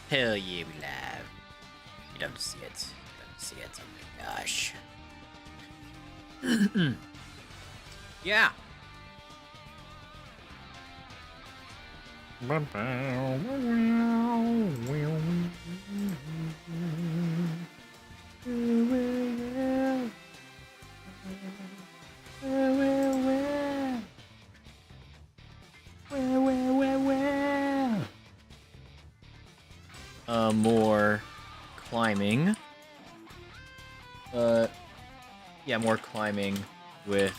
Hell yeah, we live. You love to see it. You love to see it. Oh my gosh. Yeah. More climbing. Yeah, more climbing with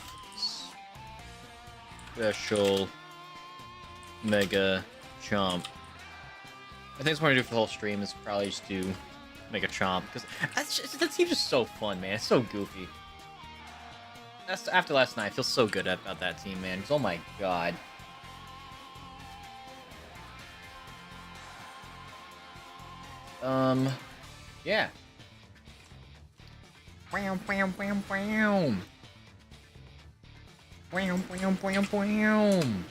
special mega chomp. I think it's what I'm gonna do for the whole stream is probably just do mega chomp because that seems just so fun, man. It's so goofy. That's after last night. I feel so good about that team, man. Because oh my god. Yeah. Bam, bam, bam, bam. Bam, bam, bam, bam.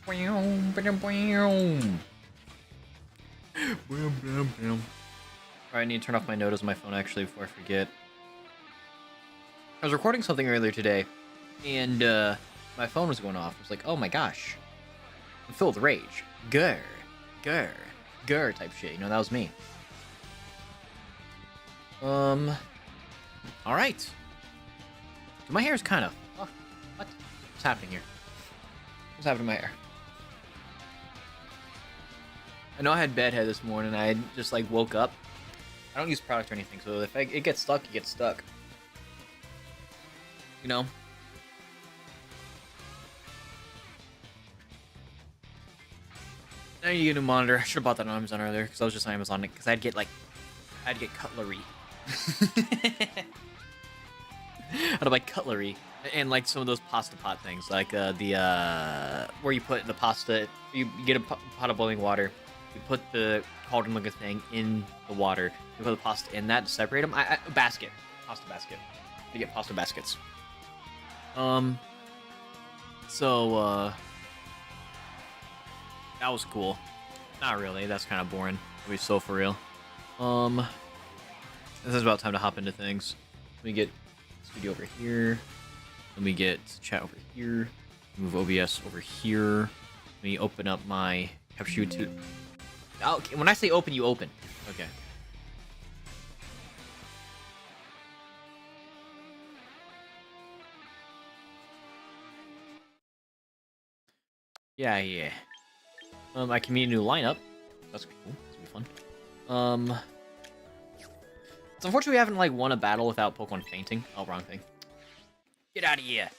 Bam, bam, bam. Bam, bam, bam. Alright, I need to turn off my notice on my phone actually before I forget. I was recording something earlier today, and my phone was going off. I was like, oh my gosh. I'm filled with rage. Grr. Grr. Grr type shit, you know, that was me. Alright. My hair is kind of... Oh, what? What's happening here? What's happening to my hair? I know I had bedhead this morning. I just, like, woke up. I don't use product or anything, so if it gets stuck, it gets stuck. You know? I need to get a new monitor. I should have bought that on Amazon earlier, because I was just on Amazon, because I'd get cutlery. I'd buy cutlery. And, like, some of those pasta pot things, like, where you put the pasta, you get a pot of boiling water, you put the cauldron-looking thing in the water, you put the pasta in that to separate them. Basket. Pasta basket. You get pasta baskets. That was cool. Not really, that's kind of boring. To be so for real. This is about time to hop into things. Let me get studio over here. Let me get chat over here. Move OBS over here. Let me open up my capture YouTube. Oh, okay. When I say open, you open. Okay. Yeah. I can meet a new lineup. That's cool. This will be fun. It's unfortunate we haven't, like, won a battle without Pokemon fainting. Oh, wrong thing. Get out of here!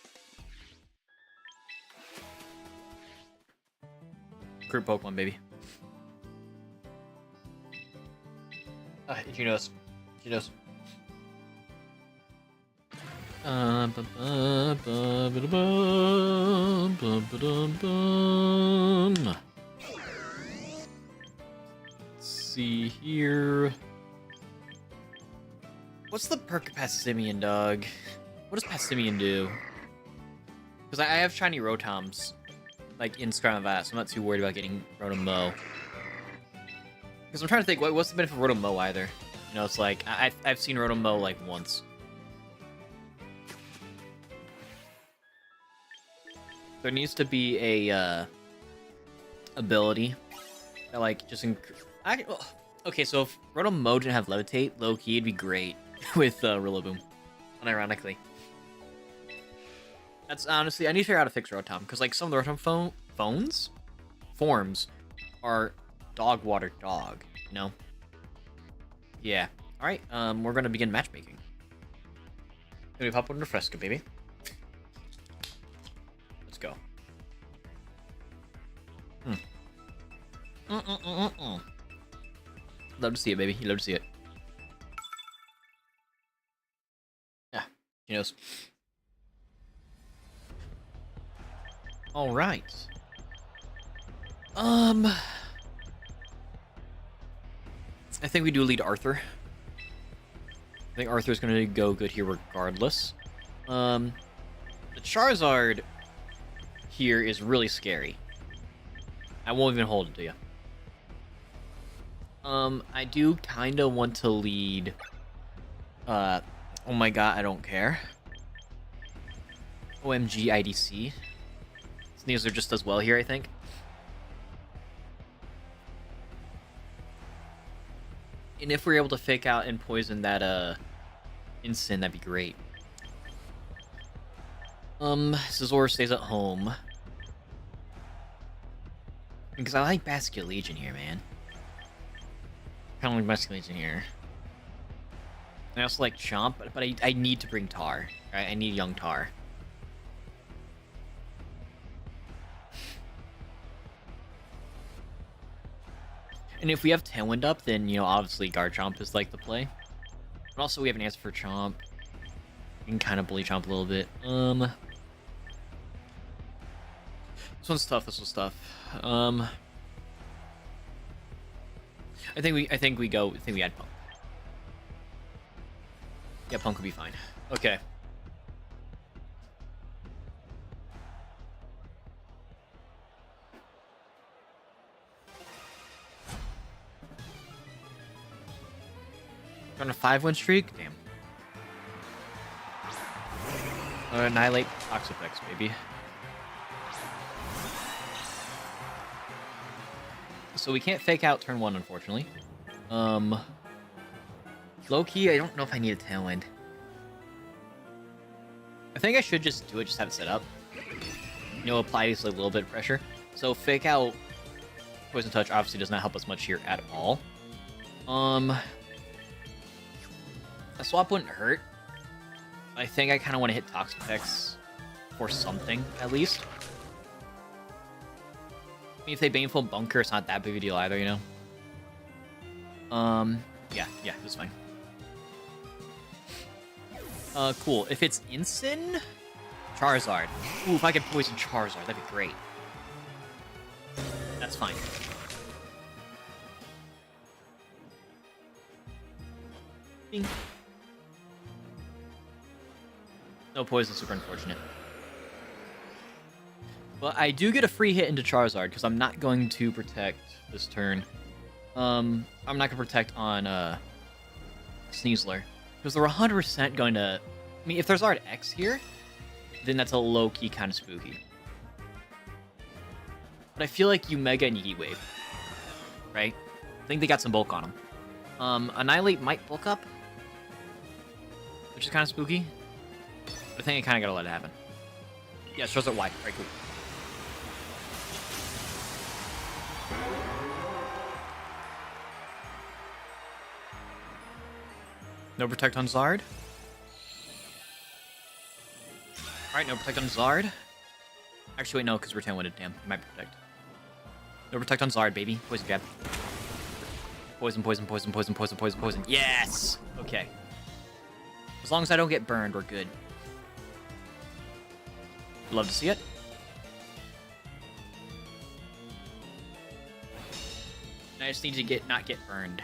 Group Pokemon, baby. Itchy nose. Itchy nose. Let's see here. What's the perk of Passimian, dog? What does Passimian do? Because I have shiny Rotoms, like, in Scarlet and Violet, so I'm not too worried about getting Rotom-Mow. Because I'm trying to think, what's the benefit of Rotom-Mow either? You know, it's like, I've seen Rotom-Mow, like, once. There needs to be a, ability that, like, just okay, so if Rotom-Mow didn't have Levitate, low-key, it'd be great with, Rillaboom. Unironically. That's honestly, I need to figure out how to fix Rotom, because, like, some of the Rotom forms are dog water dog, you know? Yeah. Alright, we're gonna begin matchmaking. Gonna pop into Fresca, baby. Let's go. Love to see it, baby. You love to see it. Yeah, he knows. All right. I think we do lead Arthur. I think Arthur's gonna go good here regardless. The Charizard here is really scary. I won't even hold it to you. I do kind of want to lead. Oh my god, I don't care. OMG IDC. These are just as well here, I think. And if we're able to fake out and poison that instant, that'd be great. Scizor stays at home. Because I like Basket Legion here, man. I don't like Basket Legion here. I also like Chomp, but I need to bring Tar. Right? I need young Tar. And if we have Tailwind up, then, you know, obviously Garchomp is like the play. But also we have an answer for Chomp. We can kind of bully Chomp a little bit. This one's tough, this one's tough. I think we add Punk. Yeah, Punk would be fine. Okay. On a 5-win streak? Damn. Annihilate Toxapex, baby. So we can't fake out turn 1, unfortunately. Low-key, I don't know if I need a Tailwind. I think I should just do it, just have it set up. You know, apply just a little bit of pressure. So fake out Poison Touch obviously does not help us much here at all. A swap wouldn't hurt. I think I kind of want to hit Toxapex for something, at least. I mean, if they Baneful Bunker, it's not that big of a deal either, you know? Yeah, it's fine. Cool. If it's Instant, Charizard. Ooh, if I could poison Charizard, that'd be great. That's fine. Bing. No poison, super unfortunate. But I do get a free hit into Charizard, because I'm not going to protect this turn. I'm not going to protect on Sneasler. Because they're 100% going to... I mean, if there's Art X here, then that's a low-key kind of spooky. But I feel like you Mega and you Heat Wave. Right? I think they got some bulk on them. Annihilate might bulk up, which is kind of spooky. But I think I kind of gotta let it happen. Yeah, Charizard Y. Right, cool. No Protect on Zard. Alright, no Protect on Zard. Actually, wait, no, because we're 10-winded. Damn, he might Protect. No Protect on Zard, baby. Poison Jab. Poison, poison, poison, poison, poison, poison, poison. Yes! Okay. As long as I don't get burned, we're good. Love to see it. I just need to not get burned.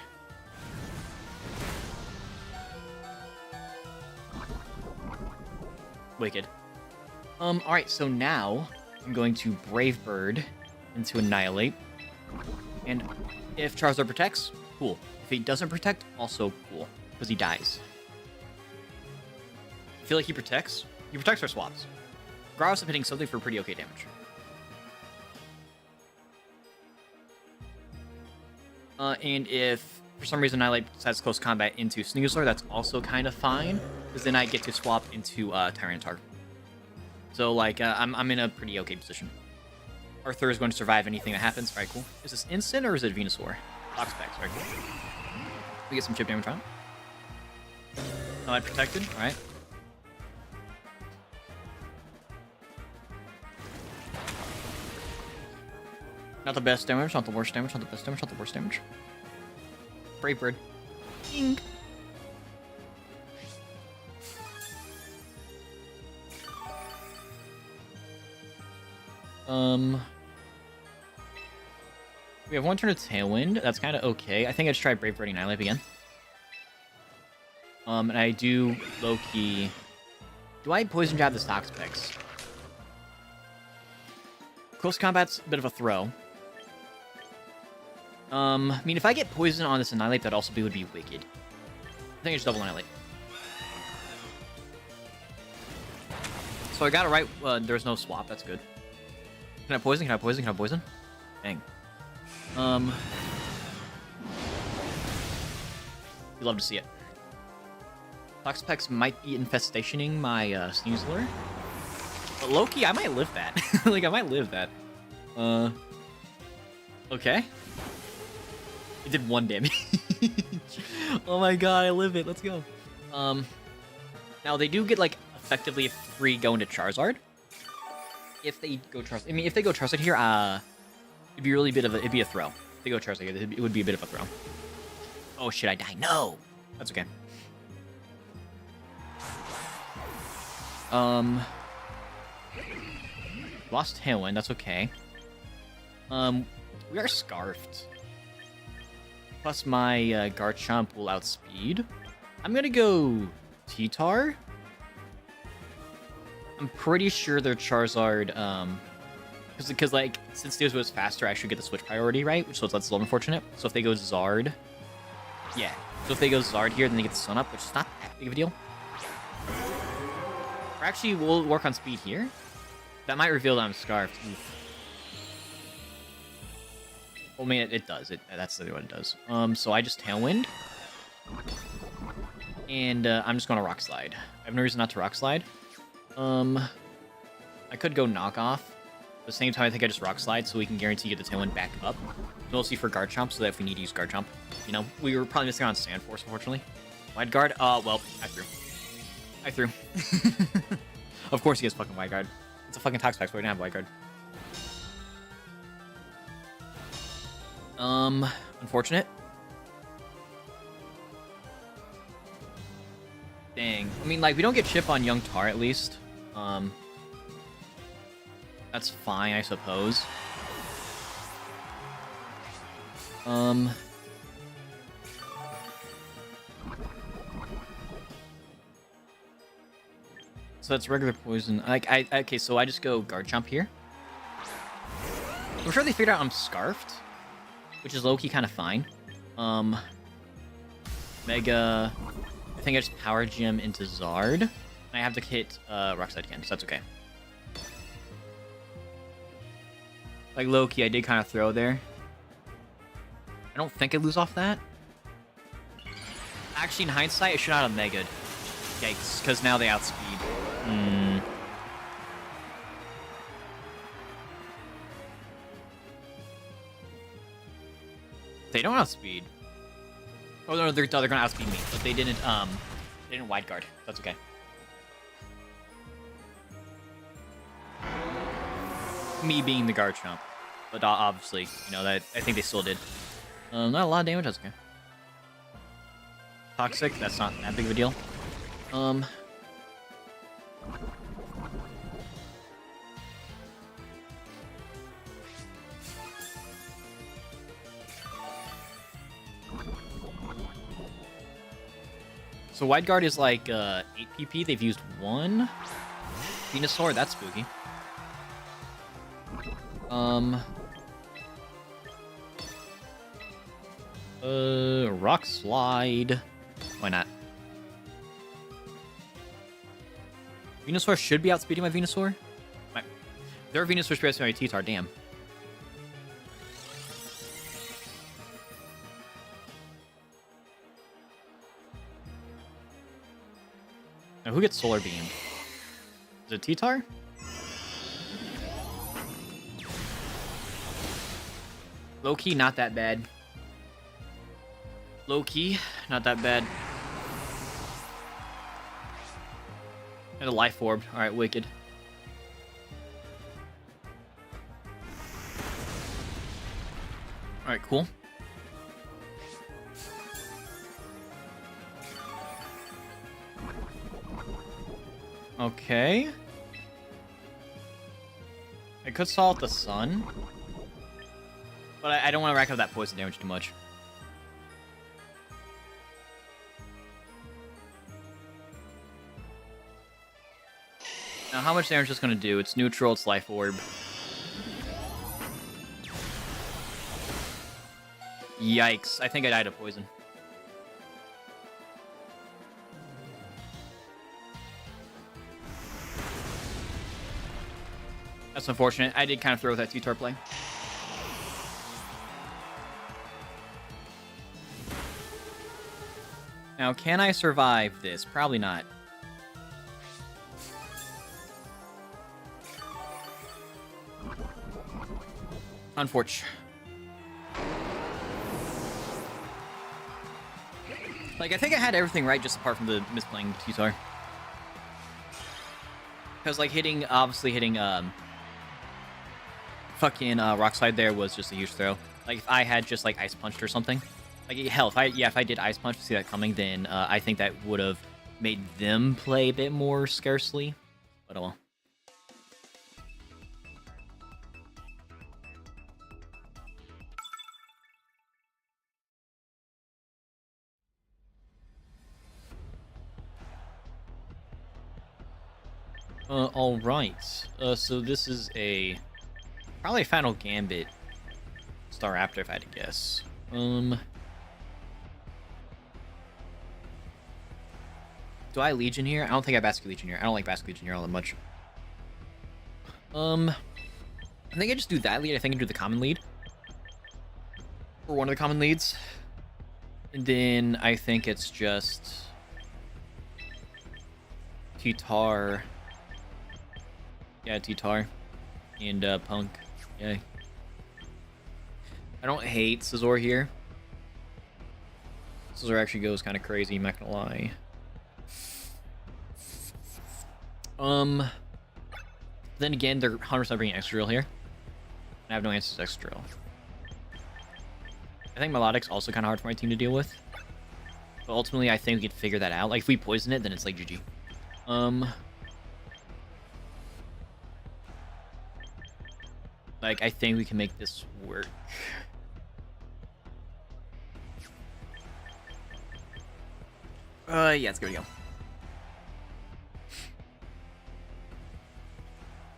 Wicked. Alright, so now I'm going to Brave Bird into Annihilate. And if Charizard protects, cool. If he doesn't protect, also cool. Because he dies. I feel like he protects. He protects our swaps. Regardless of hitting something for pretty okay damage. And if for some reason Annihilate decides close combat into Sneasler, that's also kind of fine. Because then I get to swap into Tyranitar. So, like, I'm in a pretty okay position. Arthur is going to survive anything that happens. Alright, cool. Is this instant or is it Venusaur? Toxapex, alright, cool. We get some chip damage on him. Allied protected, alright. Not the best damage, not the worst damage, not the best damage, not the worst damage. Brave Bird. Ding. We have one turn of Tailwind. That's kind of okay. I think I just try Brave Bird and Annihilate again. And I do low-key... Do I Poison Jab this Toxapex? Close combat's a bit of a throw. I mean, if I get poison on this Annihilate, that also would be wicked. I think I just double Annihilate. So I got it right. There's no swap. That's good. Can I poison? Can I poison? Can I poison? Dang. You'd love to see it. Toxapex might be infestationing my Sneeze Lure. But low-key, I might live that. Like, I might live that. Okay. It did 1 damage. Oh my god, I live it. Let's go. Now they do get, like, effectively free going to Charizard. If they go Charizard, I mean, if they go Charizard here, it'd be really it'd be a throw. If they go Charizard here, it would be a bit of a throw. Oh shit, I die. No! That's okay. Lost Tailwind, that's okay. We are Scarfed. Plus my Garchomp will outspeed. I'm gonna go T-Tar. I'm pretty sure their Charizard, because like, since theirs was faster, I should get the switch priority, right? So that's a little unfortunate. So if they go Zard, yeah. So if they go Zard here, then they get the Sun Up, which is not that big of a deal. Or actually, we'll work on speed here. That might reveal that I'm Scarfed. Oof. Well, I mean, it does. That's what it does. So I just Tailwind. And I'm just going to Rock Slide. I have no reason not to Rock Slide. I could go Knock Off. At the same time, I think I just Rock Slide so we can guarantee get the Tailwind back up. Mostly for Garchomp, so that if we need to use Garchomp. You know, we were probably missing on Sand Force, unfortunately. Wide Guard? Well, I threw. Of course he has fucking Wide Guard. It's a fucking Toxapex, but we don't have Wide Guard. Unfortunate. Dang. I mean, like, we don't get Chip on Young Tar, at least. That's fine, I suppose. So that's regular poison. Like, okay, so I just go Garchomp here. I'm sure they figured out I'm Scarfed, which is low-key kind of fine. Mega... I think I just Power Gem into Zard. I have to hit Rock Slide again, so that's okay. Like, low-key, I did kind of throw there. I don't think I lose off that. Actually, in hindsight, I should not have Mega'd. Yikes, because now they outspeed. They don't outspeed. Oh no, they're gonna outspeed me, but they didn't Wide Guard. That's okay. Me being the Garchomp, but obviously, you know, that I think they still did. Not a lot of damage. That's okay. Toxic. That's not that big of a deal. So Wide Guard is like 8 PP. They've used 1. Venusaur, that's spooky. Rock Slide. Why not? Venusaur should be outspeeding my Venusaur. Their Venusaur should be outspeeding my T-Tar, damn. Now, who gets Solar Beamed? Is it T-Tar? Low-key, not that bad. Low-key, not that bad. And a Life Orb. Alright, wicked. Alright, cool. Okay. I could Salt the Sun. But I don't want to rack up that poison damage too much. Now, how much damage is this going to do? It's neutral, it's Life Orb. Yikes. I think I died of poison. That's unfortunate. I did kind of throw that T-Tar play. Now, can I survive this? Probably not. Unfortunate. Like, I think I had everything right, just apart from the misplaying T-Tar. Because, like, obviously hitting, fucking, Rock Slide there was just a huge throw. Like, if I had just, like, Ice Punched or something. Like, hell, if I did Ice Punch to see that coming, then, I think that would have made them play a bit more scarcely. But, oh well. Alright. So this is probably a Final Gambit Staraptor, if I had to guess. Do I Legion here? I don't think I Basket Legion here. I don't like Basket Legion here all that much. I think I just do that lead. I think I do the common lead. Or one of the common leads. And then I think it's just T-Tar. Yeah, T-Tar. And Punk. Yeah. I don't hate Scizor here. Scizor actually goes kind of crazy, I'm not gonna lie. Then again, they're 100% bringing Extra Drill here. I have no answers to Extra Drill. I think Melodic's also kind of hard for my team to deal with. But ultimately, I think we could figure that out. Like, if we poison it, then it's like GG. Like, I think we can make this work. Yeah, let's give it a go.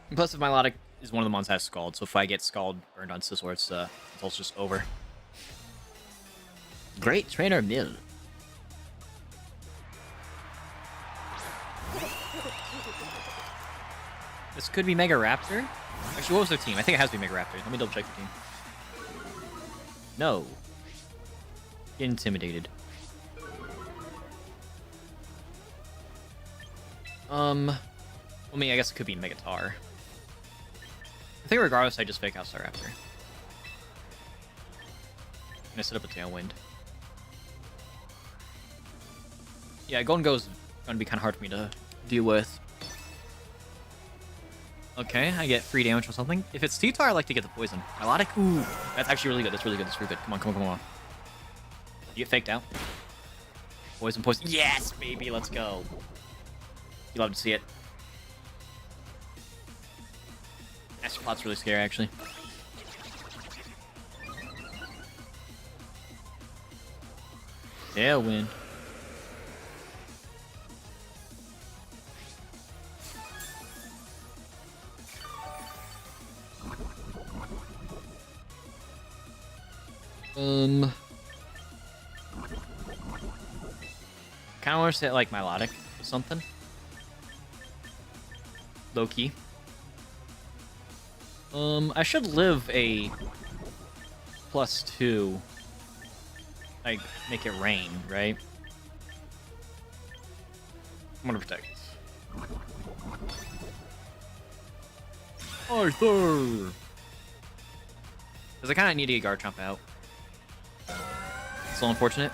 And plus, if Milotic is one of the mons that has Scald, so if I get Scald burned on Scizor, it's also just over. Great Trainer Mill. This could be Mega Raptor. Actually, what was their team? I think it has to be Mega Raptor. Let me double check the team. No. Get intimidated. I mean, I guess it could be Megatar. I think regardless, I just fake out Staraptor. I'm gonna set up a Tailwind. Yeah, Golden Go is gonna be kind of hard for me to deal with. Okay, I get 3 damage or something. If it's T-Tar, I like to get the poison. Melodic? Ooh, that's actually really good. That's really good. That's really good. Come on, come on, come on. You get faked out. Poison, poison. Yes, baby, let's go. You love to see it. Astropod's really scary, actually. Tailwind. Kind of want to say like Milotic or something. Low key. I should live a +2. Like, make it rain, right? I'm gonna protect. Arthur! Because I kind of need to get Garchomp out. So unfortunate.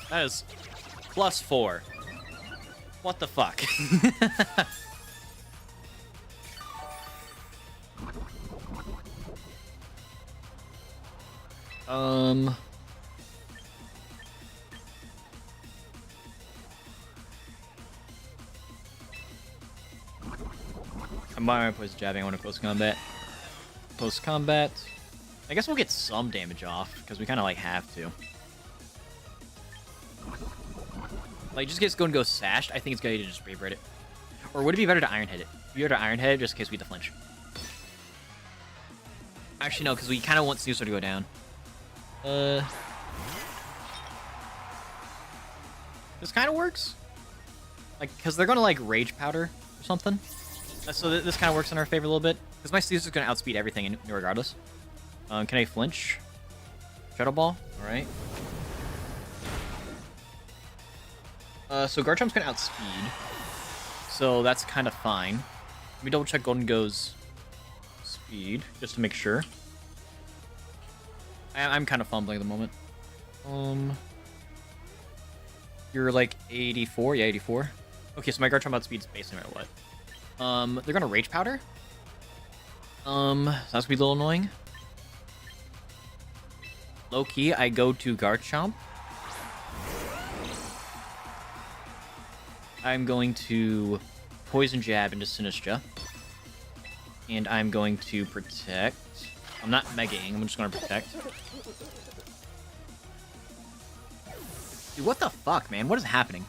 That is +4. What the fuck? I'm buying my poison jabbing. I want to post combat. Post combat. I guess we'll get some damage off because we kind of like have to. Like, just gets going to go sashed. I think it's going to just Brave Bird it. Or would it be better to Iron Head it? Be better to Iron Head just in case we get the flinch. Actually, no, because we kind of want Caesar to go down. This kind of works. Like, because they're going to, like, Rage Powder or something. So this kind of works in our favor a little bit. Because my Caesar's going to outspeed everything regardless. Can I flinch? Shadow Ball? Alright. So Garchomp's going to outspeed. So that's kind of fine. Let me double check Golden Go's speed, just to make sure. I'm kind of fumbling at the moment. You're like 84? Yeah, 84. Okay, so my Garchomp outspeeds basically no matter what. They're going to Rage Powder? So that's going to be a little annoying. Low key, I go to Garchomp. I'm going to Poison Jab into Sinistcha. And I'm going to Protect. I'm not Mega-ing, I'm just going to Protect. Dude, what the fuck, man? What is happening?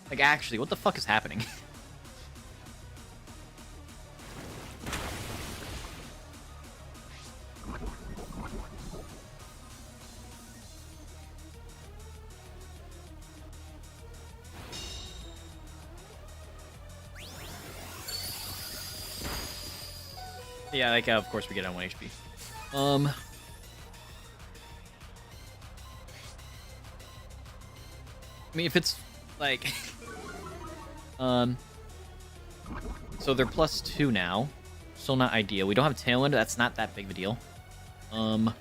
Like, actually, what the fuck is happening? Yeah, like, of course we get on 1 HP. I mean, if it's, like... So they're +2 now. Still not ideal. We don't have Tailwind, that's not that big of a deal. I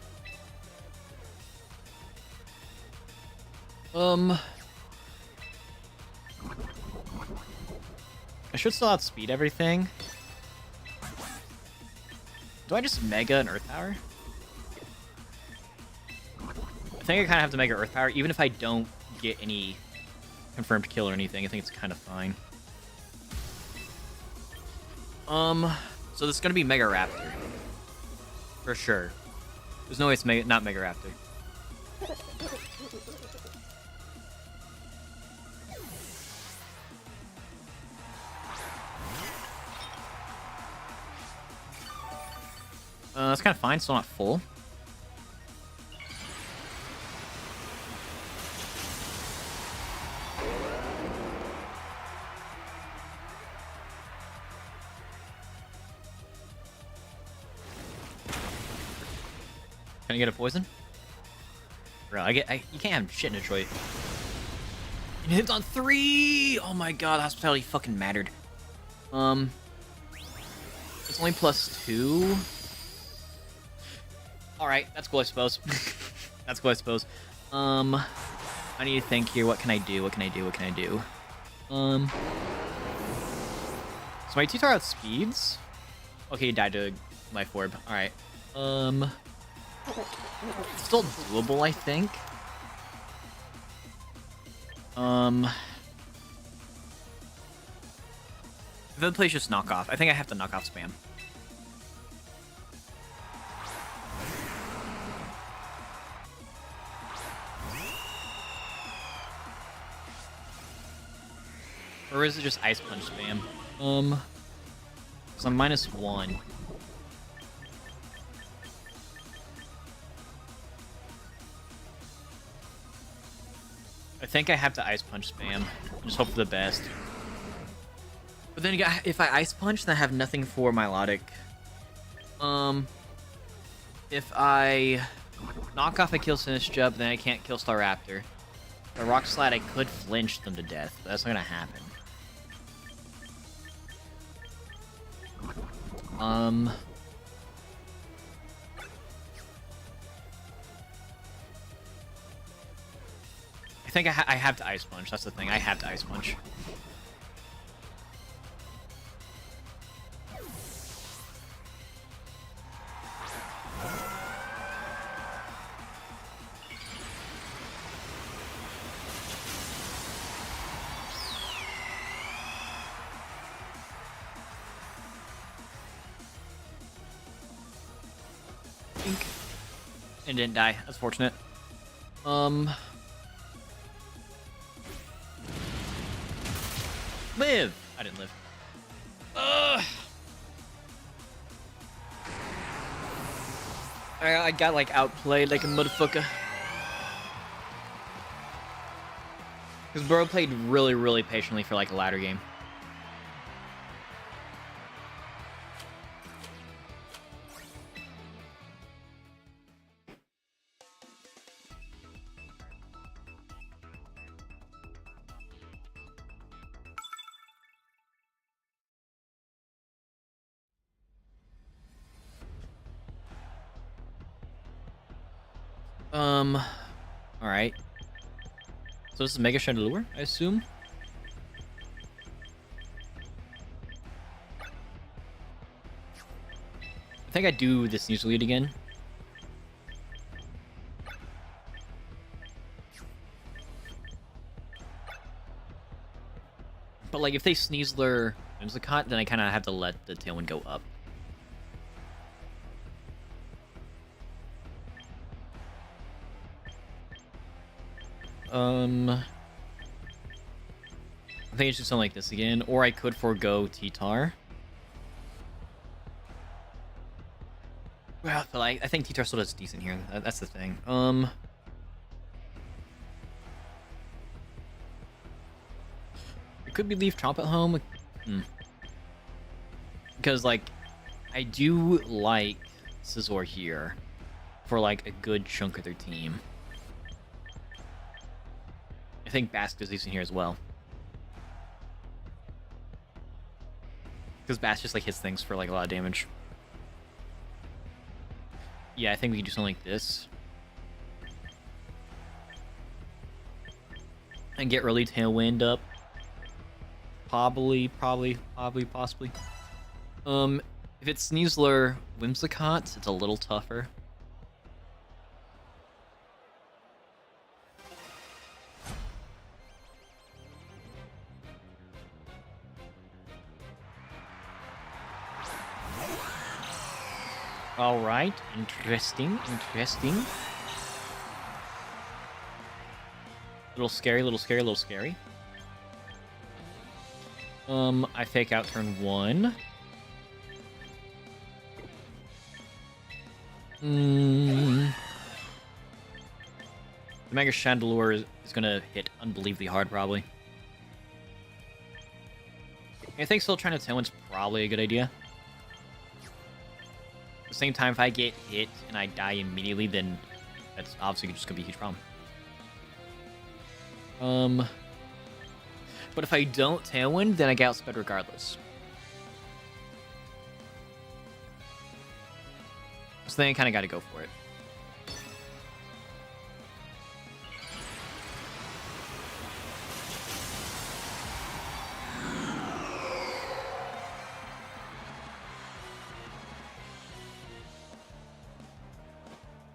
should still outspeed everything. Do I just Mega an Earth Power? I think I kind of have to Mega Earth Power, even if I don't get any confirmed kill or anything. I think it's kind of fine. So this is gonna be Mega Raptor. For sure. There's no way it's not Mega Raptor. That's kind of fine, still not full. Can I get a poison? Bro, you can't have shit in Detroit. It hits on 3! Oh my god, hospitality fucking mattered. It's only +2. Alright, that's cool, I suppose. That's cool, I suppose. I need to think here. What can I do? What can I do? What can I do? So my T-Tar outspeeds? Okay, he died to my Forb. Alright. It's still doable, I think. If the play's just knock off, I think I have to knock off spam. Or is it just Ice Punch spam? So I'm -1. I think I have to Ice Punch spam. Just hope for the best. But then again, if I Ice Punch, then I have nothing for Milotic. If I knock off a Kill Sinistcha, then I can't kill Staraptor. The Rock Slide, I could flinch them to death, but that's not gonna happen. I think I have to Ice Punch. That's the thing. I have to Ice Punch. And didn't die. That's fortunate. Live! I didn't live. I got, like, outplayed like a motherfucker. Because bro played really, really patiently for, like, a ladder game. Alright. So this is Mega Chandelure, I assume? I think I do the Sneasel lead again. But like if they Sneasler Whimsicott, then I kind of have to let the Tailwind go up. I think it's just something like this again, or I could forego T-Tar. Well, but like, I think T-Tar still does decent here. That's the thing. It could be leave Chomp at home. Because like, I do like Scizor here for like a good chunk of their team. I think Basque is decent here as well. Because Bass just like hits things for like a lot of damage. Yeah, I think we can do something like this. And get early Tailwind up. Possibly. If it's Sneasler Whimsicott, it's a little tougher. All right, interesting. Little scary. I fake out turn 1. The Mega Chandelure is gonna hit unbelievably hard, probably. I think still trying to Tailwind's probably a good idea. At the same time, if I get hit and I die immediately, then that's obviously just gonna be a huge problem. But if I don't Tailwind, then I get outsped regardless. So then I kind of got to go for it.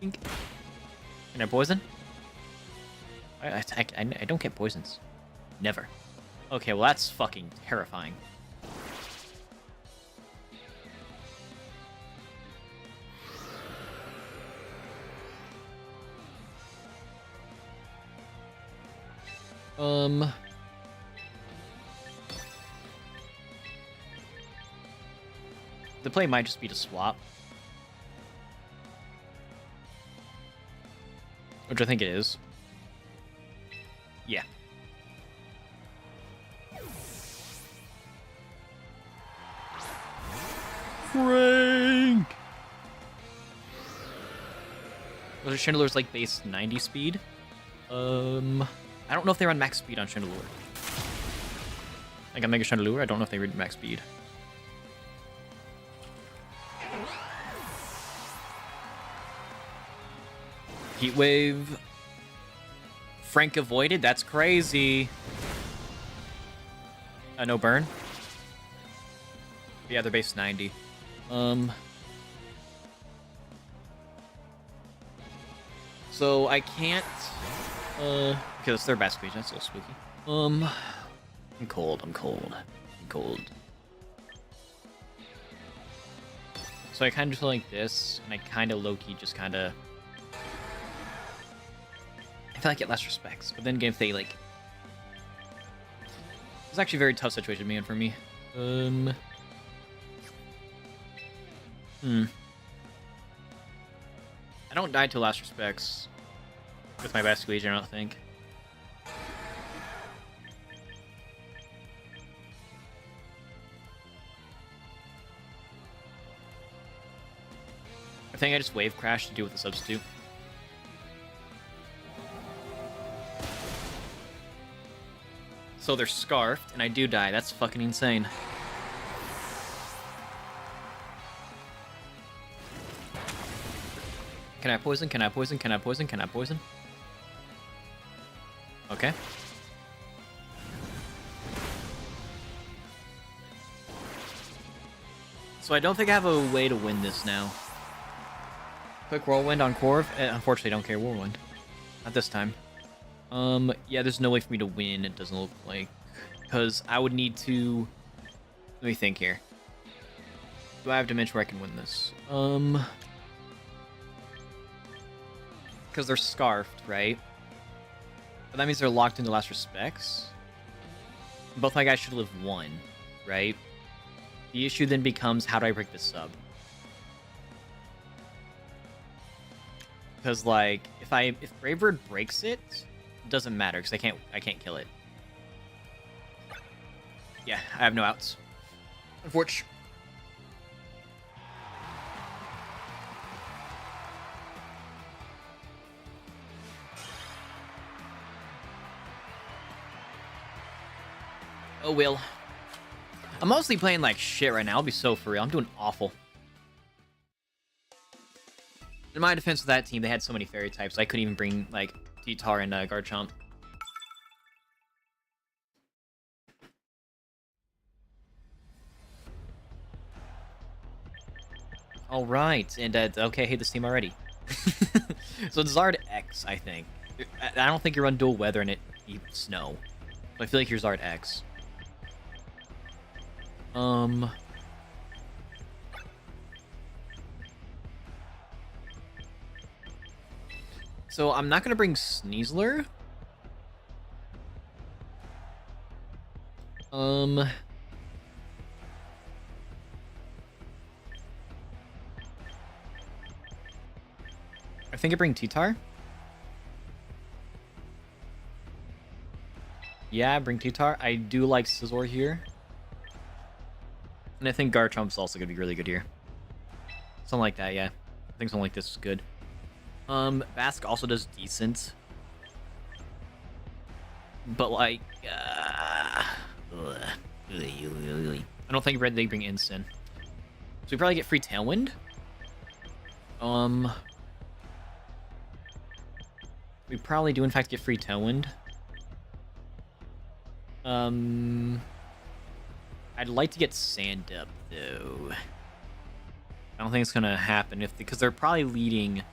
Can I poison? I don't get poisons. Never. Okay, well that's fucking terrifying. The play might just be to swap. Which I think it is. Yeah. Frank! Was Chandelure's like base 90 speed? I don't know if they run max speed on Chandelure. Like a Mega Chandelure, I don't know if they read max speed. Heat Wave. Frank avoided? That's crazy. No burn? Yeah, they're base 90. So I can't... because they're best speed, that's a little spooky. I'm cold. So I kind of do like this, and I kind of low-key just kind of feel like it lasts respects, but then if they like, it's actually a very tough situation to be in for me. I don't die till last respects with my best squeeze, I don't think. I think I just wave crash to deal with the substitute. So they're scarfed, and I do die. That's fucking insane. Can I poison? Can I poison? Can I poison? Can I poison? Okay. So I don't think I have a way to win this now. Quick whirlwind on Corv. Unfortunately, I don't care whirlwind. Not this time. Yeah, there's no way for me to win, it doesn't look like. Because I would need to... Let me think here. Do I have dimension where I can win this? Because they're scarfed, right? But that means they're locked into last respects. Both my guys should live 1, right? The issue then becomes, how do I break this sub? Because like, if Bravebird breaks it, it doesn't matter because I can't kill it. Yeah, I have no outs. Unfortunately. Oh well. I'm mostly playing like shit right now. I'll be so for real. I'm doing awful. In my defense with that team, they had so many fairy types, I couldn't even bring, like, T-Tar and Garchomp. Alright, and, okay, I hate this team already. So it's Zard X, I think. I don't think you run dual weather and it snow. So I feel like you're Zard X. So I'm not gonna bring Sneasler. I think I bring T-Tar. Yeah, bring T-Tar. I do like Scizor here. And I think Garchomp's also gonna be really good here. Something like that, yeah. I think something like this is good. Bask also does decent. But like, I don't think they bring Instant. So we probably get free Tailwind. We probably do in fact get free Tailwind. I'd like to get Sand Up though. I don't think it's gonna happen because they're probably leading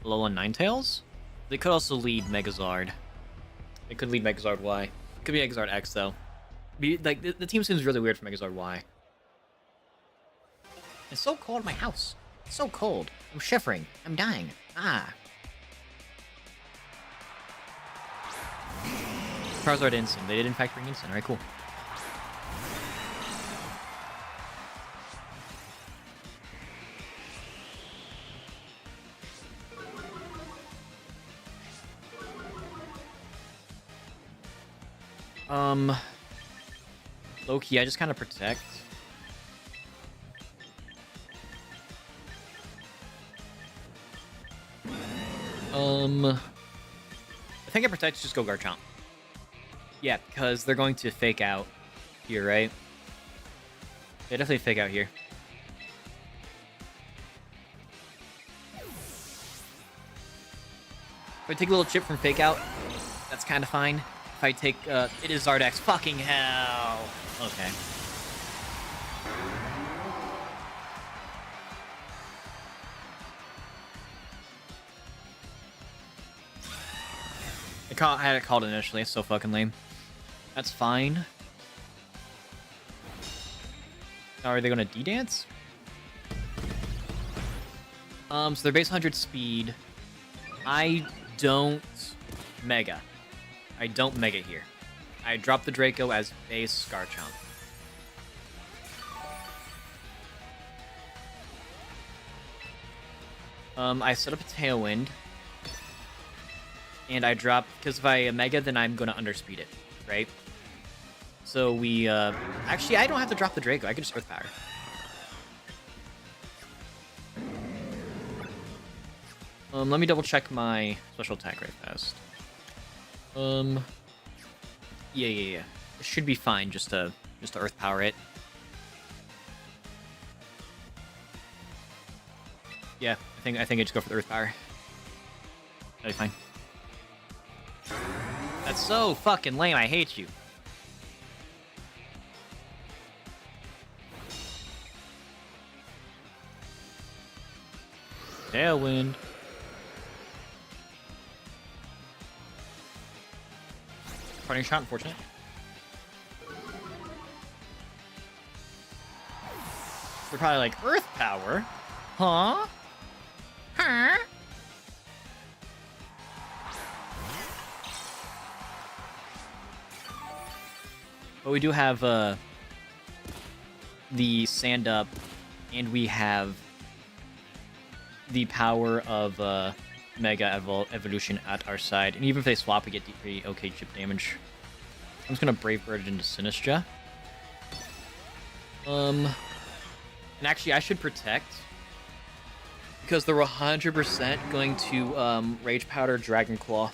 Alolan Ninetales. They could also lead Megazord. They could lead Megazord Y. It could be Megazord X though. Like the team seems really weird for Megazord Y. It's so cold in my house. It's so cold. I'm shivering. I'm dying. Ah. Charizard Instant. They did in fact bring Instant. Alright, cool. Low-key, I just kind of protect. I think I protect, just go Garchomp. Yeah, because they're going to fake out here, right? They definitely fake out here. If I take a little chip from fake out, that's kind of fine. If I take, it is Zardex. Fucking hell. Okay. I had it called initially. It's so fucking lame. That's fine. Now, are they gonna D-dance? So they're base 100 speed. I don't Mega. I don't Mega here. I drop the Draco as base Garchomp. I set up a Tailwind. And I drop, because if I Mega, then I'm going to underspeed it, right? So we, actually, I don't have to drop the Draco. I can just Earth Power. Let me double check my special attack right fast. Yeah. It should be fine just to Earth Power it. Yeah, I think I just go for the Earth Power. That'll be fine. That's so fucking lame. I hate you. Tailwind. Parting shot, unfortunate. They're probably like, Earth Power? Huh? Huh? But we do have the Sand Up, and we have the power of Mega Evolution at our side. And even if they swap, we get pretty okay chip damage. I'm just going to Brave Bird it into Sinistcha. And actually, I should Protect. Because they're 100% going to Rage Powder Dragon Claw.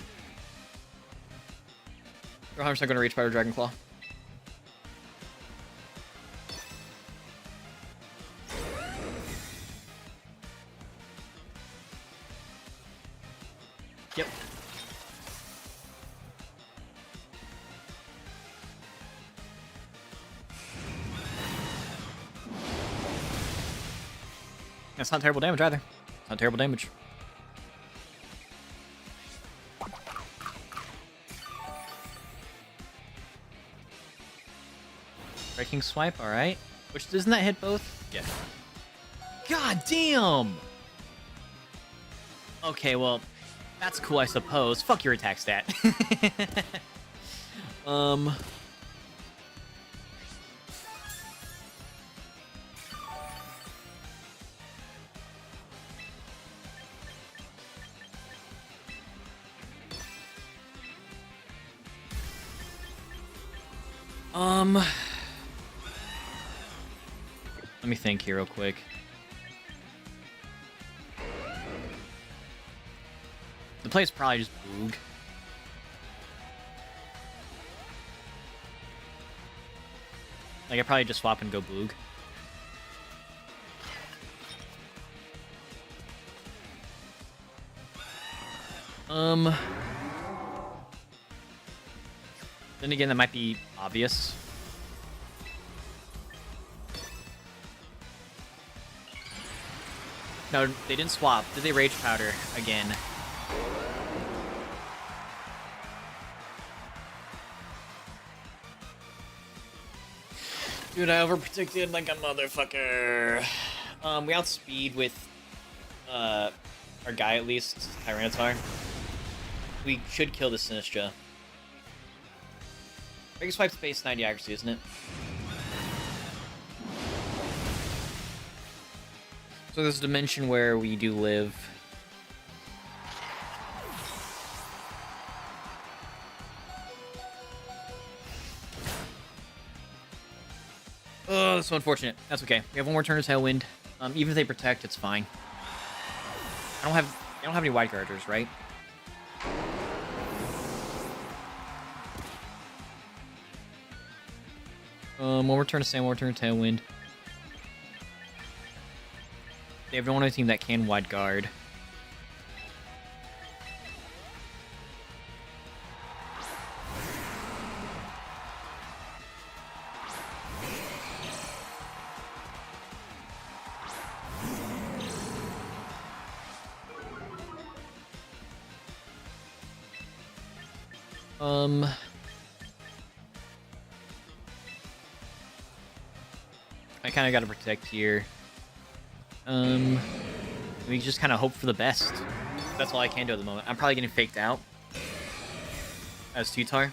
They're 100% going to Rage Powder Dragon Claw. Yep. That's not terrible damage either. It's not terrible damage. Breaking Swipe, alright. Which, doesn't that hit both? Yeah. God damn! Okay, well, that's cool, I suppose. Fuck your attack stat. Let me think here real quick. The play is probably just Boog. Like, I probably just swap and go Boog. Then again, that might be obvious. No, they didn't swap. Did they Rage Powder again? Dude, I overprotected like a motherfucker. We outspeed with our guy at least, Tyranitar. We should kill the Sinistcha. Breaking Swipe's base 90 accuracy, isn't it? So there's a dimension where we do live. Oh, that's so unfortunate. That's okay. We have one more turn of Tailwind. Even if they protect, it's fine. I don't have any Wide Guarders, right? One more turn of Sand, one more turn of Tailwind. They have no one on the team that can Wide Guard. I kind of got to protect here. We just kind of hope for the best. That's all I can do at the moment. I'm probably getting faked out. as T-Tar.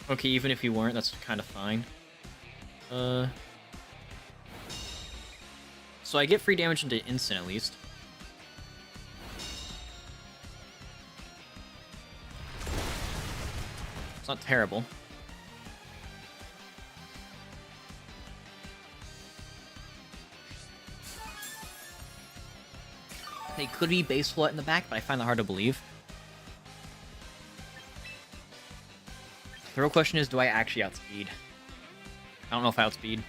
Okay, even if you weren't, that's kind of fine. So I get free damage into instant at least. It's not terrible. They could be base flood in the back, but I find that hard to believe. The real question is, do I actually outspeed? I don't know if I outspeed.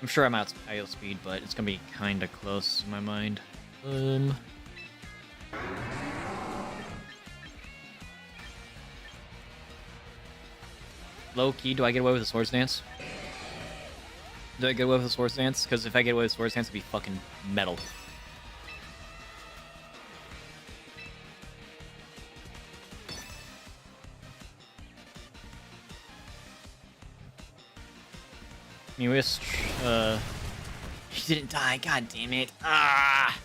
I'm sure I outspeed, but it's gonna be kinda close in my mind. Low key, do I get away with a Swords Dance? Do I get away with a Swords Dance? Because if I get away with Swords Dance, it'd be fucking metal. Anyways, he didn't die. God damn it! Ah.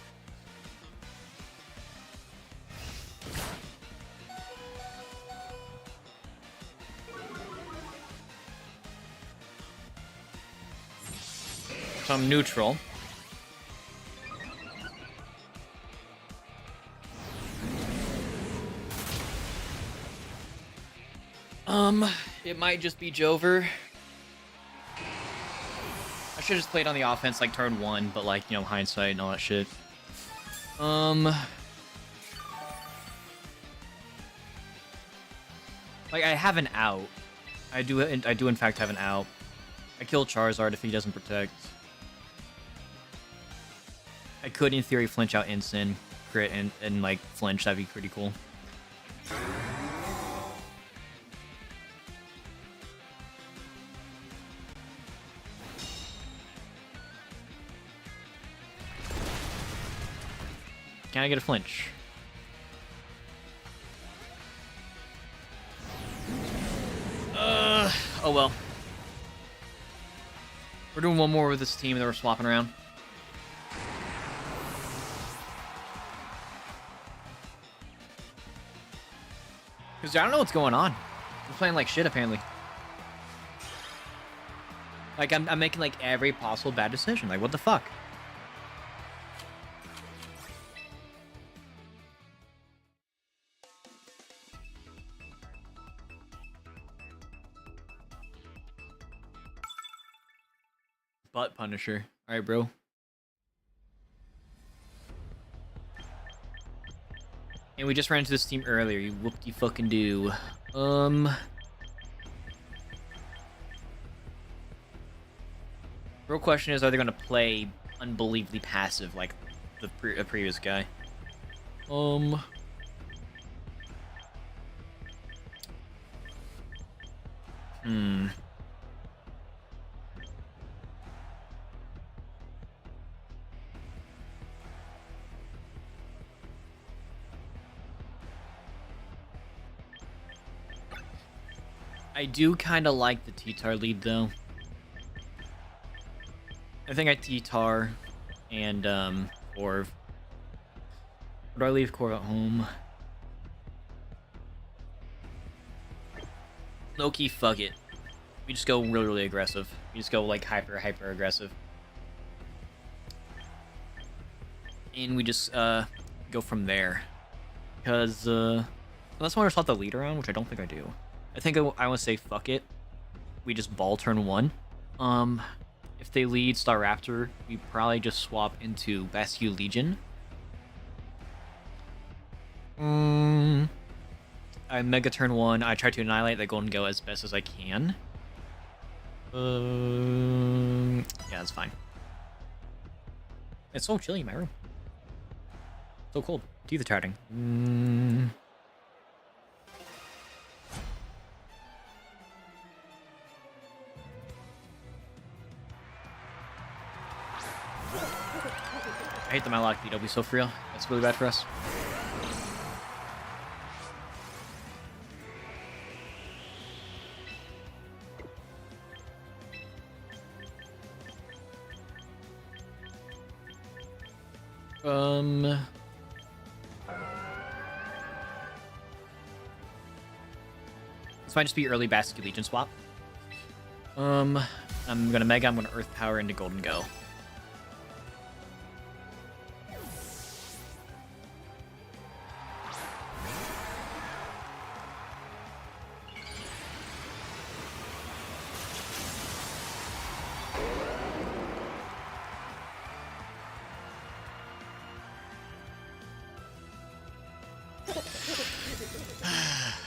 So I'm neutral. It might just be Jover. I should have just played on the offense like turn 1, but like, you know, hindsight and all that shit. Like I have an out. I do in fact have an out. I kill Charizard if he doesn't protect. I could in theory flinch out Instant, crit and like flinch, that'd be pretty cool. Can I get a flinch? Oh well. We're doing one more with this team that we're swapping around. Because I don't know what's going on. I'm playing like shit, apparently. Like, I'm making like every possible bad decision. Like, what the fuck? Butt Punisher. Alright, bro. And we just ran into this team earlier. You whoop-de-fucking do. Real question is, are they going to play unbelievably passive like the previous guy? I do kind of like the T-Tar lead, though. I think I T-Tar and, Corv. Or do I leave Corv at home? Low-key, fuck it. We just go really, really aggressive. We just go, like, hyper aggressive. And we just, go from there. Because, unless I want to swap the lead around, which I don't think I do. I think I want to say fuck it. We just ball turn 1. If they lead Staraptor, we probably just swap into Bascu Legion. I Mega turn 1. I try to annihilate the Golden Go as best as I can. Yeah, that's fine. It's so chilly in my room. So cold. Teeth are charting. I hate that my lock beat will be so for real. That's really bad for us. This might just be early Basket Legion swap. I'm gonna Mega, I'm gonna Earth Power into Golden Go.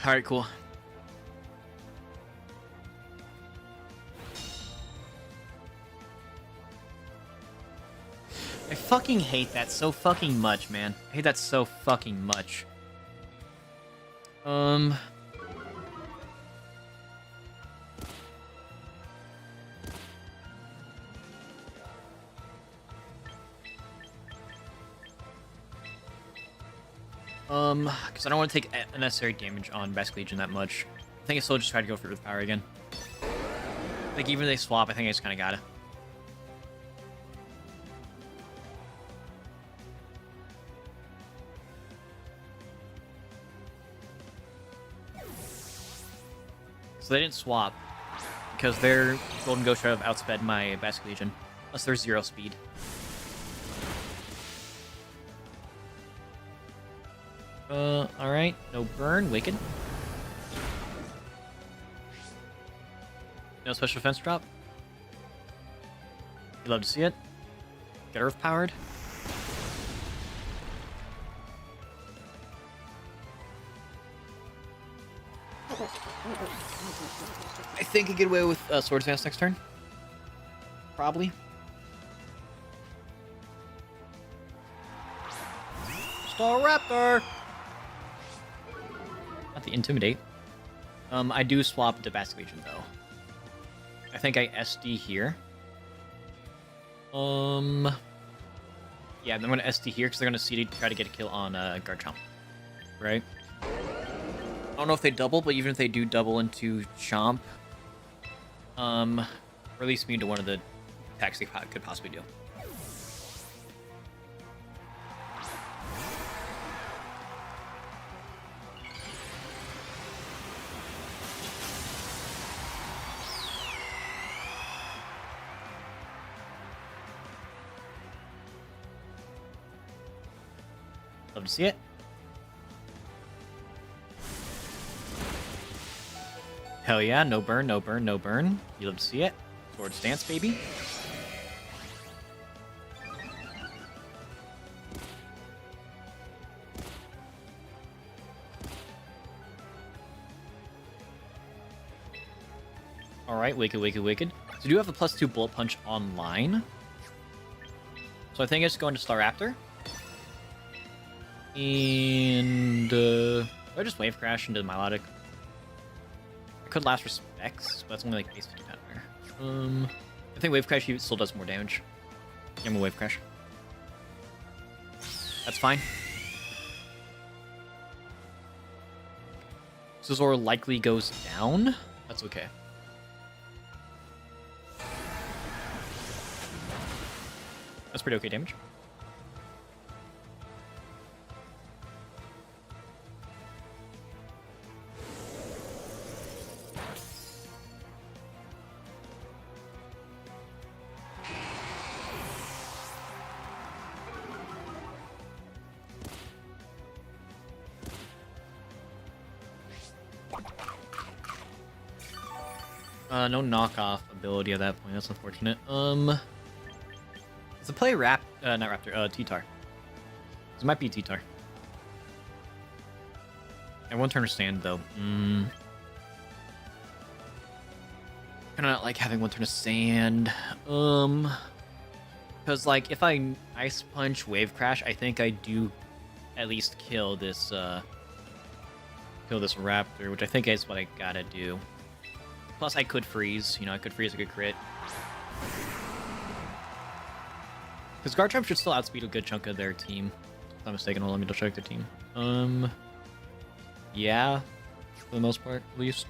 Alright, cool. I fucking hate that so fucking much, man. I hate that so fucking much. Because I don't want to take unnecessary damage on Basket Legion that much. I think I still just try to go for Earth Power again. Like, even if they swap, I think I just kind of gotta. So they didn't swap, because their Golden Ghost should have outsped my Basket Legion, unless they're 0 speed. Alright. No burn. Wicked. No special defense drop. You love to see it. Get Earth powered. I think I get away with Sword Advance next turn. Probably. Star Raptor! Not the Intimidate. I do swap to Basket Legion, though. I think I SD here. Yeah, I'm going to SD here because they're going to CD try to get a kill on Garchomp. Right? I don't know if they double, but even if they do double into Chomp, release me into one of the attacks they could possibly do. Love to see it. Hell yeah, no burn, no burn, no burn. You love to see it. Sword Stance, baby. Alright, wicked, wicked, wicked. So you do have a +2 Bullet Punch online. So I think it's going to Staraptor. And I just Wave Crash into Milotic. I could last Respects, but that's only like base 50 power. I think Wave Crash still does more damage. Yeah, I'm a Wave Crash. That's fine. Scizor likely goes down. That's okay. That's pretty okay damage. No knockoff ability at that point. That's unfortunate. It's a play not Raptor, T-Tar. This might be T-Tar. I won't understand though. Kinda not like having one turn of sand. Because like if I Ice Punch Wave Crash, I think I do at least kill this Raptor, which I think is what I gotta do. Plus, I could freeze. You know, I could freeze a good crit. Because Garchomp should still outspeed a good chunk of their team. If I'm mistaken, hold on, let me check the team. Yeah, for the most part, at least.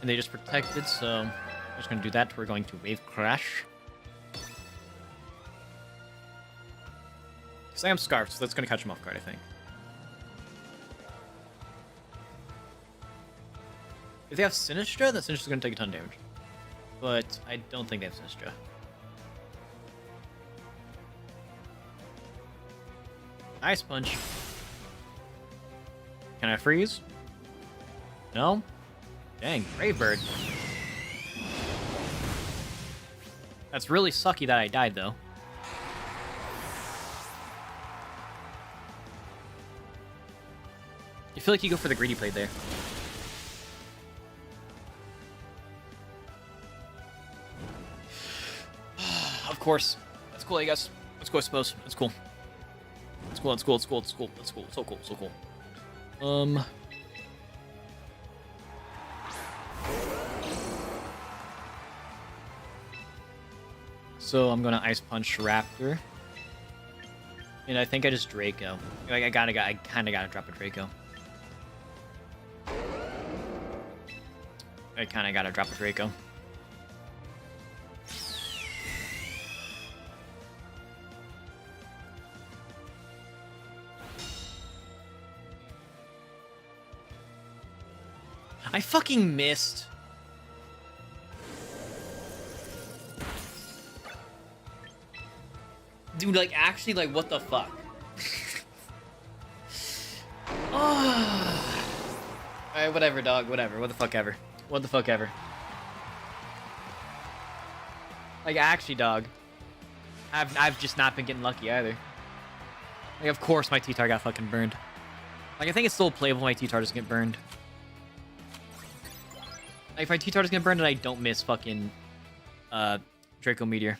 And they just protected, so I'm just gonna do that. We're going to Wave Crash. Because I am Scarfed, so that's gonna catch him off guard, I think. If they have Sinistra, then Sinistra's gonna take a ton of damage. But I don't think they have Sinistra. Ice Punch. Can I freeze? No? Dang, Brave Bird. That's really sucky that I died, though. I feel like you go for the greedy play there. Of course. That's cool, I guess. Let's go, I suppose. That's cool. It's cool, it's cool, it's cool, it's cool, it's cool, so cool, so cool. So I'm gonna Ice Punch Raptor. And I think I just Draco. Like I kinda gotta drop a Draco. I kinda gotta drop a Draco. I fucking missed. Dude, like, actually, like, what the fuck? Oh. Alright, whatever, dog, whatever. What the fuck ever. What the fuck ever. Like, actually, dog. I've just not been getting lucky either. Like, of course my T-Tar got fucking burned. Like, I think it's still playable when my T-Tar doesn't get burned. Like, if my T-Tar doesn't get burned and I don't miss fucking, Draco Meteor.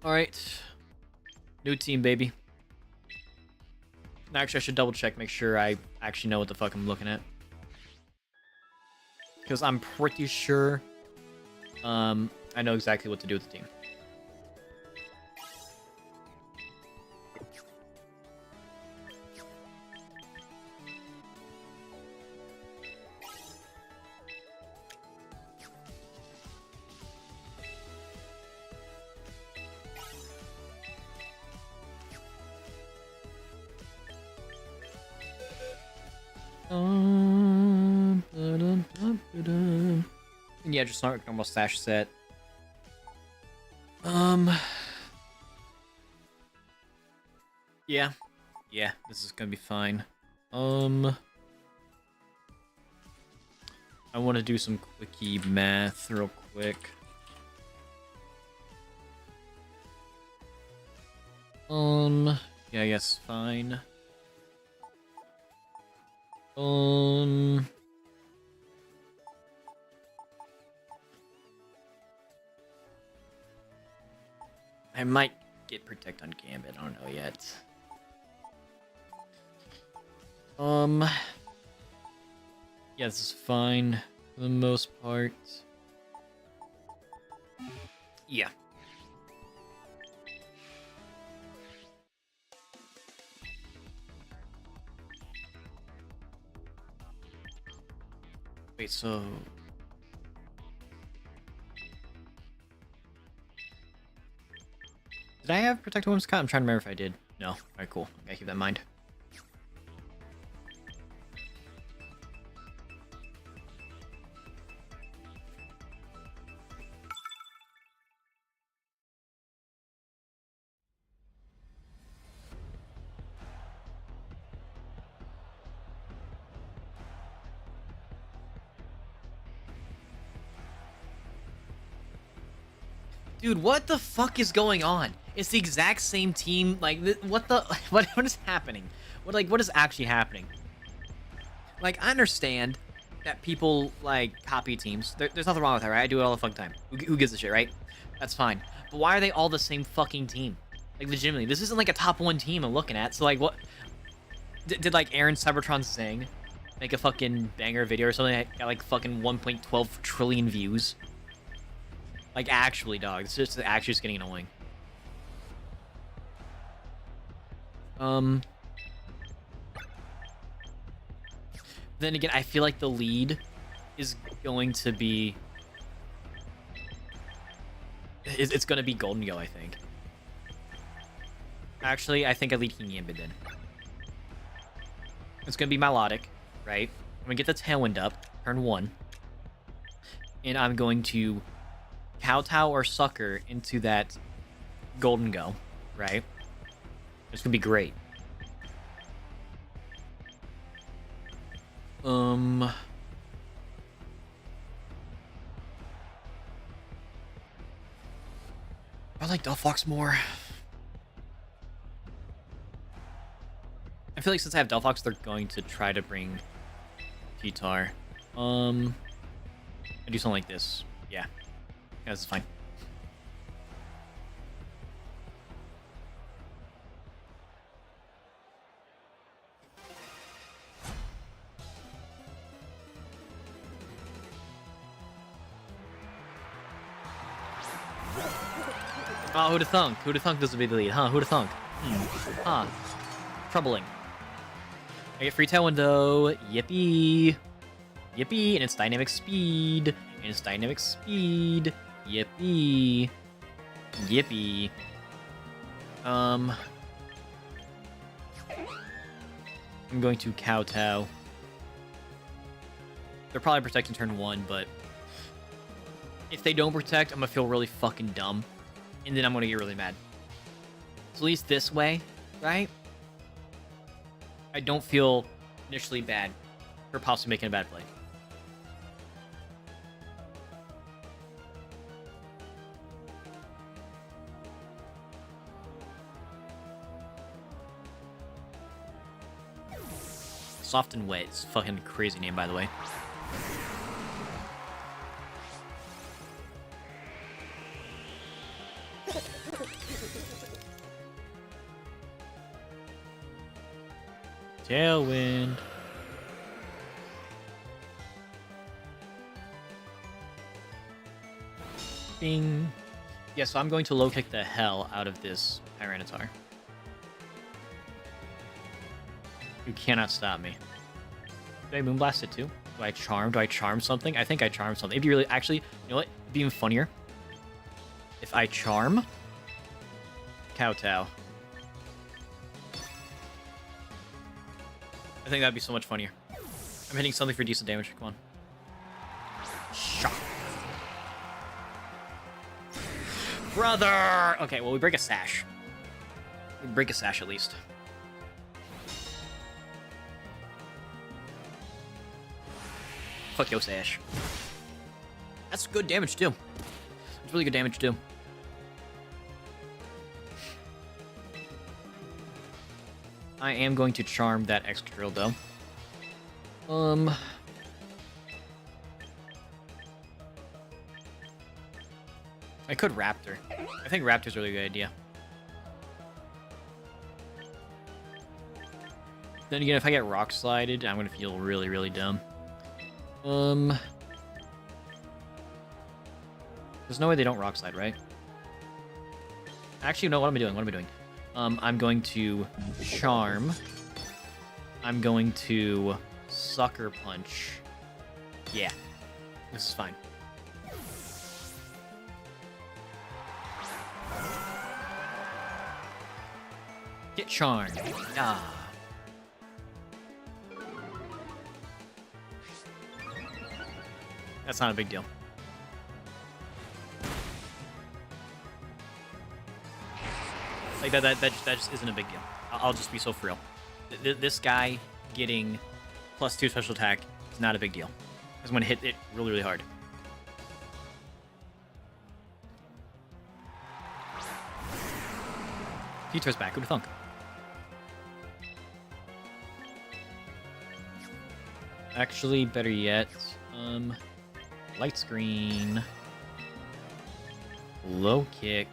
Alright. New team, baby. Actually, I should double check, make sure I actually know what the fuck I'm looking at. Because I'm pretty sure I know exactly what to do with the team. Yeah, just not normal stash set. Yeah. Yeah, this is gonna be fine. I want to do some quickie math real quick. Yeah, I guess fine. I might get Protect on Gambit, I don't know yet. Yeah, this is fine for the most part. Yeah. Wait, so... Did I have Protect Women's Scott? I'm trying to remember if I did. No. Alright, cool. I gotta keep that in mind. Dude, what the fuck is going on? It's the exact same team. Like, what the... What is happening? What is actually happening? Like, I understand that people, like, copy teams. There's nothing wrong with that, right? I do it all the fucking time. Who gives a shit, right? That's fine. But why are they all the same fucking team? Like, legitimately. This isn't, like, a top 1 team I'm looking at. So, like, what... Did like, Aaron Cybertron Zing make a fucking banger video or something that got, like, fucking 1.12 trillion views? Like, actually, dog. It's just actually just getting annoying. Then again, I feel like the lead is going to be... It's going to be Golden Go, I think. Actually, I think I lead King Gambit then. It's gonna be melodic, right? I'm gonna get the Tailwind up, turn 1. And I'm going to kowtow or sucker into that Golden Go, right? It's gonna be great. I like Delphox more. I feel like since I have Delphox, they're going to try to bring Guitar. I do something like this. Yeah, that's fine. Oh, who'da thunk? Who'da thunk this would be the lead, huh? Who'da thunk? Huh. Troubling. I get free Tailwind though. Yippee. Yippee, and it's dynamic speed. And it's dynamic speed. Yippee. Yippee. I'm going to kowtow. They're probably protecting turn 1, but if they don't protect, I'm gonna feel really fucking dumb. And then I'm gonna get really mad. So at least this way, right? I don't feel initially bad for possibly making a bad play. Soft and Wet is a fucking crazy name, by the way. Tailwind. Bing. Yeah, so I'm going to low kick the hell out of this Tyranitar. You cannot stop me. Do I Moonblast it too? Do I Charm? Do I Charm something? I think I Charm something. It'd be really... Actually, you know what? It'd be even funnier if I Charm Kowtow. I think that'd be so much funnier. I'm hitting something for decent damage. Come on. Shock. Brother! Okay, well, we break a Sash. We break a Sash at least. Fuck yo, Sash. That's good damage, too. It's really good damage, too. I am going to Charm that Excadrill, though. I could Raptor. I think Raptor's a really good idea. Then again, if I get Rock Slided, I'm gonna feel really, really dumb. There's no way they don't Rock Slide, right? Actually, no, what am I doing? What am I doing? I'm going to Charm. I'm going to Sucker Punch. Yeah, this is fine. Get Charmed. Ah. That's not a big deal. Like that just isn't a big deal. I'll just be so for real. This guy getting +2 special attack is not a big deal. I'm gonna hit it really, really hard. Guitar's back. Who'd thunk? Actually, better yet, Light Screen, Low Kick.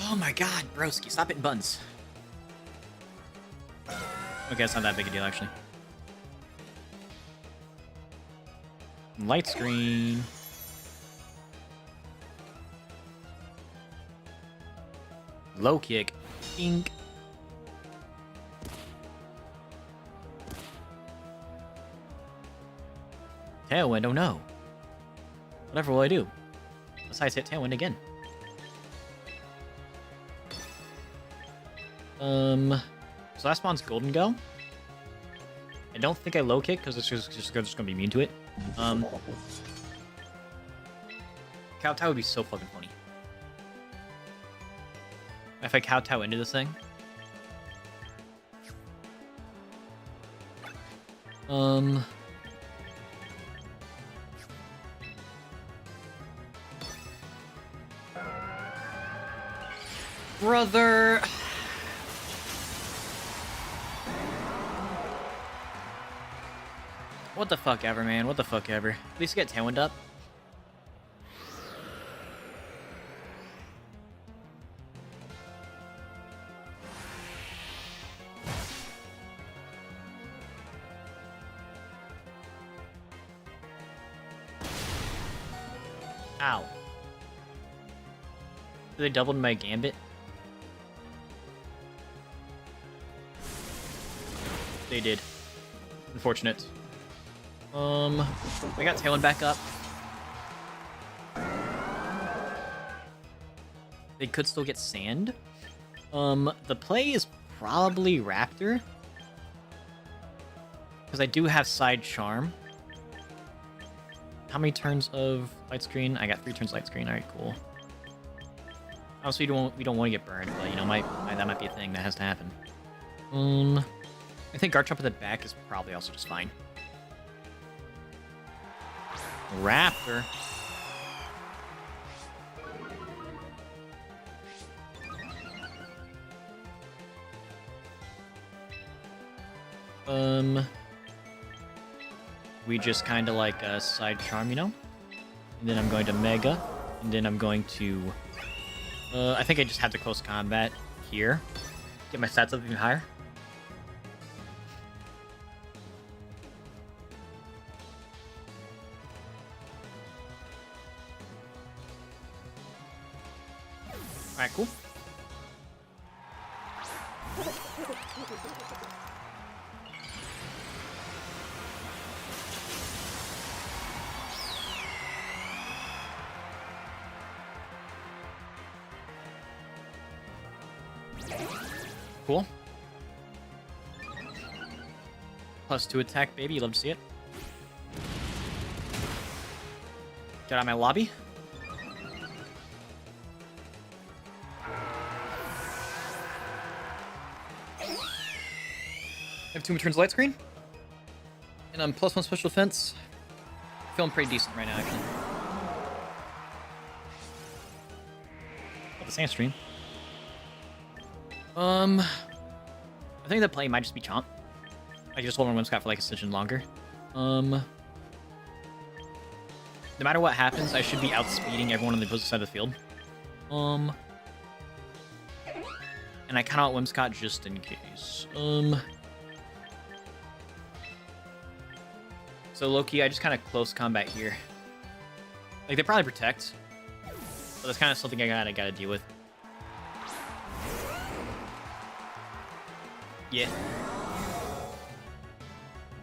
Oh my god, broski, stop hitting buttons. Okay, it's not that big a deal, actually. Light Screen. Low Kick. Ink. Tailwind, oh no. Whatever will I do? Besides hit Tailwind again. So that spawns Golden Go. I don't think I low kick because it's just gonna be immune to it. Kowtow would be so fucking funny. If I Kowtow into this thing. Brother. What the fuck ever, man. What the fuck ever. At least get Tailwind up. Ow. They doubled my Gambit. They did. Unfortunate. I got Tailwind back up. They could still get Sand. The play is probably Raptor. Because I do have Side Charm. How many turns of Light Screen? I got 3 turns Light Screen. Alright, cool. Obviously, we don't want to get burned, but, you know, that might be a thing that has to happen. I think Garchomp at the back is probably also just fine. Raptor. We just kind of like a Side Charm, you know? And then I'm going to Mega. And then I'm going to... I think I just have to close combat here. Get my stats up even higher. Alright, cool. Cool. +2 attack, baby. You love to see it. Get out of my lobby. I have 2 turns Light Screen. And I'm +1 special defense. Feeling pretty decent right now, actually. Got the Sand Stream. I think the play might just be Chomp. I just hold on Whimsicott for like a stitch longer. No matter what happens, I should be outspeeding everyone on the opposite side of the field. And I kind of want Whimsicott just in case. So low-key, I just kind of close combat here. Like, they probably protect. But that's kind of something I gotta deal with. Yeah.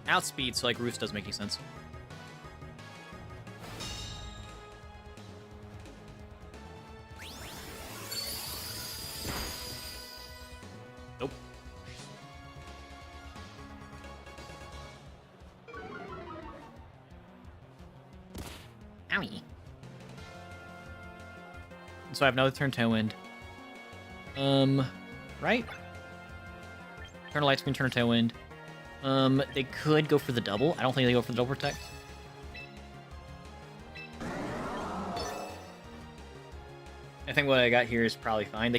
Outspeed, so like Roost doesn't make any sense. Nope. Owie. So I have another turn Tailwind. Right? Turn a Light Screen, turn a Tailwind. They could go for the double. I don't think they go for the double protect. I think what I got here is probably fine.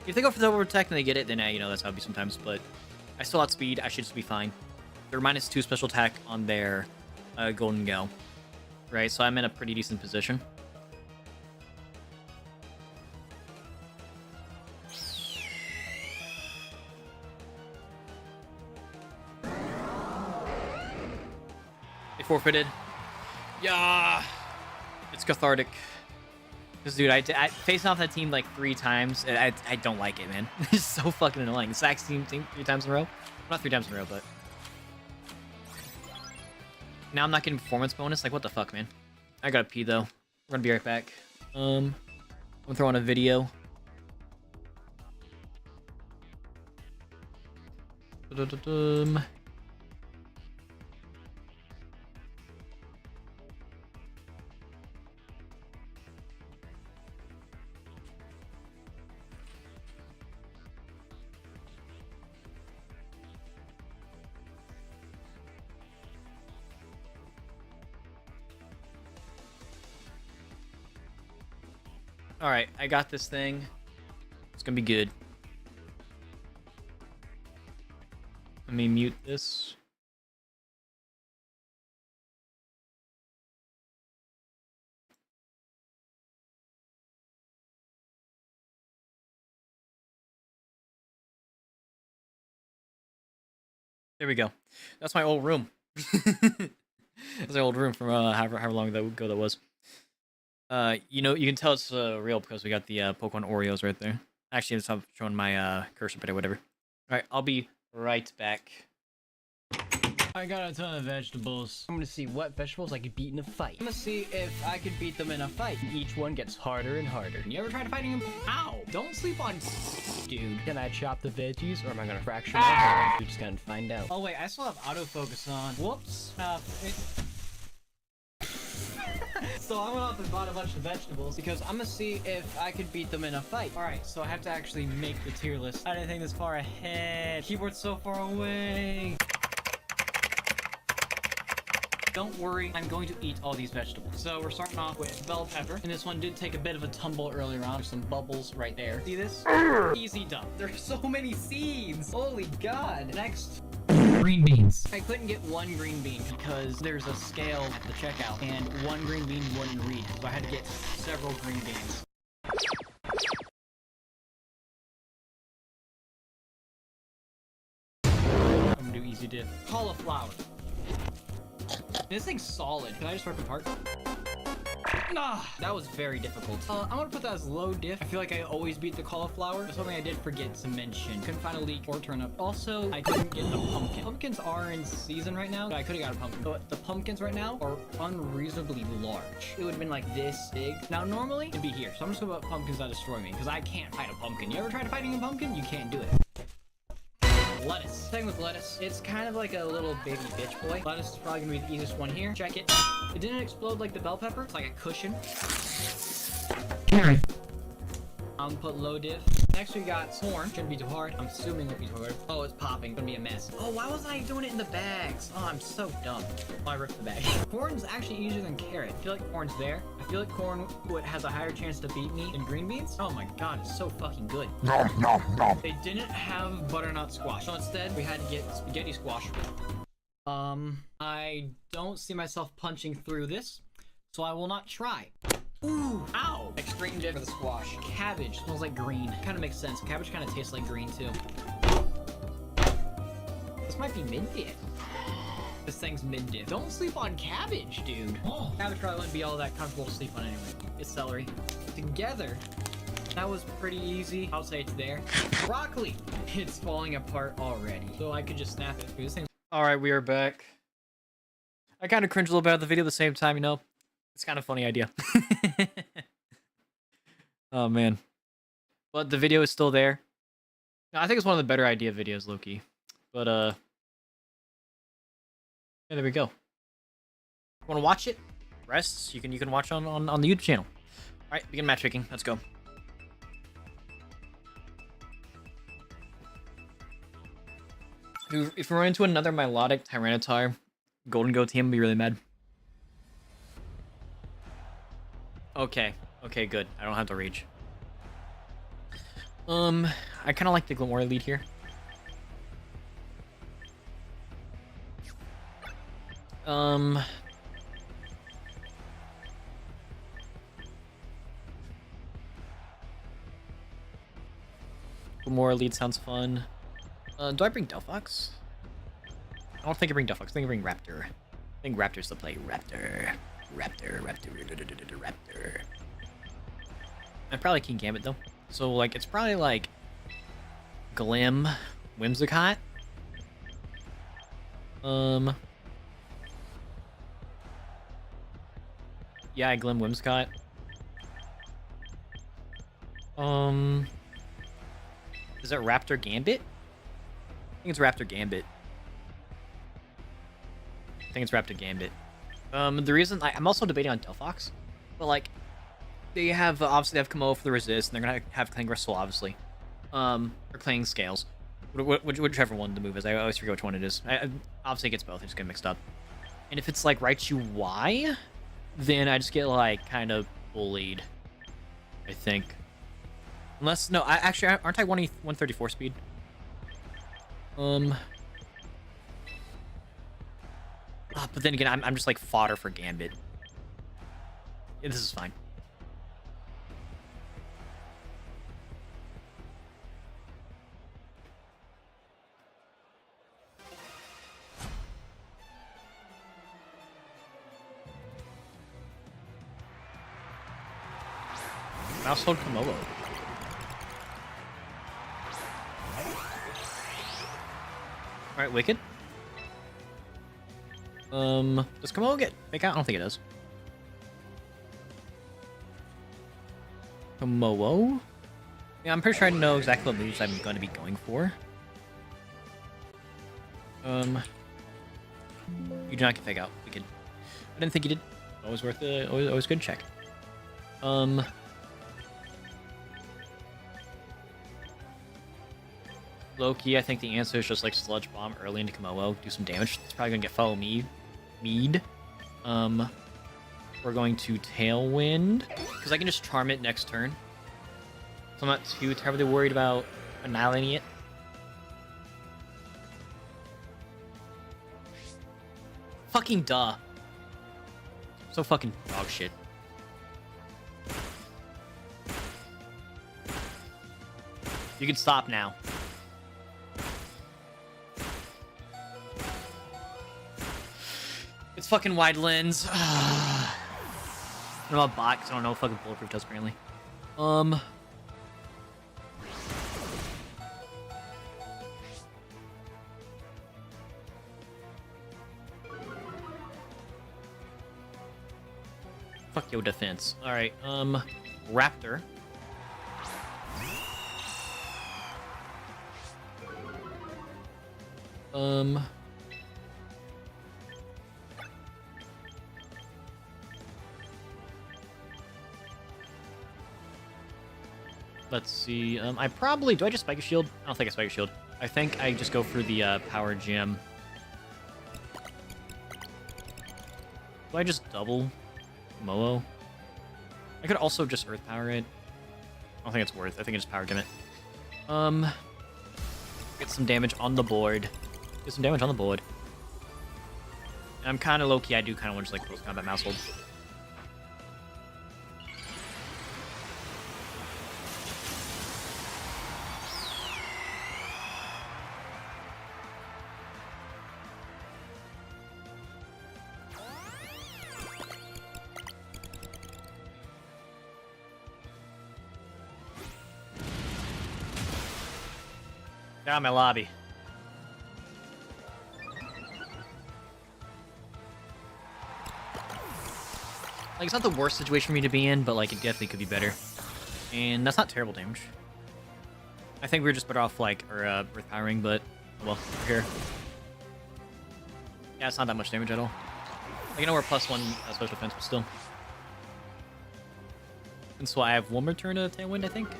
If they go for the double protect and they get it, then you know, that's how it be sometimes. But I still outspeed. I should just be fine. They're -2 special attack on their Golden Go. Right, so I'm in a pretty decent position. Forfeited. Yeah, it's cathartic. Because, dude, I faced off that team like 3 times. I don't like it, man. It's so fucking annoying. Exact same team 3 times in a row. Not 3 times in a row, but now I'm not getting performance bonus. Like, what the fuck, man? I gotta pee though. We're gonna be right back. I'm gonna throw on a video. Da-da-da-dum. All right, I got this thing. It's gonna be good. Let me mute this. There we go. That's my old room. That's my old room from however long ago that was. You know, you can tell it's real because we got the Pokemon Oreos right there. Actually, it's not showing my cursor, but whatever. All right, I'll be right back. I got a ton of vegetables. I'm gonna see what vegetables I could beat in a fight. I'm gonna see if I could beat them in a fight. Each one gets harder and harder. You ever tried fighting them? Ow! Don't sleep on dude. Can I chop the veggies or am I gonna fracture my bone? We're just gonna find out. Oh wait, I still have autofocus on. Whoops. So I went off and bought a bunch of vegetables because I'm gonna see if I could beat them in a fight. Alright, so I have to actually make the tier list. I didn't think this far ahead. Keyboard's so far away. Don't worry, I'm going to eat all these vegetables. So we're starting off with bell pepper. And this one did take a bit of a tumble earlier on. There's some bubbles right there. See this? Easy done. There's so many seeds. Holy God. Next. Green beans. I couldn't get one green bean because there's a scale at the checkout and one green bean wouldn't read. So I had to get several green beans. I'm gonna do easy diff. Cauliflower. This thing's solid. Can I just rip it apart? Nah, that was very difficult. I'm gonna put that as low diff. I feel like I always beat the cauliflower. That's something I did forget to mention. Couldn't find a leek or turnip. Also, I couldn't get the pumpkin. Pumpkins are in season right now, but I could've got a pumpkin. But the pumpkins right now are unreasonably large. It would've been like this big. Now, normally, it'd be here. So I'm just gonna put pumpkins that destroy me, because I can't fight a pumpkin. You ever tried fighting a pumpkin? You can't do it. Lettuce. Thing with lettuce, it's kind of like a little baby bitch boy. Lettuce is probably gonna be the easiest one here. Check it. It didn't explode like the bell pepper. It's like a cushion. Carrot. I'm gonna put low diff. Next we got corn. Shouldn't be too hard. I'm assuming it won't be too hard. Oh, it's popping. It's gonna be a mess. Oh, why wasn't I doing it in the bags? Oh, I'm so dumb. Oh, I ripped the bag. Corn's actually easier than carrot. I feel like corn's there. I feel like corn has a higher chance to beat me than green beans. Oh my God, it's so fucking good. They didn't have butternut squash. So instead, we had to get spaghetti squash. I don't see myself punching through this, so I will not try. Ooh, ow! Extreme diff for the squash. Cabbage smells like green. Kind of makes sense. Cabbage kind of tastes like green too. This might be mid-diff. This thing's mid-diff. Don't sleep on cabbage, dude. Oh. Cabbage probably wouldn't be all that comfortable to sleep on anyway. It's celery. Together, that was pretty easy. I'll say it's there. Broccoli! It's falling apart already. So I could just snap it. This thing. Alright, we are back. I kind of cringe a little bit at the video at the same time, you know? It's kind of a funny idea. Oh, man. But the video is still there. I think it's one of the better idea videos, low-key. But, yeah, there we go. Want to watch it? Rest? You can watch on the YouTube channel. Alright, begin matchmaking. Let's go. If we run into another melodic Tyranitar, Golden Goat team would be really mad. Okay, good. I don't have to rage. I kind of like the Glamora lead here. Glamora lead sounds fun. Do I bring Delphox? I don't think I bring Delphox. I think I bring Raptor. I think Raptor's the play. Raptor. I probably King Gambit though. So like it's probably like Glim, Whimsicott. Yeah, I Glim Whimsicott. Is it Raptor Gambit? I think it's Raptor Gambit. I think it's Raptor Gambit. The reason I'm also debating on Delphox, but like they have obviously they have Kamo for the resist, and they're gonna have Clang Gristle obviously, or Clang Scales, whichever one the move is. I always forget which one it is. Obviously it gets both. I just get mixed up. And if it's like Raichu Y, then I just get like kind of bullied. I think. Unless no, actually aren't I 134 speed? But then again, I'm just like fodder for Gambit. Yeah, this is fine. Mouse hold Komodo. Alright, Wicked. Does Komodo get fake out? I don't think it does. Komodo? Yeah, I'm pretty sure I know exactly what moves I'm going to be going for. You do not get fake out. Wicked. I didn't think you did. Always worth it. Always good check. Low-key, I think the answer is just like Sludge Bomb early into Komodo, do some damage. It's probably gonna get Follow Me. Mead. We're going to Tailwind, because I can just Charm it next turn. So I'm not too terribly worried about annihilating it. Fucking duh. So fucking dog shit. You can stop now. It's fucking wide lens. I'm a bot because I don't know what fucking bulletproof does apparently. Fuck your defense. Alright, Raptor. Let's see. I probably... Do I just Spike a Shield? I don't think I Spike a Shield. I think I just go for the Power Gem. Do I just double Momo? I could also just Earth Power it. I don't think it's worth. I think I just Power Gem it. Get some damage on the board. Get some damage on the board. And I'm kind of low-key. I do kind of want to just like close combat mouse hold. Down my lobby. Like, it's not the worst situation for me to be in, but, like, it definitely could be better. And that's not terrible damage. I think we were just better off, like, Earth Powering, but, well, we're here. Yeah, it's not that much damage at all. Like, I know we're +1 special defense, but still. And so I have one more turn to Tailwind, I think.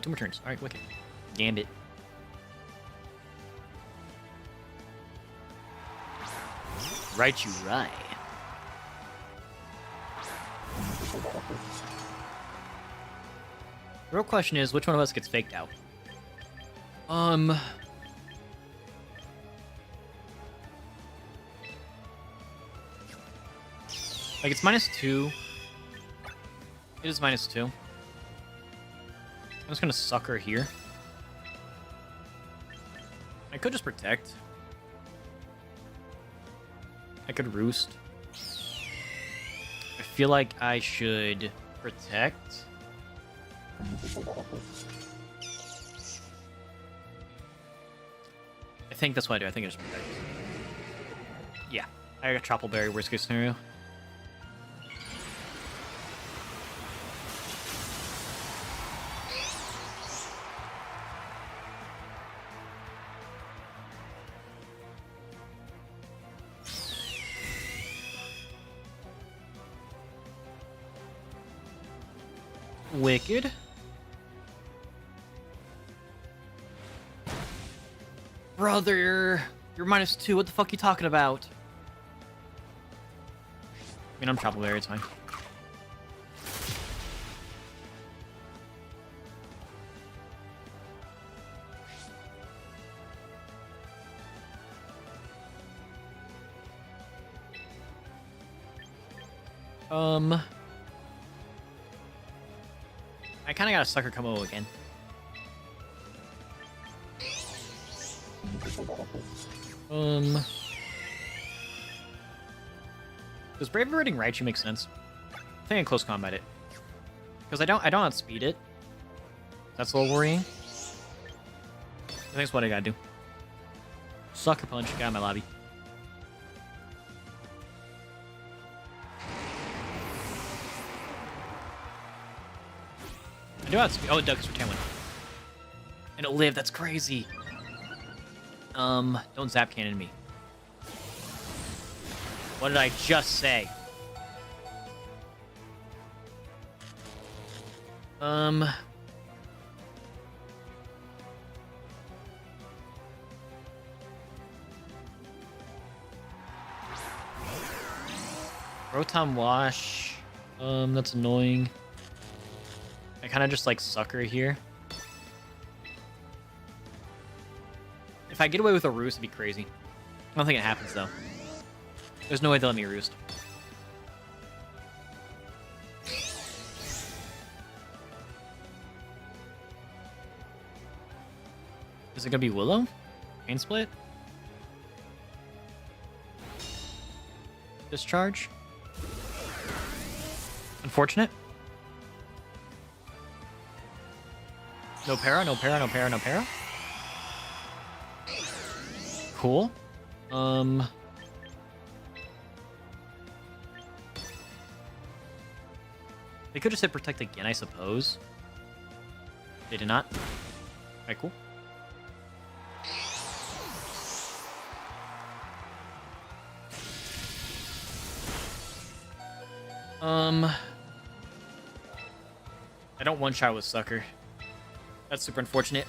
2 more turns. Alright, Wicked. Gambit. Right, you right. The real question is, which one of us gets faked out? Like, it's -2. It is -2. I'm just gonna sucker here. I could just protect. I could roost. I feel like I should protect. I think that's what I do. I think I just protect. Yeah. I got Troupple Berry, worst case scenario. wicked. Brother, you're -2. What the fuck are you talking about? I mean, I'm Chopper Berry, it's fine. I kind of got a sucker combo again. Does Brave Birding Raichu make sense? I think I close combat it. Because I don't outspeed it. That's a little worrying. I think that's what I gotta do. Sucker Punch, got my lobby. I do outspeed. Oh, it does for Tailwind. And it lived, that's crazy. Don't Zap Cannon me. What did I just say? Rotom Wash. That's annoying. I kind of just like sucker here. If I get away with a roost, it'd be crazy. I don't think it happens though. There's no way they'll let me roost. Is it gonna be Willow? Pain Split? Discharge? Unfortunate. No para, no para, no para, no para. Cool. They could just hit Protect again, I suppose. They did not. Alright, cool. I don't one-shot with Sucker. That's super unfortunate.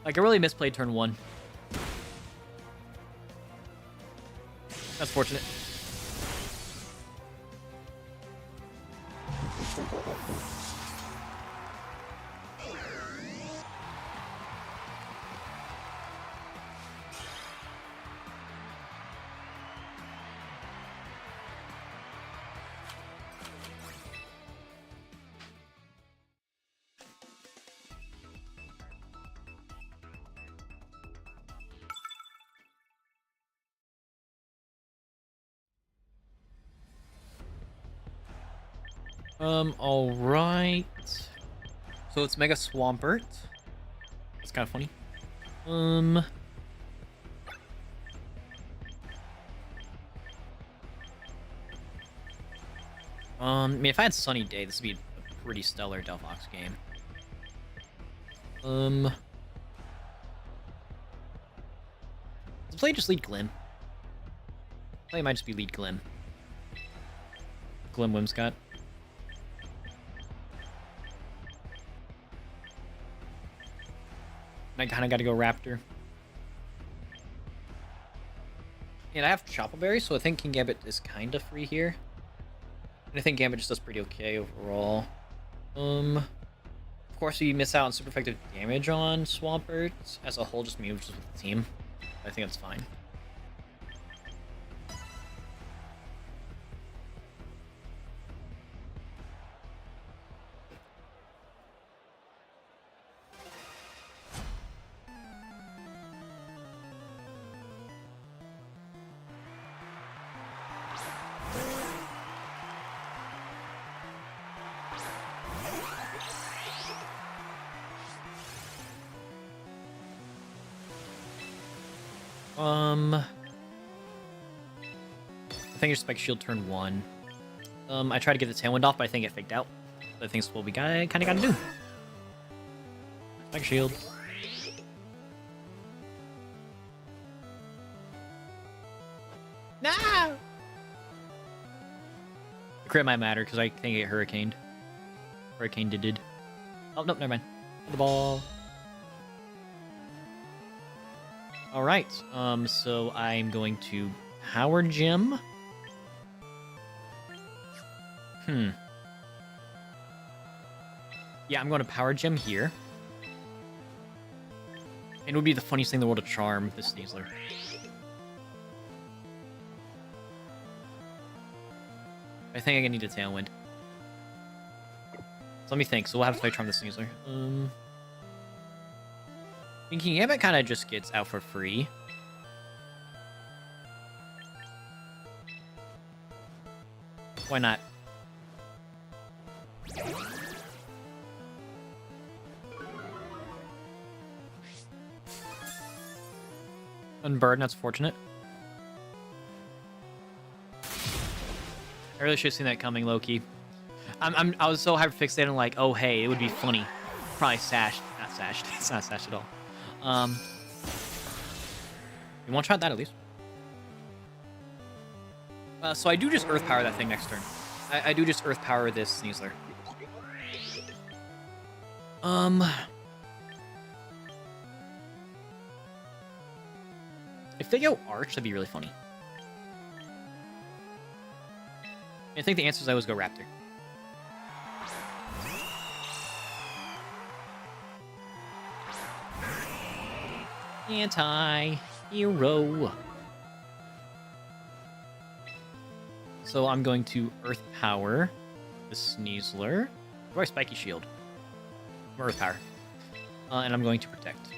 Like, I really misplayed turn 1. That's fortunate. Alright. So it's Mega Swampert. It's kind of funny. I mean, if I had Sunny Day, this would be a pretty stellar Delphox game. Does play just lead Glim? Play might just be lead Glim. Glim Whimsicott. I kind of got to go Raptor. And I have Chopper Berry, so I think King Gambit is kind of free here. And I think Gambit just does pretty okay overall. Of course, you miss out on super effective damage on Swampert. As a whole, just moves with the team. I think that's fine. I think your Spike Shield turn 1. I tried to get the Tailwind off, but I think it faked out. So I think it's what we kind of got to do. Spike Shield. No! crit might matter because I think it hurricaned. Hurricane did. Oh, nope, never mind. The ball. Alright, so I'm going to Power Gym. Yeah, I'm going to Power Gym here. And it would be the funniest thing in the world to charm this Sneasler. I think I need a Tailwind. So let me think. So we'll have to charm the Sneasler. King Gambit kind of just gets out for free. Why not? Unburden, that's fortunate. I really should have seen that coming, low-key. I was so hyper-fixated on like, oh hey, it would be funny. Probably sashed. Not sashed. It's not sashed at all. You want to try that at least? So I do just Earth Power that thing next turn. I do just Earth Power this Sneasler. If they go Arch, that'd be really funny. I think the answer is I always go Raptor. Anti-hero. So I'm going to Earth Power the Sneasler. Or a Spiky Shield. Earth Power. And I'm going to Protect.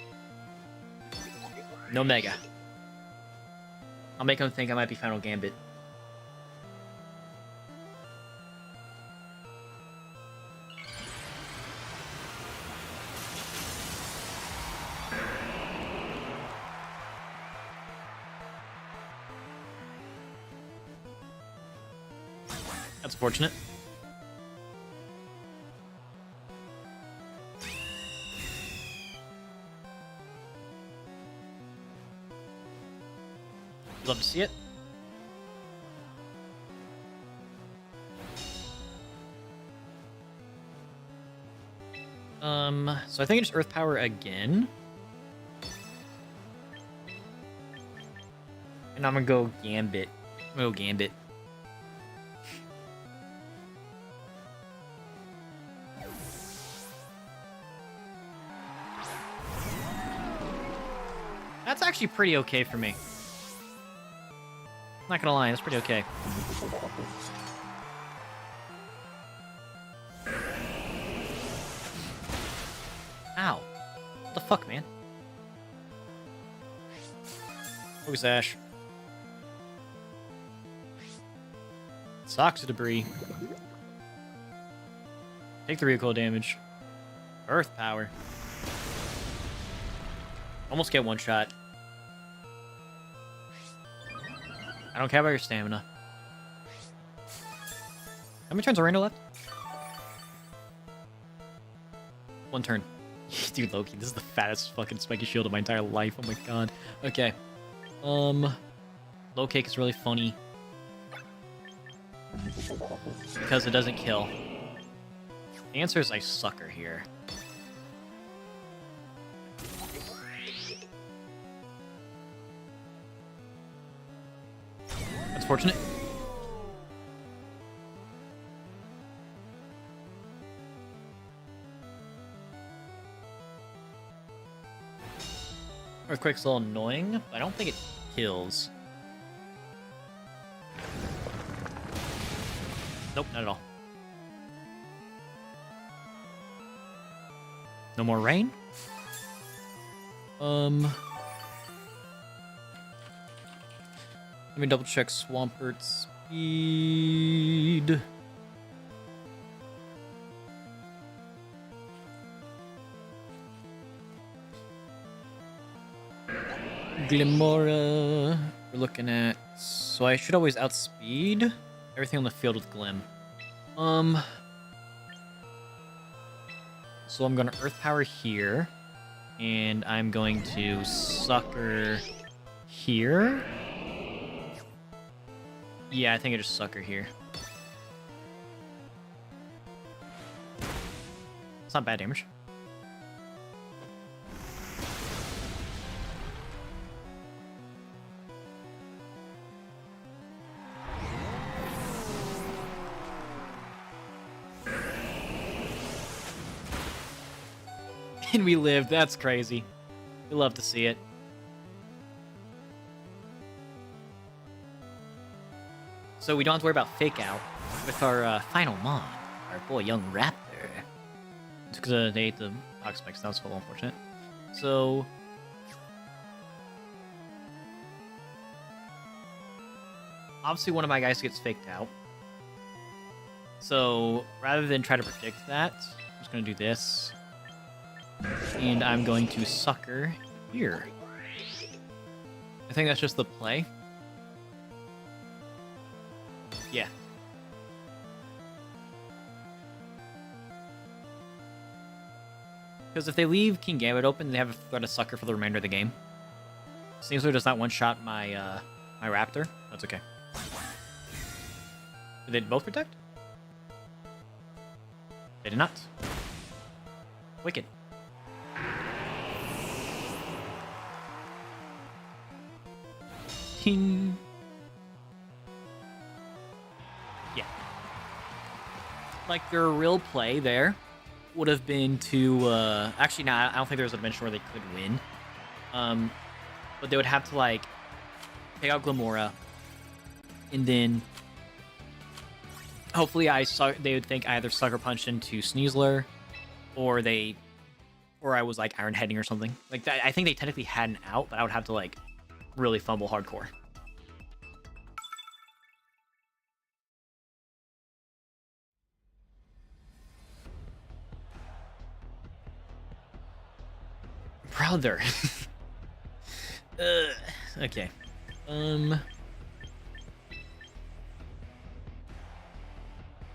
No Mega. I'll make him think I might be Final Gambit. That's fortunate. Love to see it. So I think I just Earth Power again. And I'm gonna go Gambit. I'm gonna go Gambit. That's actually pretty okay for me. Not gonna lie, that's pretty okay. Ow. What the fuck, man? Focus Ash. Socks debris. Take the recoil damage. Earth Power. Almost get one shot. I don't care about your stamina. How many turns are Randall left? One turn. Dude, Loki, this is the fattest fucking spiky shield of my entire life. Oh my god. Okay. Low kick is really funny. Because it doesn't kill. The answer is I sucker here. That's fortunate. Earthquake's a little annoying, but I don't think it kills. Nope, not at all. No more rain? Let me double check Swampert's speed. Glimora. We're looking at... So I should always outspeed everything on the field with Glim. So I'm going to Earth Power here. And I'm going to Sucker here. Yeah, I think I just Sucker here. not bad damage. And we lived. That's crazy. We love to see it. So we don't have to worry about fake out with our final mon, our boy Young Raptor. It's because they ate the Pox Spikes. That was so unfortunate. So obviously one of my guys gets faked out. So rather than try to predict that, I'm just gonna do this. And I'm going to sucker here. I think that's just the play. Yeah. Because if they leave King Gambit open, they have a threat of sucker for the remainder of the game. Sneasler does not one-shot my my Raptor. That's okay. Did they both protect? They did not. Wicked. Ting. Yeah. Like, their real play there would have been to, actually, no, I don't think there's a dimension where they could win. But they would have to, like, take out Glamora, and then hopefully they would think I either Sucker Punch into Sneasler, or I was, like, Iron Heading or something. Like, that, I think they technically had an out, but I would have to, like, really fumble hardcore. Brother. Okay. I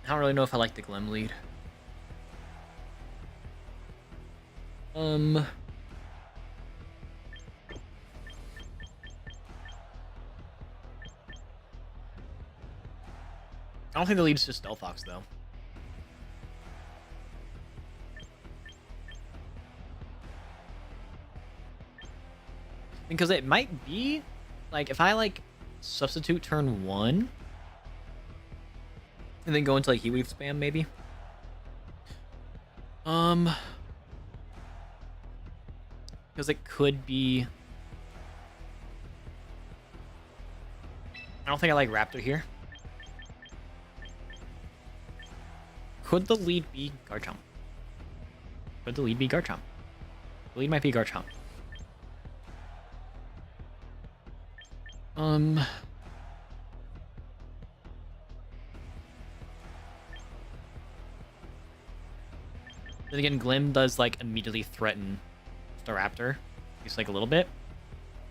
don't really know if I like the Glim lead. I don't think the lead's just Delphox, though. Because it might be, like, if I, like, substitute turn 1, and then go into, like, Heat Weave spam, maybe? Because it could be... I don't think I like Raptor here. Could the lead be Garchomp? Could the lead be Garchomp? The lead might be Garchomp. Then again, Glim does, like, immediately threaten Staraptor. Just, like, a little bit.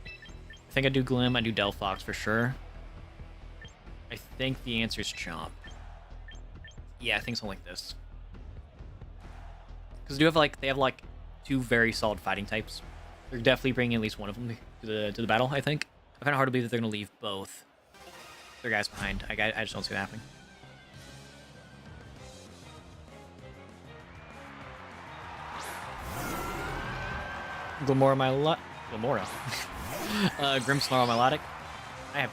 I think I do Glim, I do Delphox for sure. I think the answer is Chomp. Yeah, I think something like this. Because they have, like, 2 very solid fighting types. They're definitely bringing at least one of them to the battle, I think. I find it hard to believe that they're going to leave both their guys behind. I just don't see that happening. Glamora Glamora. Grimmsnarl Melodic. I have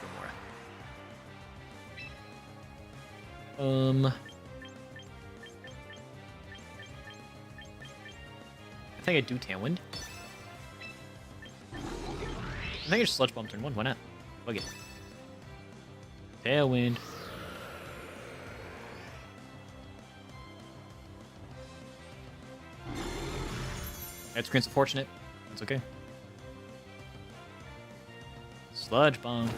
Glamora. I think I do Tailwind. I think I just Sludge Bomb turn 1. Why not? Bug it. Tailwind. That's Grants Unfortunate. That's okay. Sludge Bomb.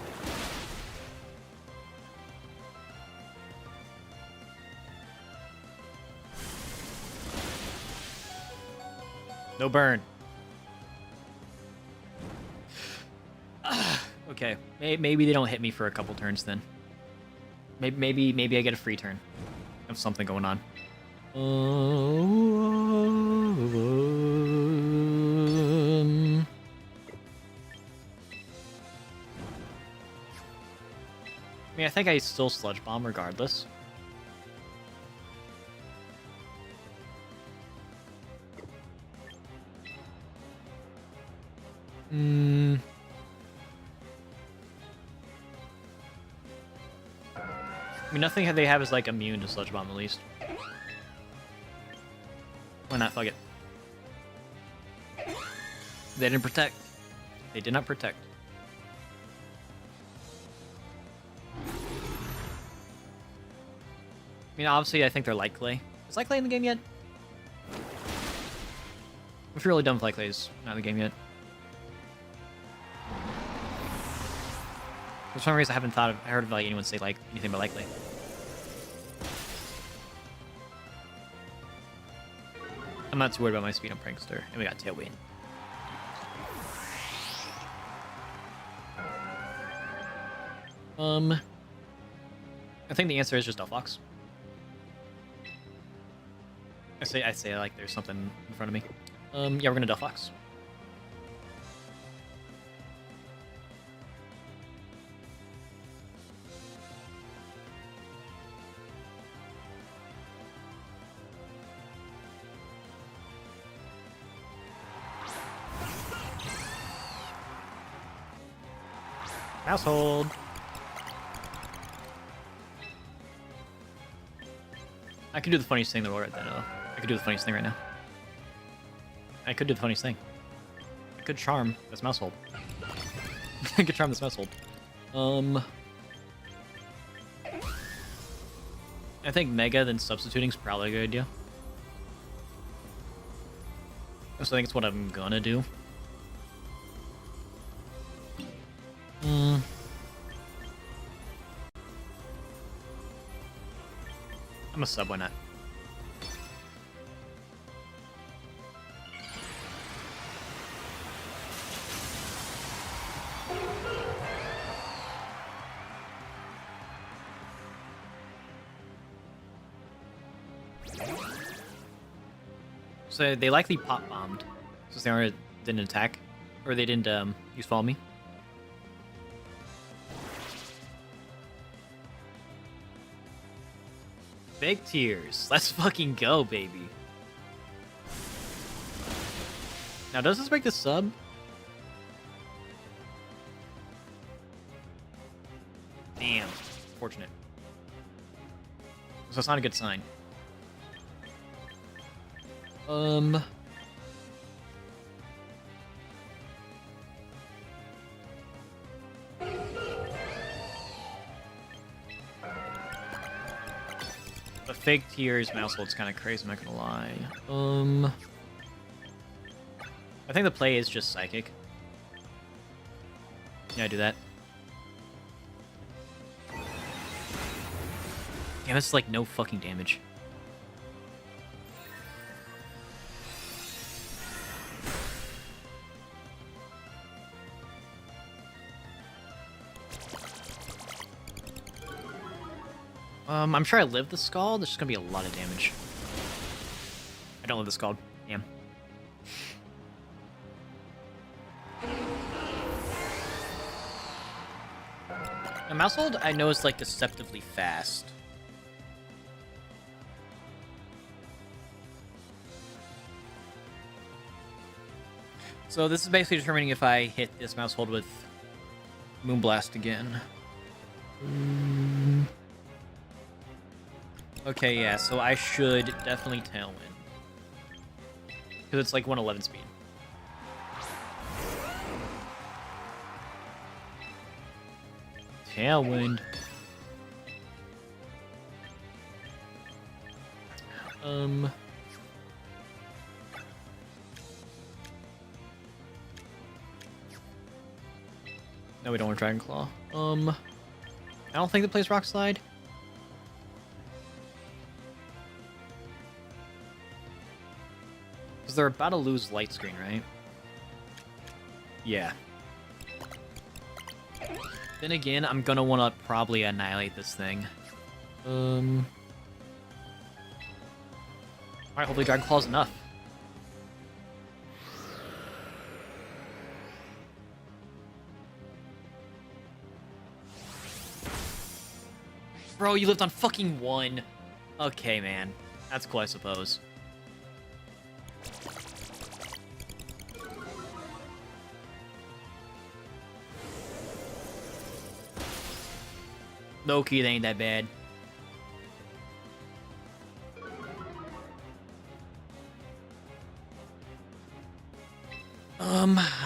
No burn. Okay, maybe they don't hit me for a couple turns then. Maybe I get a free turn. I have something going on. I mean, I think I still Sludge Bomb regardless. Hmm. I mean, nothing they have is like immune to Sludge Bomb at least. Why not? Fuck it. They didn't protect. They did not protect. I mean, obviously, I think they're Light Clay. Is Light Clay in the game yet? I feel really dumb if Light Clay is not in the game yet. For some reason, I haven't heard of like anyone say like anything about Light Clay. I'm not too worried about my speed on Prankster, and we got Tailwind. I think the answer is just Delphox. I say like there's something in front of me. Yeah, we're gonna Delphox. Household. I could do the funniest thing in the world right now. I could do the funniest thing right now. I could do the funniest thing. I could charm this Mousehold. I could charm this Mousehold. I think Mega then substituting is probably a good idea. So I think it's what I'm gonna do. I'm a sub, why not? So they likely pop bombed, since they didn't attack, or they didn't use Follow Me. Big tears. Let's fucking go, baby. Now, does this break the sub? Damn. Fortunate. So it's not a good sign. The fake tears Mousehold's kind of crazy, I'm not gonna lie. I think the play is just Psychic. Yeah, I do that. Damn, it's like no fucking damage. I'm sure I live the Scald. There's just gonna be a lot of damage. I don't live the Scald. Damn. The Mousehold, I know, is like deceptively fast. So this is basically determining if I hit this Mousehold with Moonblast again. Okay, yeah, so I should definitely Tailwind. Because it's like 111 speed. Tailwind. No, we don't want Dragon Claw. I don't think it plays Rock Slide. Because they're about to lose Light Screen, right? Yeah. Then again, I'm gonna want to probably annihilate this thing. Alright, hopefully Dragon Claw's enough. Bro, you lived on fucking 1. Okay, man. That's cool, I suppose. Low-key, they ain't that bad.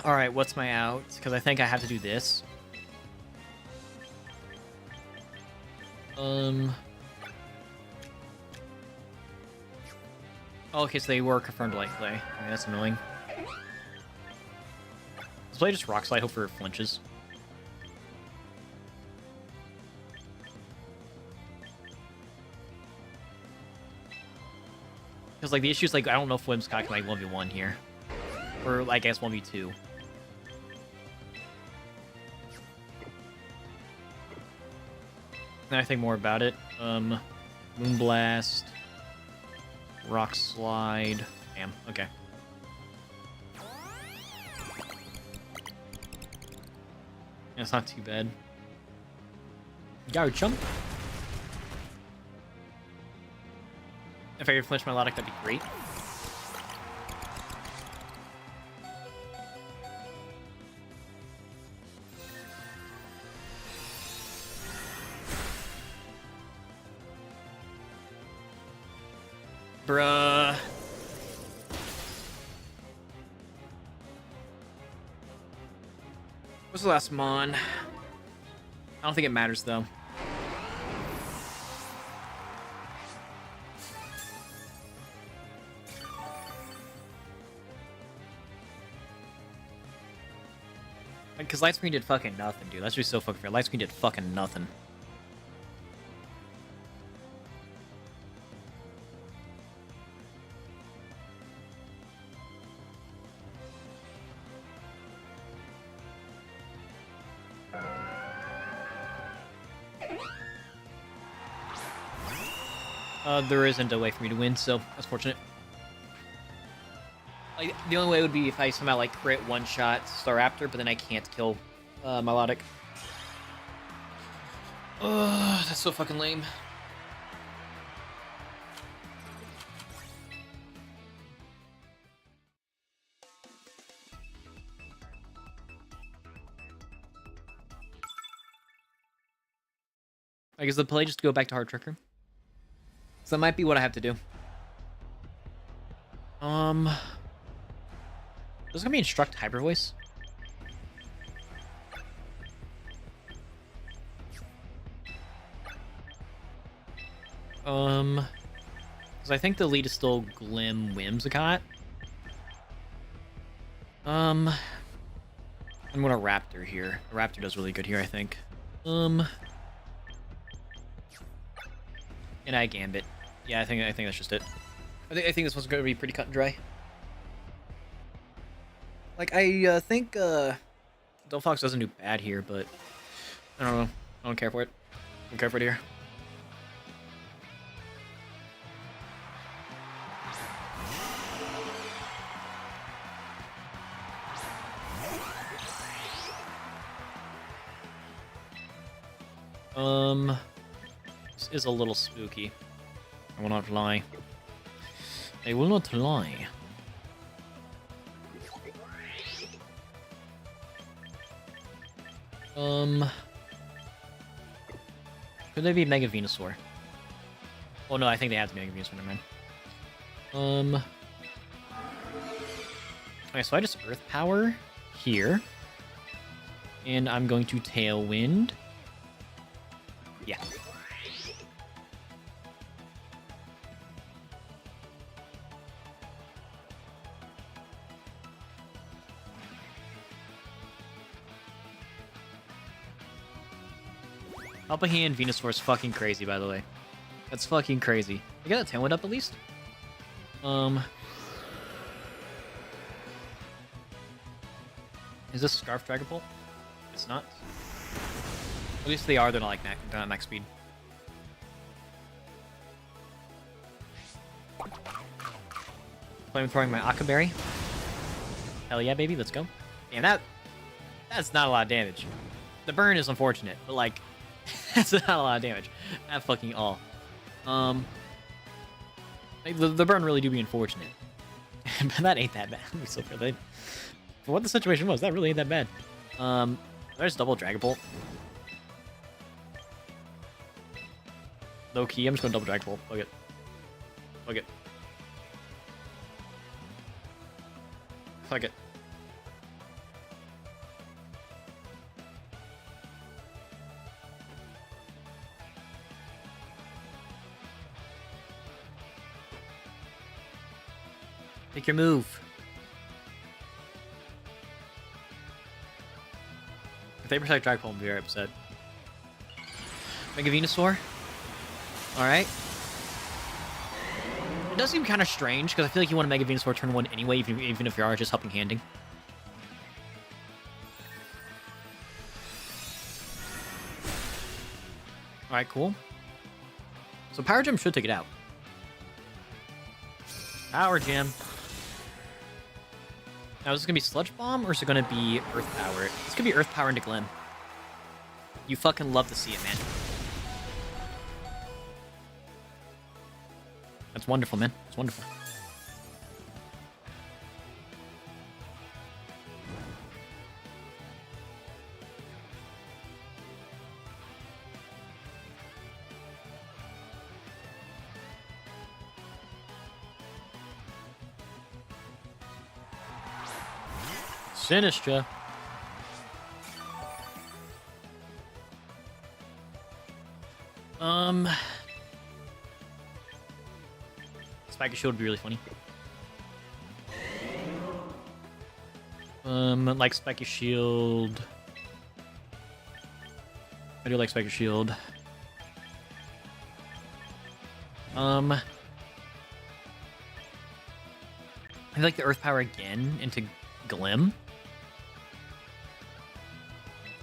Alright, what's my out? Because I think I have to do this. Oh, okay, so they were confirmed light play. Okay, that's annoying. Let's play just Rock Slide, hope for flinches. Because, like, the issue is, like, I don't know if Whimsicott can, like, 1v1 here. Or, I guess, 1v2. Now I think more about it. Moonblast. Rock Slide. Damn, okay. That's not too bad. Garchomp. If I could flinch Melodic, that'd be great. Bruh. What's the last mon? I don't think it matters though. Because Light Screen did fucking nothing, dude. That's just so fucking fair. Light Screen did fucking nothing. There isn't a way for me to win, so that's fortunate. Like, the only way would be if I somehow, like, crit one-shot Staraptor, but then I can't kill Melodic. Ugh, that's so fucking lame. I guess the play just to go back to Hard Trick Room. So that might be what I have to do. This is gonna be Instruct Hyper Voice. Because I think the lead is still Glim Whimsicott. I'm gonna Raptor here. Raptor does really good here, I think. And I Gambit. Yeah, I think that's just it. I think this one's gonna be pretty cut and dry. Like, I think Delphox doesn't do bad here, but I don't know. I don't care for it. I don't care for it here. This is a little spooky. I will not lie. I will not lie. Could they be Mega Venusaur? Oh no, I think they have to be Mega Venusaur, never mind. Okay, so I just Earth Power here. And I'm going to Tailwind. Yeah. Helping Hand Venusaur is fucking crazy, by the way. That's fucking crazy. You got that Tailwind up at least? Is this Scarf Dragapult? It's not. At least they are. They're not like they're not max speed. Flamethrowing my Akaberry. Hell yeah, baby, let's go. Damn, that's not a lot of damage. The burn is unfortunate, but like that's not a lot of damage at fucking all. Like, the burn really do be unfortunate, but that ain't that bad. Let me so feel that. For what the situation was, that really ain't that bad. There's double Dragapult. Low key, I'm just gonna double Dragon Ball. Fuck it. Fuck it. Fuck it. Make your move. If they protect Dragon Ball, I'm very upset. Mega Venusaur. Alright. It does seem kind of strange, because I feel like you want to Mega Venusaur turn 1 anyway, even if you are just helping handing. Alright, cool. So Power Gem should take it out. Power Gem. Now, is this going to be Sludge Bomb, or is it going to be Earth Power? It's going to be Earth Power into Glim. You fucking love to see it, man. That's wonderful, man. It's wonderful. Sinistra. Spiky Shield would be really funny. Like Spiky Shield. I do like Spiky Shield. I like the Earth Power again into Glim.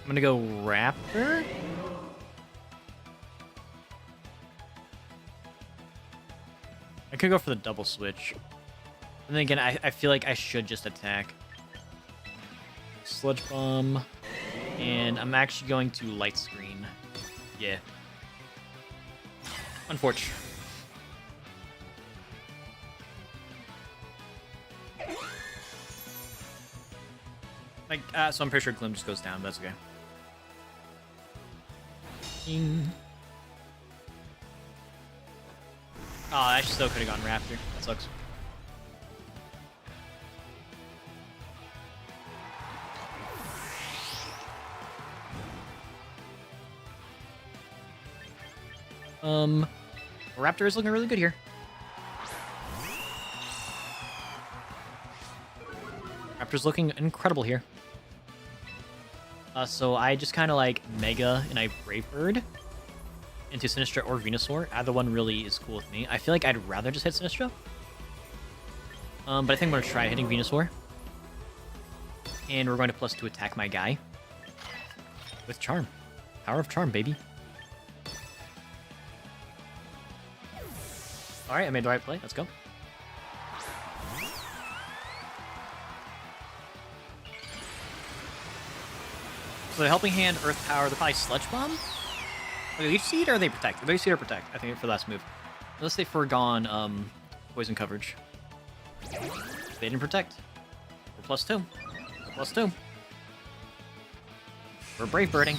I'm gonna go Raptor. I could go for the double switch. And then again, I feel like I should just attack. Sludge Bomb. And I'm actually going to Light Screen. Yeah. Unfortunate. Like, so I'm pretty sure Glim just goes down, but that's okay. Ding. Oh, I still could have gone Raptor. That sucks. Raptor is looking really good here. Raptor's looking incredible here. So I just kind of like Mega and I Brave Bird into Sinistra or Venusaur. Either one really is cool with me. I feel like I'd rather just hit Sinistra. But I think I'm going to try hitting Venusaur. And we're going to +2 attack my guy. With Charm. Power of Charm, baby. Alright, I made the right play. Let's go. So the Helping Hand, Earth Power, they're probably Sludge Bomb? Are they Leech Seed or are they Protect? Are they Leech Seed or Protect? I think for the last move. Unless they forgone Poison Coverage. They didn't Protect. We're +2. +2. We're Brave Birding.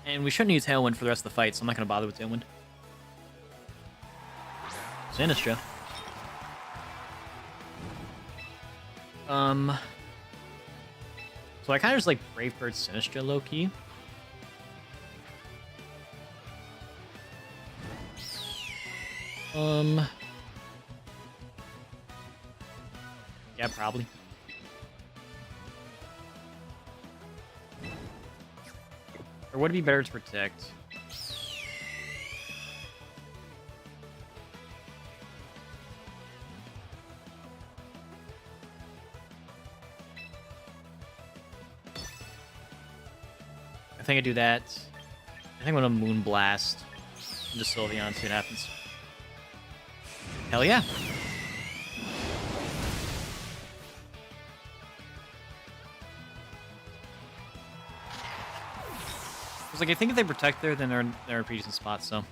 And we shouldn't need Tailwind for the rest of the fight, so I'm not going to bother with Tailwind. Sinistra. So I kind of just like Brave Bird Sinistra low-key. Yeah, probably. Or would it be better to Protect? I think I do that. I think I'm gonna Moon Blast into Sylveon, see what happens. Hell yeah! Because, like, I think if they protect there, then they're in a pretty decent spot, so.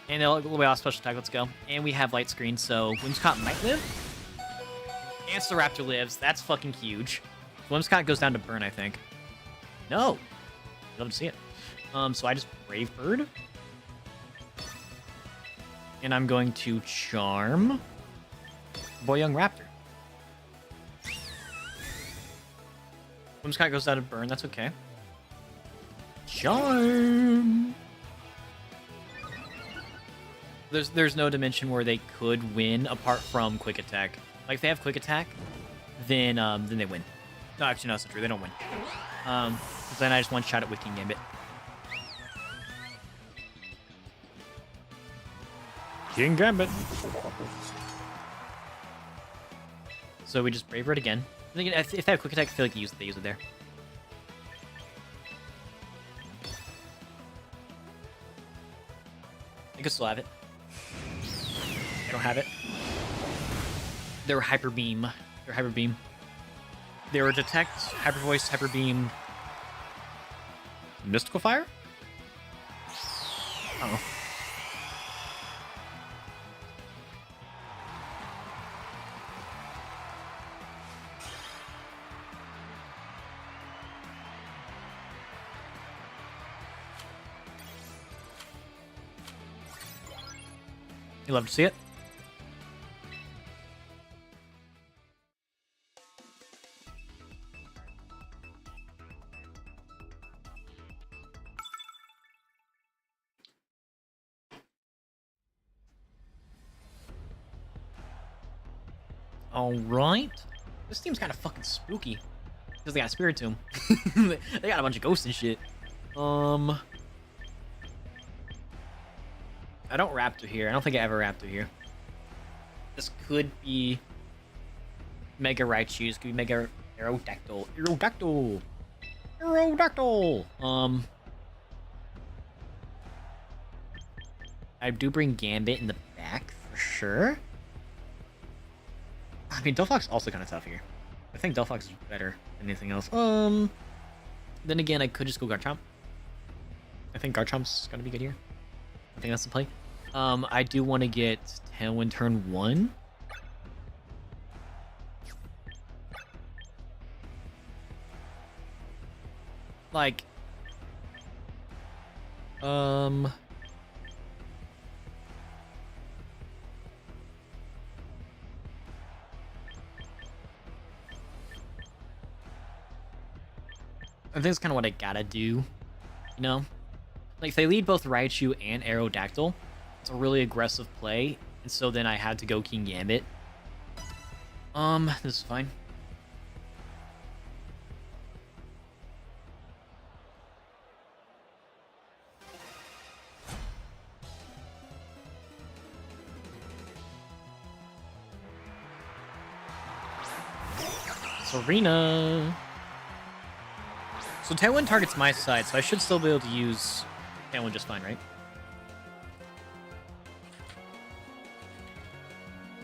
And they'll go away off special attack. Let's go. And we have light screen, so Whimsicott might live. And Staraptor lives. That's fucking huge. Whimsicott goes down to burn, I think. No. I'd love to see it. So I just Brave Bird. And I'm going to Charm Boy Young Raptor. Whimsicott goes down to burn. That's okay. Charm. There's no dimension where they could win apart from Quick Attack. Like, if they have Quick Attack, then they win. No, actually, no, that's not true. They don't win. Because then I just one-shot at Wicking Gambit. King Gambit. So we just Brave Bird again. And again, if they have Quick Attack, I feel like they use it there. I could still have it. I don't have it. They're Hyper Beam. They're Hyper Beam. They were Detect, Hyper Voice, Hyper Beam, Mystical Fire? Oh. You love to see it. All right. This team's kind of fucking spooky because they got Spirit Tomb. They got a bunch of ghosts and shit. I don't Raptor here. I don't think I ever Raptor here. This could be Mega Raichu. This could be Mega Aerodactyl. Aerodactyl! Aerodactyl! I do bring Gambit in the back for sure. I mean, Delphox also kind of tough here. I think Delphox is better than anything else. Then again, I could just go Garchomp. I think Garchomp's gonna be good here. I think that's the play. I do want to get Tailwind turn 1. Like, I think that's kind of what I gotta do, you know? Like, if they lead both Raichu and Aerodactyl, it's a really aggressive play, and so then I had to go King Gambit. This is fine. Serena. So Tailwind targets my side, so I should still be able to use Tailwind just fine, right?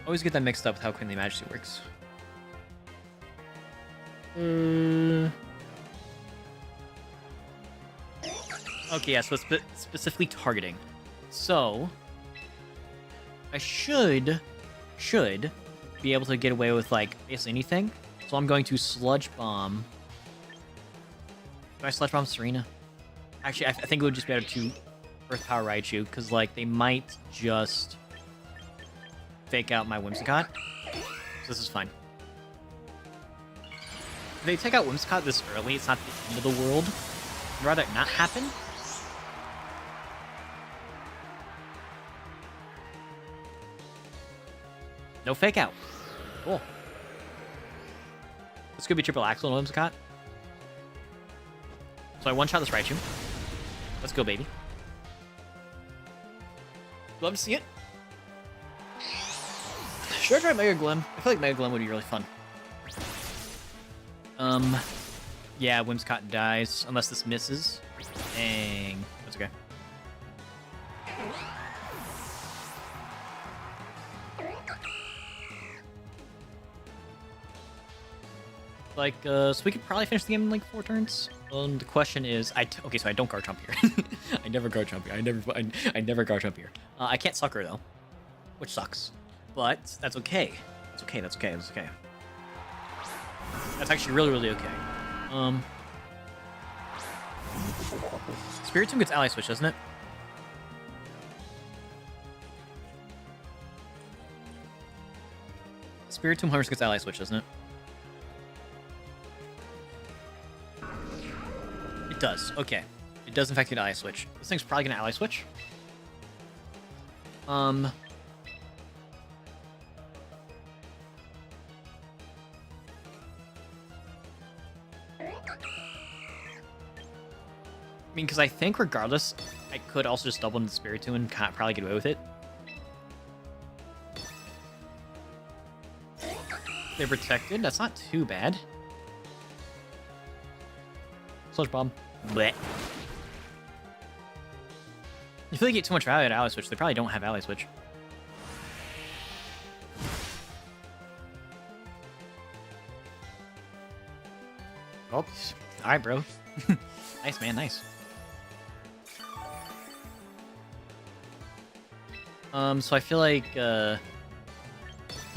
Always get that mixed up with how Queenly Majesty works. Okay, yeah, so it's specifically targeting. So I should be able to get away with, like, basically anything. So I'm going to Sludge Bomb. Do I Sludge Bomb Serena? Actually, I think it would just be better to Earth Power Raichu, because, like, they might just fake out my Whimsicott. So this is fine. If they take out Whimsicott this early, it's not the end of the world. I'd rather it not happen. No fake out. Cool. This could be triple axle on Whimsicott. So I one-shot this Raichu. Let's go, baby. Love to see it. Should I try Mega Glim? I feel like Mega Glim would be really fun. Yeah, Whimsicott dies, unless this misses. Dang. That's okay. like, so we could probably finish the game in like 4 turns. The question is, okay, so I don't guard jump here. I never guard jump here. I never guard jump here. I can't sucker though, which sucks. But that's okay. That's okay. That's okay. That's okay. That's actually really, really okay. Spiritomb gets ally switch, doesn't it? Spiritomb Hunters gets ally switch, doesn't it? It does. Okay. It does in fact get ally switch. This thing's probably gonna ally switch. I mean, because I think regardless, I could also just double into Spiritomb and probably get away with it. They're protected. That's not too bad. Sludge Bomb. Blech. You feel like you get too much value at ally switch. They probably don't have ally switch. Oh, alright, bro. Nice, man, nice. So I feel like I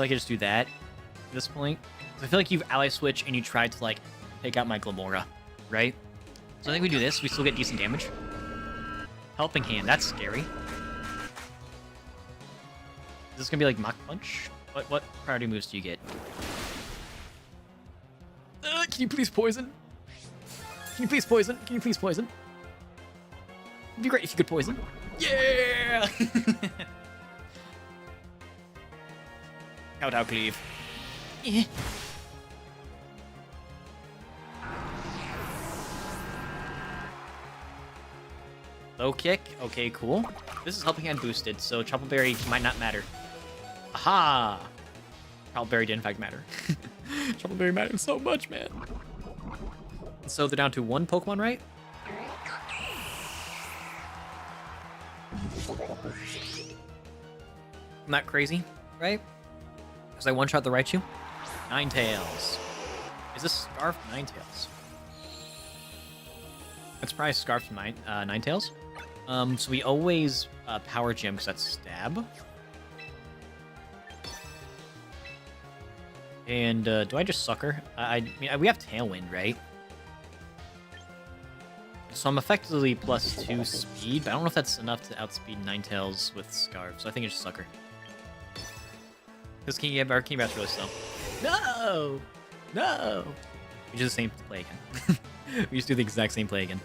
just do that at this point. So I feel like you've ally switch and you tried to like take out my Glamora, right? So I think we do this. We still get decent damage. Helping Hand. That's scary. Is this gonna be like Mach Punch? What priority moves do you get? Can you please poison? Can you please poison? Can you please poison? It'd be great if you could poison. Yeah! Kowtow Cleave. Eh. Low kick. Okay, cool. This is helping hand boosted, so Troupple Berry might not matter. Aha! Troupple Berry did in fact matter. Troupple Berry matters so much, man. So they're down to 1 Pokemon, right? Not crazy, right? Because I one-shot the Raichu. Ninetales. Is this Scarf? Ninetales. That's probably Scarf Ninetales. So we always Power Gym because that's Stab. And do I just Sucker? I mean, we have Tailwind, right? So I'm effectively +2 speed, but I don't know if that's enough to outspeed Ninetales with Scarf, so I think it's just Sucker. Because King Bat's really slow. No! No! We do the same play again. We just do the exact same play again.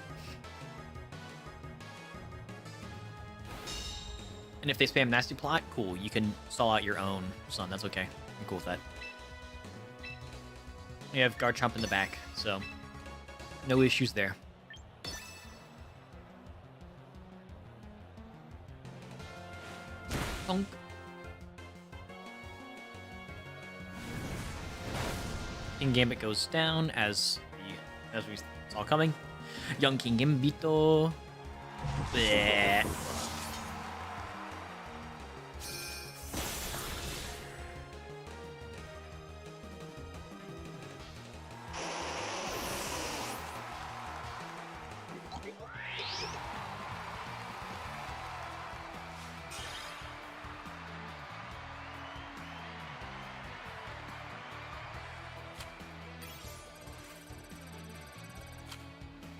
And if they spam Nasty Plot, cool. You can stall out your own Sun. That's okay. I'm cool with that. We have Garchomp in the back, so no issues there. Bonk. King Gambit goes down as we saw coming. Young King Gambito. Bleh.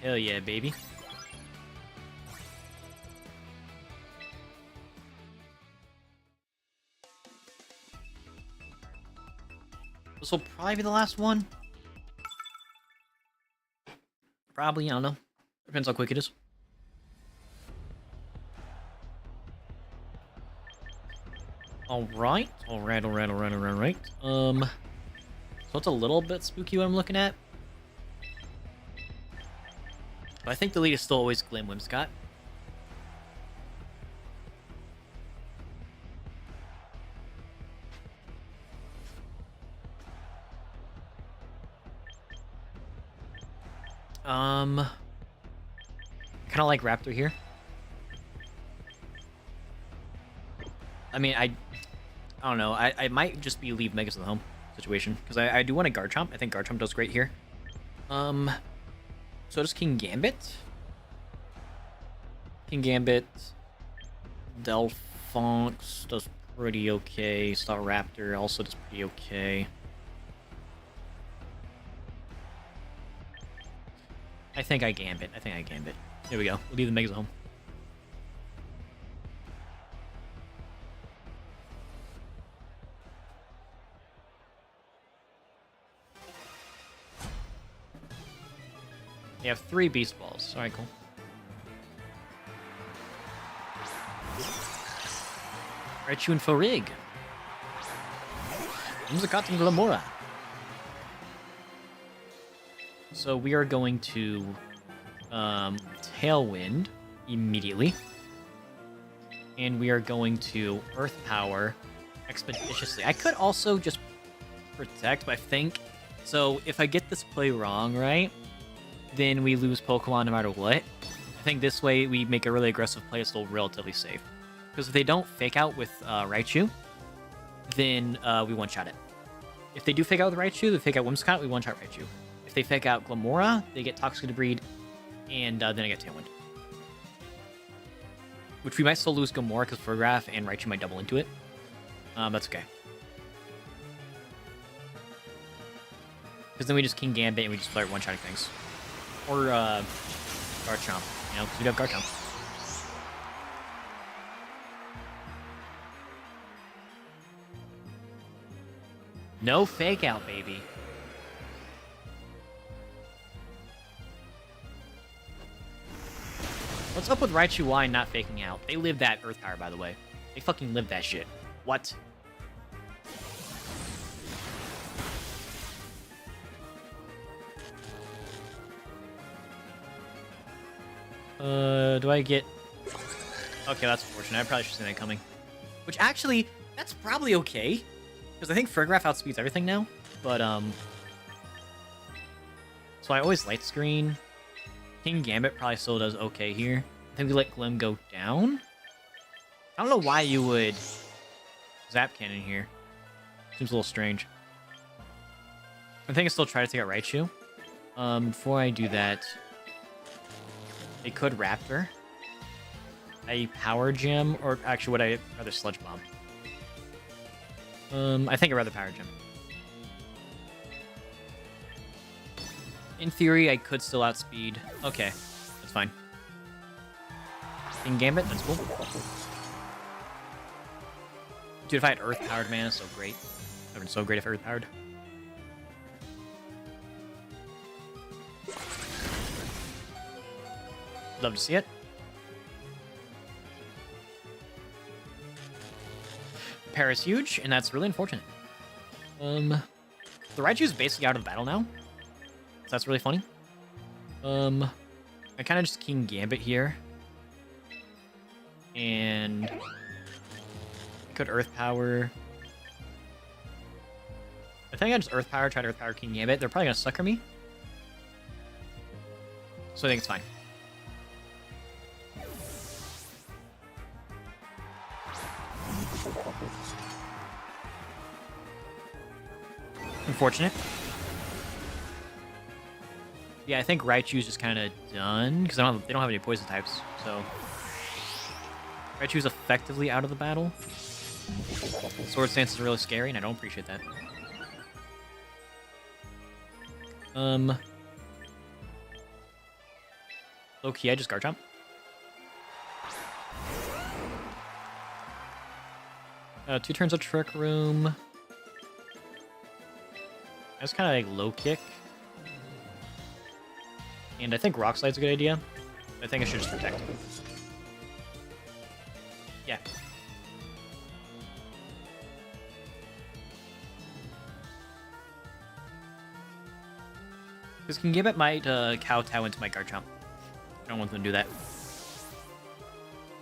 Hell yeah, baby. This will probably be the last one. Probably, I don't know. Depends how quick it is. Alright. Alright. So it's a little bit spooky what I'm looking at. But I think the lead is still always Glim Whimsicott. Kind of like Raptor here. I mean, I don't know. I might just be leave Megas at home. situation. Because I do want a Garchomp. I think Garchomp does great here. So does King Gambit. King Gambit. Delphox does pretty okay. Staraptor also does pretty okay. I think I Gambit. There we go. We'll leave the Megas at home. You have 3 Beast Balls. Alright, cool. Raichu and Farig. Whimsicott and Glamora. So we are going to Tailwind immediately. And we are going to Earth Power expeditiously. I could also just Protect, but I think... So if I get this play wrong, right, then we lose Pokemon no matter what. I think this way we make a really aggressive play, it's still relatively safe. Because if they don't Fake Out with Raichu, then we one-shot it. If they do Fake Out with Raichu, they Fake Out Whimsicott, we one-shot Raichu. If they Fake Out Glamora, they get Toxic Debris, and then I get Tailwind. Which we might still lose Glamora because Furgraph and Raichu might double into it. That's okay. Because then we just King Gambit and we just start one-shotting things. Or Garchomp, you know, because we have Garchomp. No Fake Out, baby. What's up with Raichu Y not faking out? They live that Earth Power, by the way. They fucking live that shit. What? Do I get... Okay, that's unfortunate. I probably should have seen that coming. Which, actually, that's probably okay. Because I think Furgraph outspeeds everything now. But, So I always Light Screen. King Gambit probably still does okay here. I think we let Glim go down. I don't know why you would Zap Cannon here. Seems a little strange. I think I still try to take out Raichu. Before I do that, they could Raptor. A Power Gem, or actually would I rather Sludge Bomb? I think I'd rather Power Gem. In theory, I could still outspeed. Okay, that's fine. King Gambit, that's cool. Dude, if I had Earth Powered mana, so great. That would been so great if Earth Powered. Love to see it. Pair is huge, and that's really unfortunate. The Raichu is basically out of the battle now. So that's really funny. I kind of just King Gambit here. And I could Earth Power. I think I just Earth Power, try to Earth Power King Gambit. They're probably going to sucker me. So I think it's fine. Unfortunate. Yeah, I think Raichu's just kind of done because they don't have any poison types. So Raichu's effectively out of the battle. Sword Stance is really scary, and I don't appreciate that. Low key, I just Garchomp. Two turns of Trick Room. I just kind of like low kick. And I think Rock Slide's a good idea. I think I should just protect. Yeah. Because King Gambit might kowtow into my Garchomp. I don't want them to do that.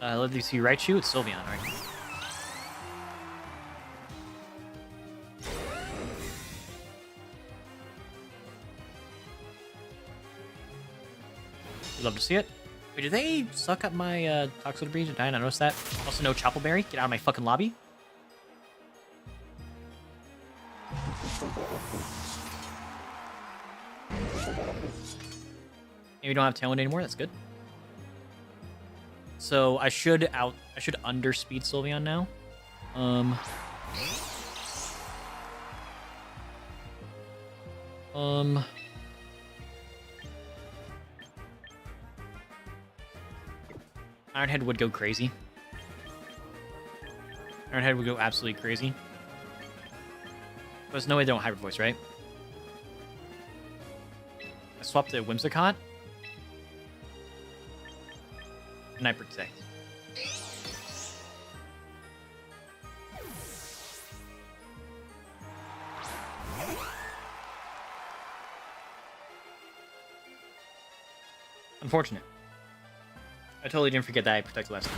Let me see Raichu. It's Sylveon, alright. Love to see it. Wait, did they suck up my Toxic Debris? Did I not notice that? Also, no Choppleberry. Get out of my fucking lobby. And we don't have Tailwind anymore. That's good. So I should underspeed Sylveon now. Ironhead would go crazy. Ironhead would go absolutely crazy. There's no way they don't Hyper Voice, right? I swapped to Whimsicott. And I Protect. Unfortunate. I totally didn't forget that I protected last time.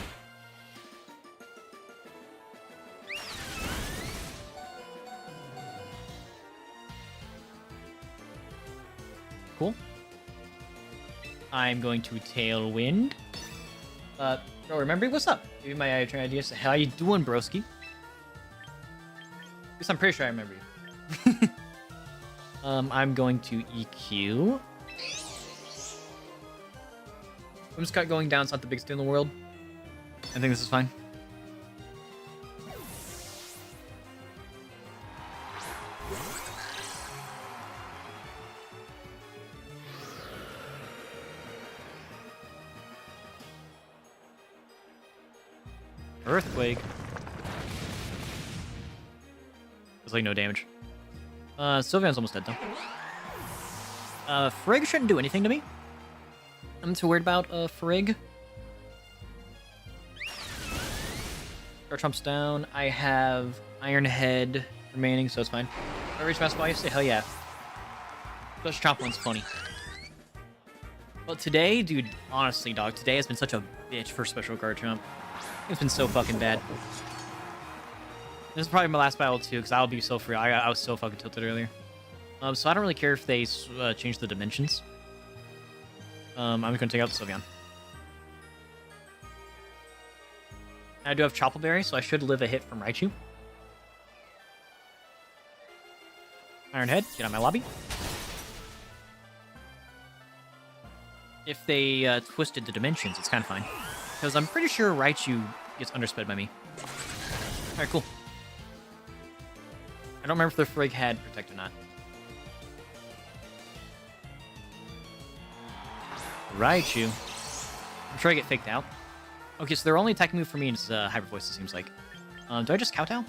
Cool. I'm going to Tailwind. Bro, remember, what's up? Give me my ideas. How you doing, broski? Because I'm pretty sure I remember you. I'm going to EQ. Whimsicott going down is not the biggest deal in the world. I think this is fine. Earthquake. There's like no damage. Sylveon's almost dead though. Frigg shouldn't do anything to me. I'm too worried about Frigg. Garchomp's down. I have Ironhead remaining, so it's fine. I reach Master Ball yesterday? Hell yeah. Those Chomp one's funny. But today, dude, honestly, dog, today has been such a bitch for Special Garchomp. It's been so fucking bad. This is probably my last battle too, because I'll be so free. I was so fucking tilted earlier. So I don't really care if they change the dimensions. I'm just gonna take out the Sylveon. I do have Chople Berry, so I should live a hit from Raichu. Ironhead, get out of my lobby. If they twisted the dimensions, it's kind of fine. Because I'm pretty sure Raichu gets undersped by me. Alright, cool. I don't remember if the Frigg had Protect or not. Raichu. I'm sure I get faked out. Okay, so their only attack move for me is Hyper Voice, it seems like. Do I just Kowtow?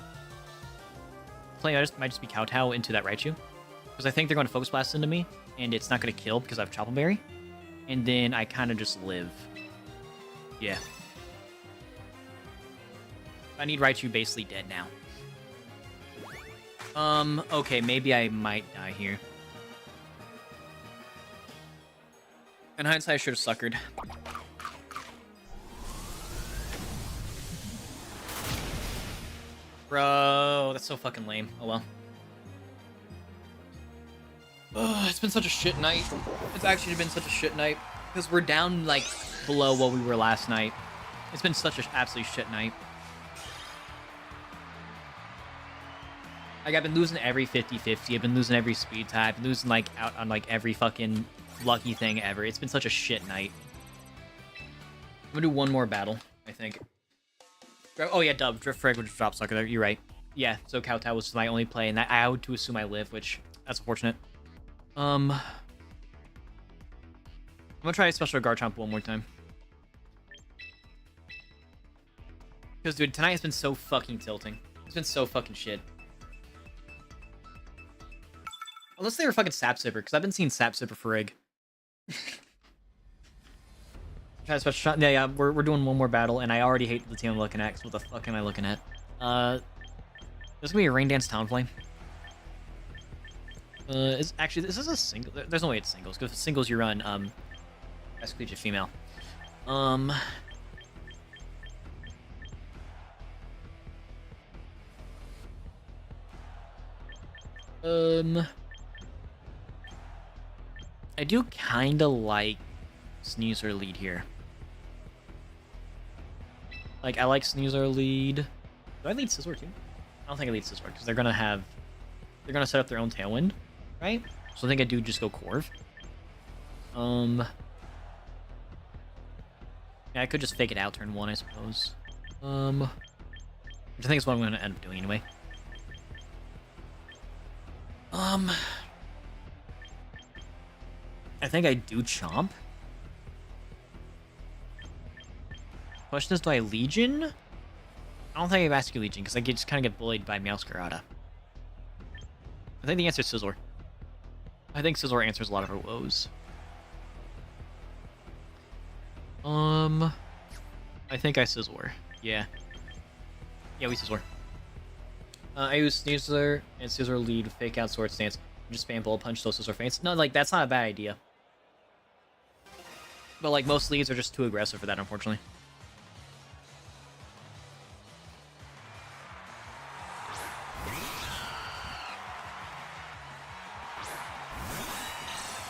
Playing, might just be Kowtow into that Raichu. Because I think they're going to Focus Blast into me, and it's not going to kill because I have Chople Berry. And then I kind of just live. Yeah. I need Raichu basically dead now. Okay, maybe I might die here. In hindsight, I should have suckered. Bro, that's so fucking lame. Oh well. Ugh, it's been such a shit night. It's actually been such a shit night. Because we're down, like, below what we were last night. It's been such an absolute shit night. Like, I've been losing every 50-50. I've been losing every speed type. I've been losing, like, out on, like, every fucking lucky thing ever. It's been such a shit night. I'm gonna do one more battle, I think. Oh, yeah, Dub. Drift Frigg would just drop Sucker there. You're right. Yeah, so Kowtow was my only play, and that I would to assume I live, which, that's unfortunate. I'm gonna try a Special Garchomp one more time. Because, dude, tonight has been so fucking tilting. It's been so fucking shit. Unless they were fucking Sap Sipper, because I've been seeing Sap Sipper Frigg. Try a special shot. Yeah, we're doing one more battle, and I already hate the team I'm looking at, 'cause what the fuck am I looking at? There's gonna be a Rain Dance Talonflame. Actually, this is a single. There's no way it's singles, because if it's singles you run, Esclegia female. I do kinda like Sneasler lead here. Like, I like Sneasler lead. Do I lead Scizor too? I don't think I lead Scizor, because they're they're gonna set up their own Tailwind, right? So I think I do just go Corv. Yeah, I could just fake it out turn 1, I suppose. Which I think is what I'm gonna end up doing anyway. I think I do Chomp. Question is, do I Legion? I don't think I have Askew Legion, because I just kind of get bullied by Meowscarada. I think the answer is Scizor. I think Scizor answers a lot of her woes. I think I Scizor. Yeah. Yeah, we Scizor. I use Sneasler and Scizor lead with Fake Out Sword Stance. Just spam Bullet Punch so Scizor faints. No, like, that's not a bad idea. But, like, most leads are just too aggressive for that, unfortunately.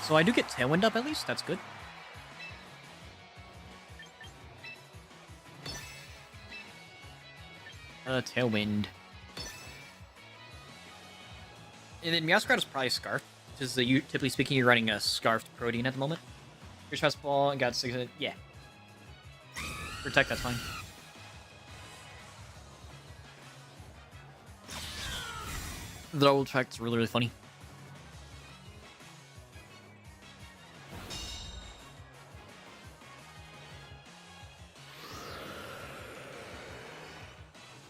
So I do get Tailwind up at least, that's good. Tailwind. And then Meowscarada is probably Scarf, because typically speaking, you're running a Scarfed Protein at the moment. Your Stress Ball and got 6. Yeah. Protect, that's fine. The double track's really, really funny.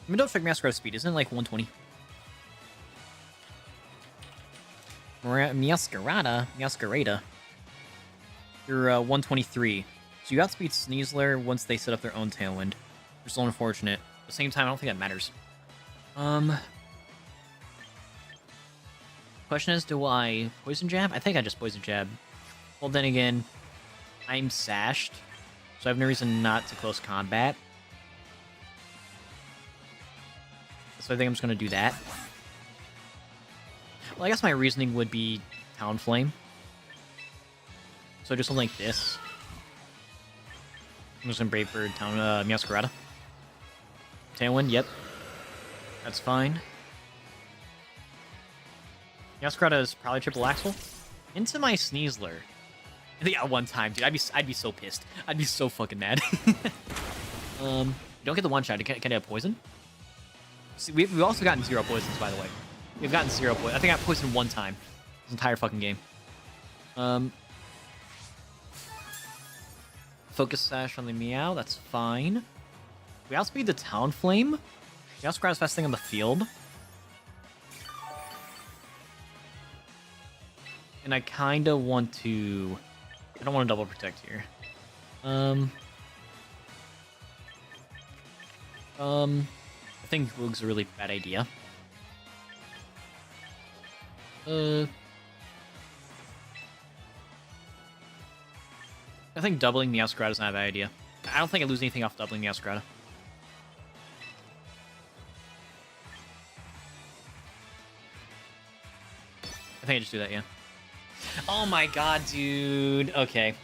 I mean, don't affect Meowscarada's speed, isn't it like 120? Meowscarada. You're 123. So you outspeed Sneasler once they set up their own Tailwind. Which is so unfortunate. At the same time, I don't think that matters. Question is, do I Poison Jab? I think I just Poison Jab. Well, then again, I'm sashed. So I have no reason not to close combat. So I think I'm just going to do that. Well, I guess my reasoning would be Talonflame. So just something like this. I'm just going to Brave Bird Meowscarada. Tailwind, yep. That's fine. Meowscarada is probably triple Axle. Into my Sneasler. Yeah, one time, dude. I'd be so pissed. I'd be so fucking mad. Don't get the one shot. Can I have poison? See, we've also gotten 0 poisons, by the way. We've gotten 0 poison. I think I got poisoned 1 time. This entire fucking game. Focus Sash on the Meow. That's fine. We outspeed the Talonflame. Meowscarada's best thing on the field. And I kind of want to... I don't want to double protect here. I think Rogue's a really bad idea. I think doubling Meowscarada is not a bad idea. I don't think I lose anything off doubling Meowscarada. I think I just do that, yeah. Oh my god, dude. Okay.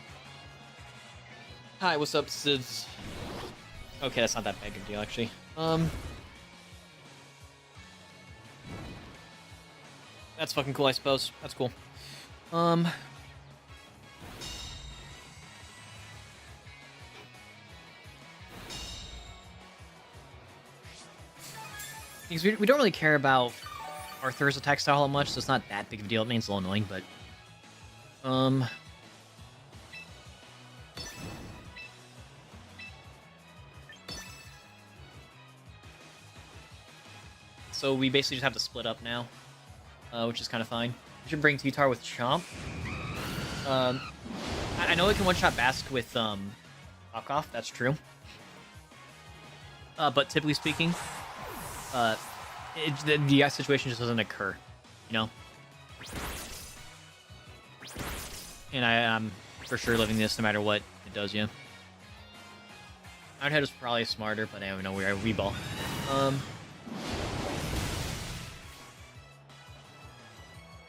Hi, what's up, Sids? Okay, that's not that big of a deal, actually. That's fucking cool, I suppose. That's cool. Because we don't really care about Arthur's attack style that much, so it's not that big of a deal. It means a little annoying, but... So we basically just have to split up now, which is kind of fine. We should bring T-Tar with Chomp. I know it can one-shot Bask with Knockoff, that's true. But typically speaking, the situation just doesn't occur, you know? And I'm for sure living this no matter what it does, yeah. Iron Head is probably smarter, but I don't know where I Weeball.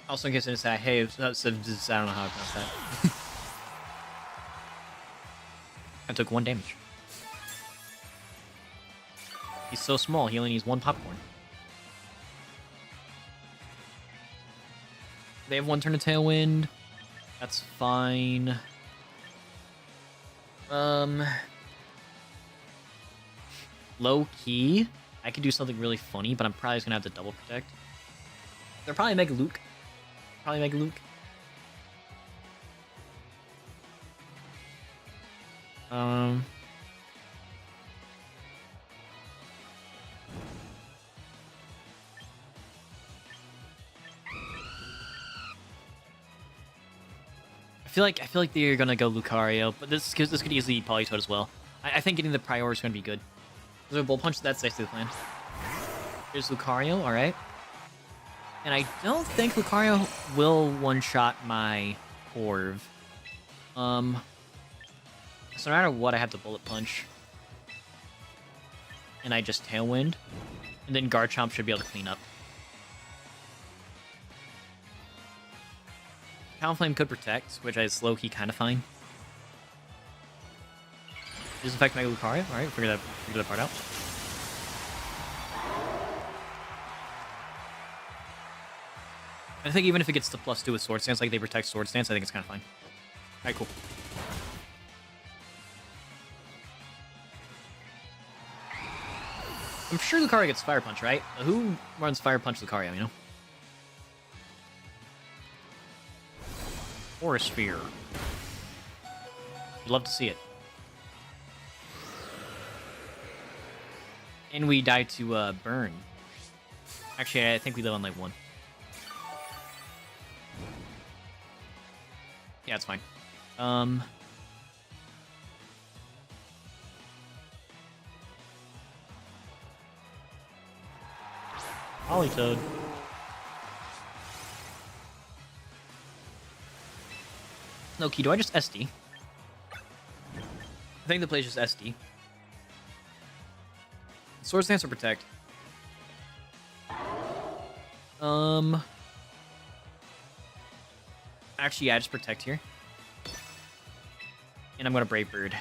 Also, in case I didn't say, hey, I don't know how to pronounce that. I took 1 damage. He's so small, he only needs 1 popcorn. They have 1 turn of Tailwind. That's fine. Low key, I could do something really funny, but I'm probably just gonna have to double protect. They'll probably make Luke. I feel like they're gonna go Lucario, but this could easily be Politoed as well. I think getting the Prior is gonna be good. There's a Bull Punch, that's basically the plan. Here's Lucario, alright. And I don't think Lucario will one-shot my Corv. So no matter what, I have to Bullet Punch. And I just Tailwind. And then Garchomp should be able to clean up. Talonflame could protect, which is low-key kind of fine. Does affect my Lucario? Alright, figure that part out. I think even if it gets to +2 with Sword Stance, like they protect Sword Stance, I think it's kind of fine. Alright, cool. I'm sure Lucario gets Fire Punch, right? Who runs Fire Punch Lucario, you know? Or a Sphere. You'd love to see it. And we die to Burn. Actually, I think we live on like 1. Yeah, it's fine. Politoed. No key, do I just SD? I think the play is just SD. Sword Stance or Protect? Actually, yeah, just Protect here. And I'm gonna Brave Bird.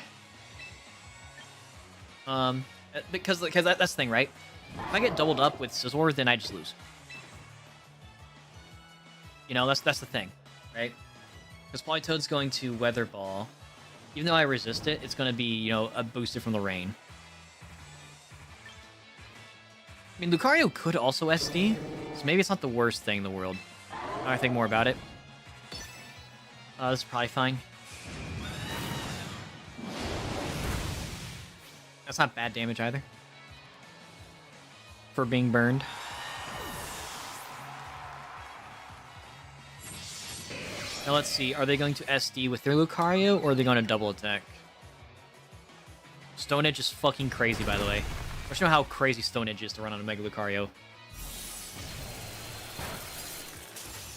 Because that's the thing, right? If I get doubled up with Scizor, then I just lose. You know, that's the thing, right? Because Politoed's going to Weather Ball. Even though I resist it, it's going to be, you know, a booster from the rain. I mean, Lucario could also SD, so maybe it's not the worst thing in the world. Now I think more about it. This is probably fine. That's not bad damage either. For being burned. Now let's see, are they going to SD with their Lucario, or are they going to double attack? Stone Edge is fucking crazy, by the way. I just know how crazy Stone Edge is to run on a Mega Lucario.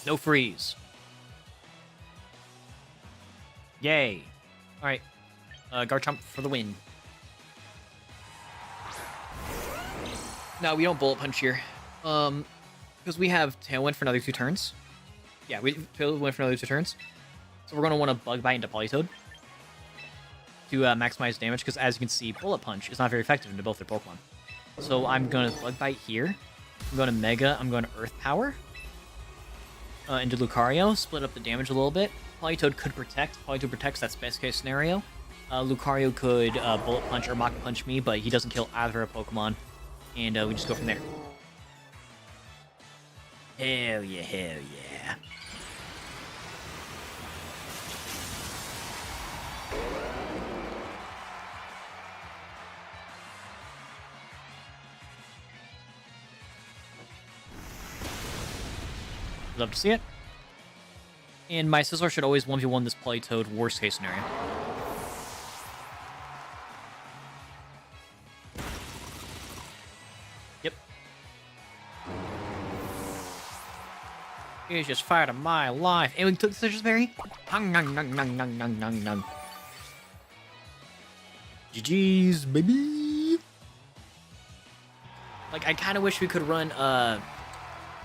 No freeze. Yay. Alright. Garchomp for the win. No, we don't Bullet Punch here. Because we have Tailwind for another 2 turns. Yeah, we Tailwind for another 2 turns. So we're going to want to Bug Bite into Politoed to maximize damage, because as you can see, Bullet Punch is not very effective into both their Pokemon. So I'm going to Bug Bite here. I'm going to Mega. I'm going to Earth Power into Lucario. Split up the damage a little bit. Politoed could Protect. Politoed protects, that's best case scenario. Lucario could Bullet Punch or Mach Punch me, but he doesn't kill either of Pokemon. And we just go from there. Hell yeah, hell yeah. Love to see it. And my Scizor should always 1v1 this Politoed, worst case scenario. Yep. He's just fired of my life. And we took the Citrus Berry. GG's, baby. Like, I kind of wish we could run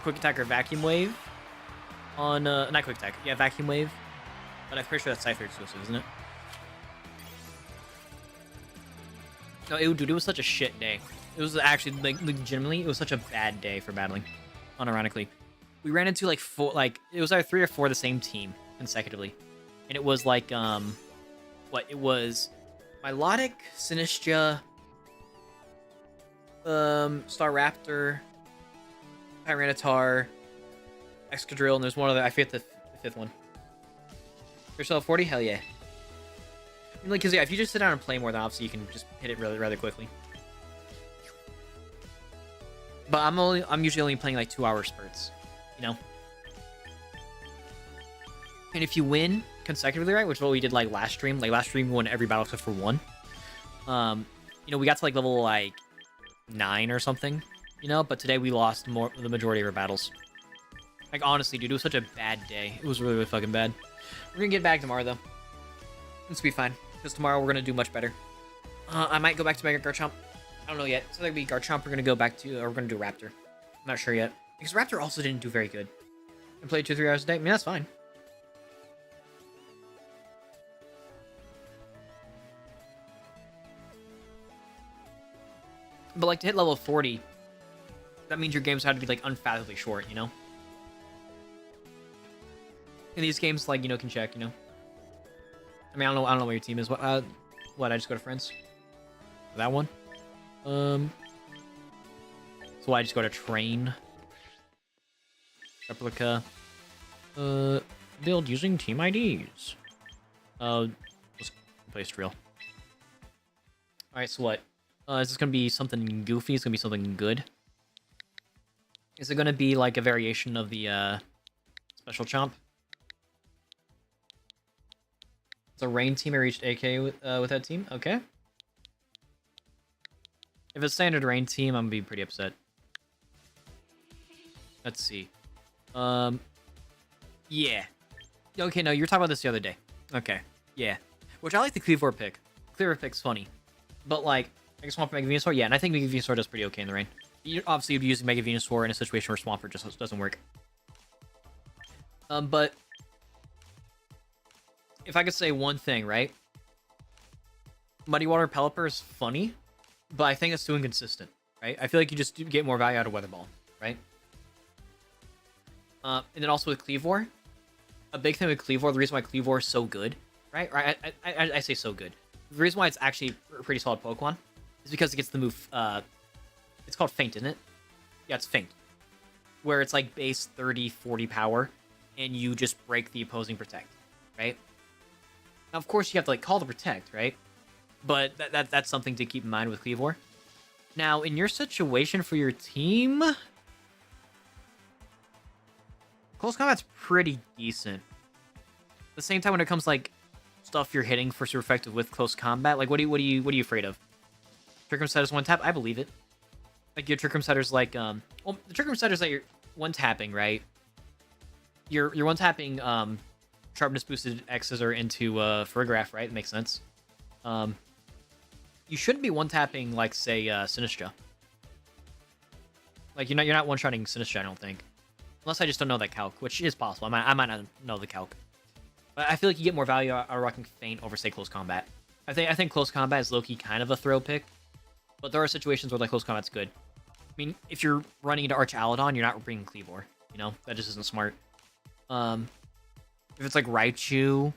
Quick Attack or Vacuum Wave on not Quick Attack, yeah, Vacuum Wave, but I'm pretty sure that's Cypher exclusive, isn't it? No, dude, it was such a shit day. It was actually, like, legitimately, it was such a bad day for battling, unironically. we ran into like it was either 3 or 4 of the same team consecutively, and it was like it was Milotic, Sinistra, Staraptor, Tyranitar, Excadrill, and there's one other. I forget the fifth one. Yourself 40? Hell yeah. I mean, like, cause yeah, if you just sit down and play more, then obviously you can just hit it rather quickly. But I'm usually only playing like 2-hour spurts, you know. And if you win consecutively, right, which is what we did like last stream. Like last stream, we won every battle except for one. You know, we got to like level like 9 or something, you know. But today we lost the majority of our battles. Like honestly, dude, it was such a bad day. It was really, really fucking bad. We're gonna get back tomorrow though. This will be fine because tomorrow we're gonna do much better. I might go back to Mega Garchomp. I don't know yet. So that'll be Garchomp. We're gonna go back to, or we're gonna do Raptor. I'm not sure yet because Raptor also didn't do very good. And played 2-3 hours a day. I mean, that's fine. But like to hit level 40, that means your games have to be like unfathomably short, you know. In these games, like, you know, can check, you know. I mean, I don't know what your team is. What? I just go to friends. That one. So I just go to train. Replica. Build using team IDs. Just replace real. All right. So what? Is this gonna be something goofy? It's gonna be something good. Is it gonna be like a variation of the special chomp? It's a rain team. I reached AK with that team. Okay. If it's standard rain team, I'm gonna be pretty upset. Let's see. Yeah. Okay, no, you were talking about this the other day. Okay. Yeah. Which I like the Cleavor pick. Cleavor pick's funny. But like, I guess Swampert Mega Venusaur? Yeah, and I think Mega Venusaur does pretty okay in the rain. Obviously, you'd be using Mega Venusaur in a situation where Swampert just doesn't work. But if I could say one thing, right? Muddy Water Pelipper is funny, but I think it's too inconsistent, right? I feel like you just get more value out of Weather Ball, right? And then also with Cleavor, a big thing with Cleavor, the reason why Cleavor is so good, right? I say so good. The reason why it's actually a pretty solid Pokemon is because it gets the move, it's called Feint, isn't it? Yeah, it's Feint. Where it's like base 30, 40 power, and you just break the opposing Protect, right? Now, of course, you have to like call the Protect, right? But that's something to keep in mind with Cleavor. Now, in your situation for your team, Close Combat's pretty decent. At the same time, when it comes like stuff you're hitting for super effective with Close Combat, like what are you afraid of? Trick Room Setter's one tap, I believe it. Like your Trick Room Setter's like well, the Trick Room Setter's that you're one tapping, right? You're one tapping sharpness boosted X's are into Farigiraf, right? It makes sense. You shouldn't be one tapping like say Sinistra. Like you're not one shotting Sinistra, I don't think. Unless I just don't know that calc, which is possible. I might not know the calc. But I feel like you get more value out of rocking Feint over say Close Combat. I think Close Combat is low-key kind of a throw pick. But there are situations where like Close Combat's good. I mean, if you're running into Arch Alidon, you're not bringing Cleavor. You know, that just isn't smart. If it's like Raichu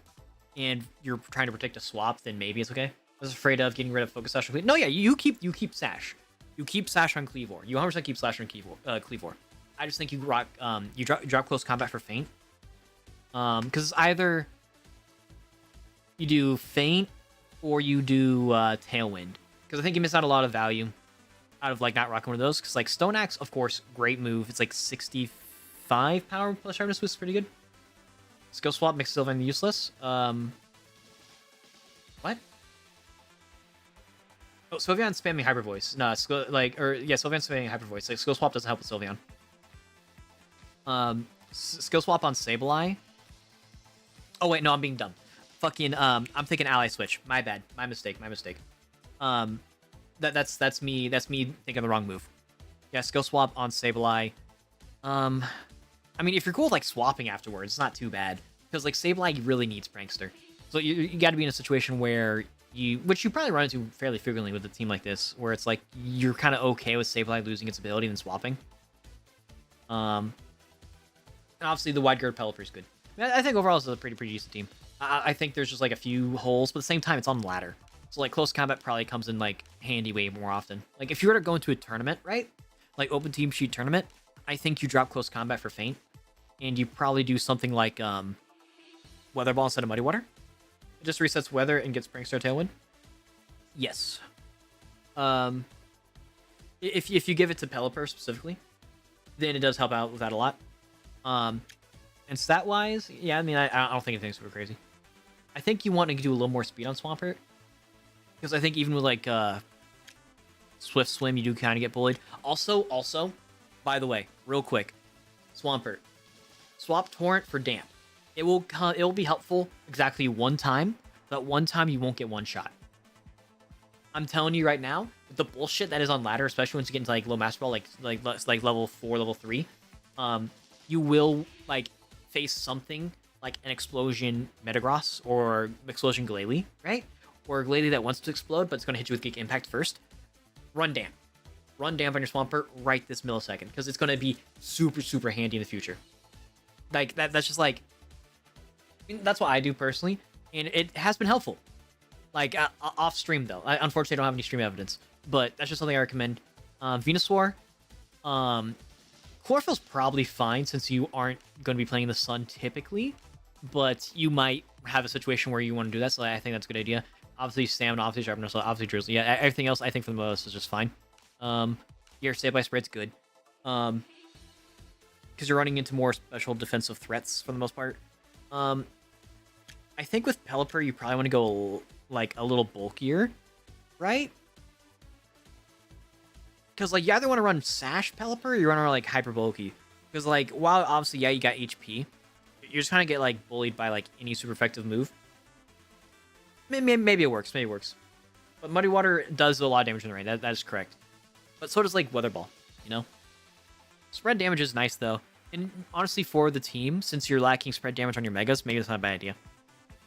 and you're trying to protect a swap, then maybe it's okay. I was afraid of getting rid of Focus Sash. No, yeah, you keep Sash. You keep Sash on Cleavor. You 100% keep Sash on Cleavor. I just think you rock you drop Close Combat for Feint. Because either you do Feint or you do Tailwind. Because I think you miss out a lot of value out of like not rocking one of those. Because like Stone Axe, of course, great move. It's like 65 power plus sharpness boost, pretty good. Skill Swap makes Sylveon useless. What? Oh, Sylveon spamming Hyper Voice. No, Sylveon spamming Hyper Voice. Like Skill Swap doesn't help with Sylveon. Skill Swap on Sableye. Oh wait, no, I'm being dumb. Fucking I'm thinking Ally Switch. My bad. My mistake. That's me thinking the wrong move. Yeah, Skill Swap on Sableye. I mean, if you're cool with like swapping afterwards, it's not too bad. Because like Sableye really needs Prankster. So you got to be in a situation where which you probably run into fairly frequently with a team like this, where it's like you're kind of okay with Sableye losing its ability and then swapping. And obviously, the wide guard Pelipper is good. I think overall, it's a pretty decent team. I think there's just like a few holes, but at the same time, it's on the ladder. So like close combat probably comes in like handy way more often. Like if you were to go into a tournament, right? Like open team sheet tournament, I think you drop close combat for feint, and you probably do something like weather ball instead of muddy water. It just resets weather and gets Prankster Tailwind. Yes. If you give it to Pelipper specifically, then it does help out with that a lot. And stat-wise, yeah, I mean, I don't think anything's super crazy. I think you want to do a little more speed on Swampert, because I think even with, like, Swift Swim, you do kind of get bullied. Also, by the way, real quick, Swampert, swap Torrent for Damp. It will be helpful exactly one time, but one time you won't get one shot. I'm telling you right now, the bullshit that is on ladder, especially once you get into, like, low Master Ball, like level 4, level 3, you will, like, face something like an Explosion Metagross or Explosion Glalie, right? Or a Glalie that wants to explode, but it's going to hit you with Geek Impact first. Run Damp. Run Damp on your Swampert right this millisecond, because it's going to be super, super handy in the future. Like, that's just like... I mean, that's what I do personally, and it has been helpful. Like, off stream, though. I unfortunately don't have any stream evidence, but that's just something I recommend. Venusaur, Chlorophyll's probably fine since you aren't going to be playing in the sun typically, but you might have a situation where you want to do that, so I think that's a good idea. Obviously, Stamina, obviously Sharpness, obviously Drizzle. Yeah, everything else I think for the most is just fine. Your Stay by Spread's good. Because you're running into more special defensive threats for the most part. I think with Pelipper, you probably want to go like a little bulkier, right? Because, like, you either want to run Sash Pelipper or you want to run, like, Hyper Bulky. Because, like, while obviously, yeah, you got HP, you're just kind of get, like, bullied by, like, any super effective move. Maybe it works. Maybe it works. But Muddy Water does a lot of damage in the rain. That is correct. But so does, like, Weather Ball, you know? Spread damage is nice, though. And honestly, for the team, since you're lacking spread damage on your Megas, maybe it's not a bad idea.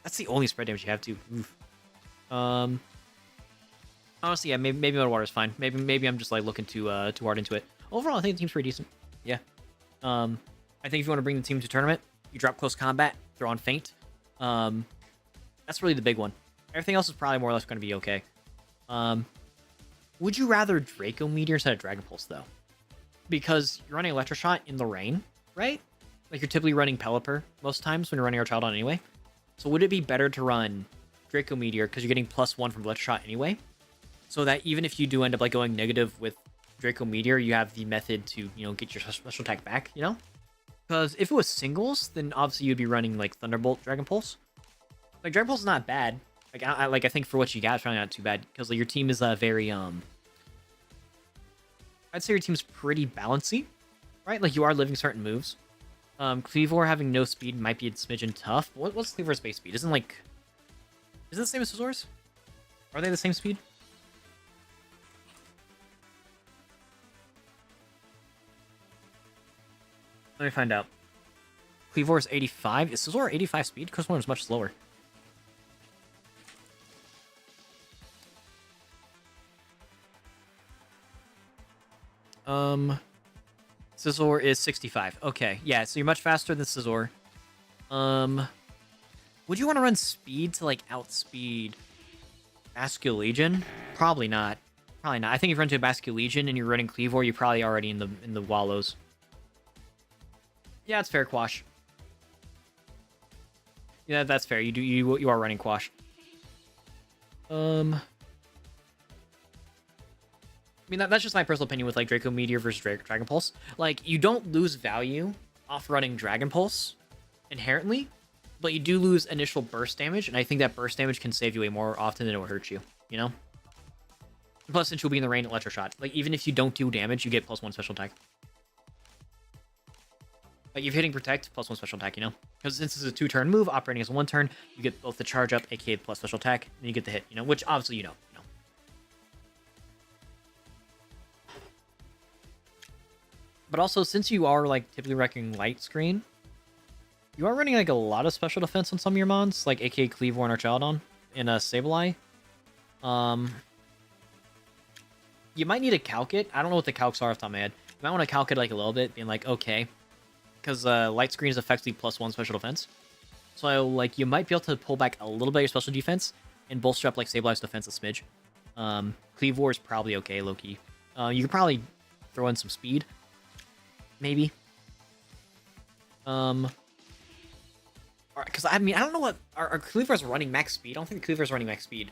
That's the only spread damage you have, too. Oof. Honestly, yeah, maybe Muddy Water is fine. Maybe I'm just like looking too hard into it. Overall, I think the team's pretty decent. Yeah. I think if you want to bring the team to tournament, you drop close combat, throw on feint. That's really the big one. Everything else is probably more or less going to be okay. Would you rather Draco Meteor instead of Dragon Pulse though? Because you're running Electroshot in the rain, right? Like you're typically running Pelipper most times when you're running our Child on anyway. So would it be better to run Draco Meteor because you're getting +1 from Electroshot anyway? So that even if you do end up like going negative with Draco Meteor, you have the method to, you know, get your special attack back, you know? Because if it was singles, then obviously you'd be running like Thunderbolt, Dragon Pulse. Like Dragon Pulse is not bad. Like I think for what you got, it's probably not too bad because like your team is very I'd say your team's pretty balancy, right? Like you are living certain moves. Cleavor having no speed might be a smidgen tough. What's Cleavor's base speed? Is it the same as Scizor's? Are they the same speed? Let me find out. Cleavor is 85. Is Scizor 85 speed? Because one is much slower. Scizor is 65. Okay, yeah, so you're much faster than Scizor. Would you want to run speed to, like, outspeed Bascule Legion? Probably not. Probably not. I think if you run to a Bascule Legion and you're running Cleavor, you're probably already in the wallows. Yeah, it's fair, Quash. Yeah, that's fair. You are running Quash. I mean, that's just my personal opinion with like Draco Meteor versus Dragon Pulse. Like, you don't lose value off running Dragon Pulse inherently, but you do lose initial burst damage, and I think that burst damage can save you way more often than it will hurt you, you know? Plus, since you'll be in the rain, Electroshot. Like, even if you don't do damage, you get +1 special attack. Like, if you're hitting Protect, +1 special attack, you know? Because since it's a 2-turn move, operating as a 1-turn, you get both the charge up, aka plus special attack, and you get the hit, you know? Which, obviously, you know. But also, since you are, like, typically wrecking Light Screen, you are running, like, a lot of special defense on some of your mons, like aka Cleavor and Archaladon, and Sableye. You might need to calc it. I don't know what the calcs are off the top of my head. You might want to calc it, like, a little bit, being like, okay, because light screen is effectively +1 special defense. So like you might be able to pull back a little bit of your special defense and bolster up like stabilized defense a smidge. Cleave War is probably okay, low key. You could probably throw in some speed, maybe. Because I mean I don't know what are Cleavers running max speed. I don't think the Cleavers running max speed.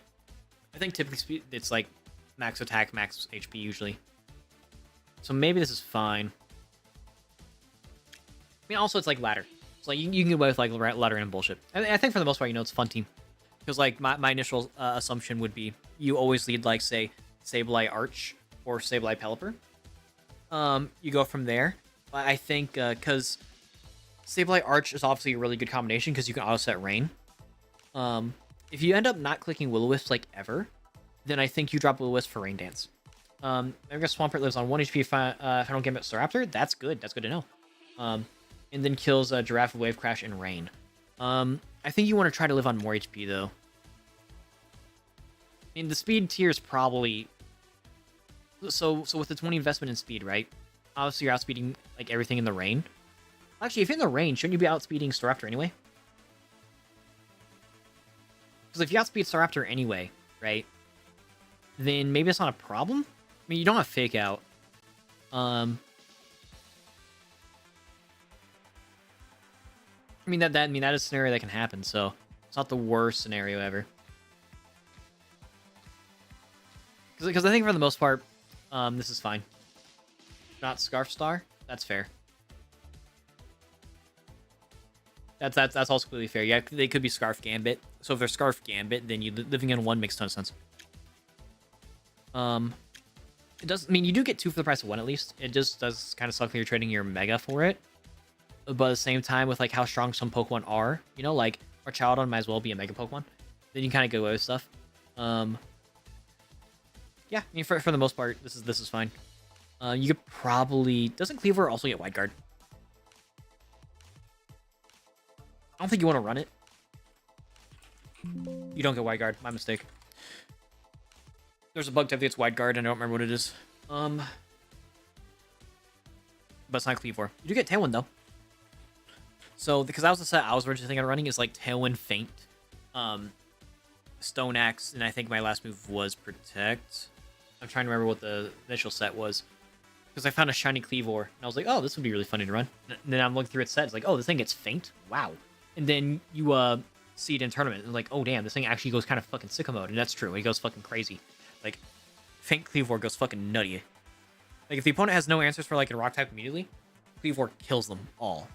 I think typically speed it's like max attack, max HP usually. So maybe this is fine. I mean, also it's like ladder. It's like you can get away with like ladder and bullshit. I think for the most part, you know, it's a fun team. Because like my initial assumption would be you always lead like say Sableye Arch or Sableye Pelipper. You go from there. But I think because Sableye Arch is obviously a really good combination because you can auto set Rain. If you end up not clicking Will-O-Wisp like ever, then I think you drop Will-O-Wisp for Rain Dance. I guess Swampert lives on 1 HP if I don't get Staraptor. That's good. That's good to know. And then kills Giraffe, Wave Crash, and Rain. I think you want to try to live on more HP, though. I mean, the speed tier is probably... So with the 20 investment in speed, right? Obviously, you're outspeeding, like, everything in the rain. Actually, if you're in the rain, shouldn't you be outspeeding Staraptor anyway? Because if you outspeed Staraptor anyway, right? Then maybe it's not a problem? I mean, you don't have Fake Out. I mean that is a scenario that can happen, so it's not the worst scenario ever. Because I think for the most part, this is fine. Not Scarf Star. That's fair. That's also completely fair. Yeah, they could be Scarf Gambit. So if they're Scarf Gambit, then you living in one makes a ton of sense. It does. I mean, you do get 2 for the price of 1 at least. It just does kind of suck when you're trading your Mega for it. But at the same time, with like how strong some Pokemon are, you know, like Archaladon might as well be a Mega Pokemon. Then you kind of go away with stuff. Yeah, I mean, for the most part, this is fine. You could probably... Doesn't Cleaver also get Wide Guard? I don't think you want to run it. You don't get Wide Guard. My mistake. There's a bug type that gets Wide Guard, and I don't remember what it is. But it's not Cleaver. You do get Tailwind, though. So, because that was the set I was originally thinking of running, is like Tailwind, Feint, Stone Axe, and I think my last move was Protect. I'm trying to remember what the initial set was. Because I found a shiny Cleavor, and I was like, oh, this would be really funny to run. And then I'm looking through its set, it's like, oh, this thing gets Feint? Wow. And then you see it in tournament, and like, oh, damn, this thing actually goes kind of fucking sicko mode, and that's true, it goes fucking crazy. Like, Feint Cleavor goes fucking nutty. Like, if the opponent has no answers for, like, a rock type immediately, Cleavor kills them all.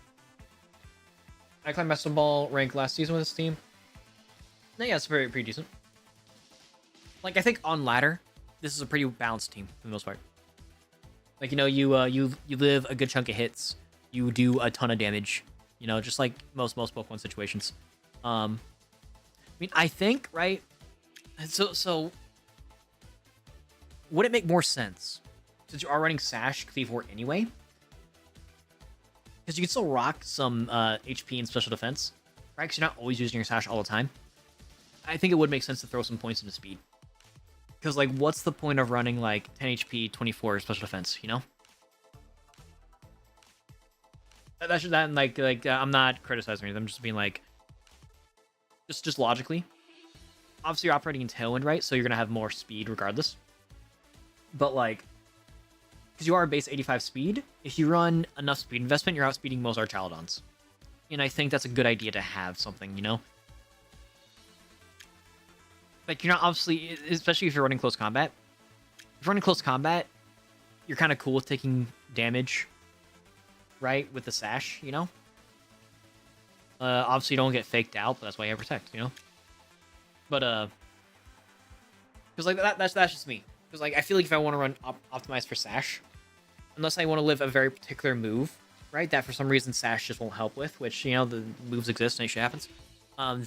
I climbed MASTERBALL rank last season with this team. No, yeah, it's pretty decent. Like, I think on ladder, this is a pretty balanced team for the most part. Like, you know, you live a good chunk of hits, you do a ton of damage, you know, just like most Pokemon situations. I mean, I think, right? So would it make more sense, since you are running Sash Cleavor anyway? Because you can still rock some HP and special defense, right? Because you're not always using your Sash all the time. I think it would make sense to throw some points into speed. Because, like, what's the point of running, like, 10 HP, 24 special defense, you know? I'm not criticizing it. I'm just being, like... Just logically. Obviously, you're operating in Tailwind, right? So you're going to have more speed regardless. But, like... Because you are base 85 speed, if you run enough speed investment, you're outspeeding most Archaladons. And I think that's a good idea to have something, you know? Like, you're not obviously... Especially if you're running close combat. If you're running close combat, you're kind of cool with taking damage, right? With the Sash, you know? Obviously, you don't get faked out, but that's why you have Protect, you know? But, because, like, that's just me. Because, like, I feel like if I want to run optimized for Sash, unless I want to live a very particular move, right, that for some reason Sash just won't help with, which, you know, the moves exist and it shit happens,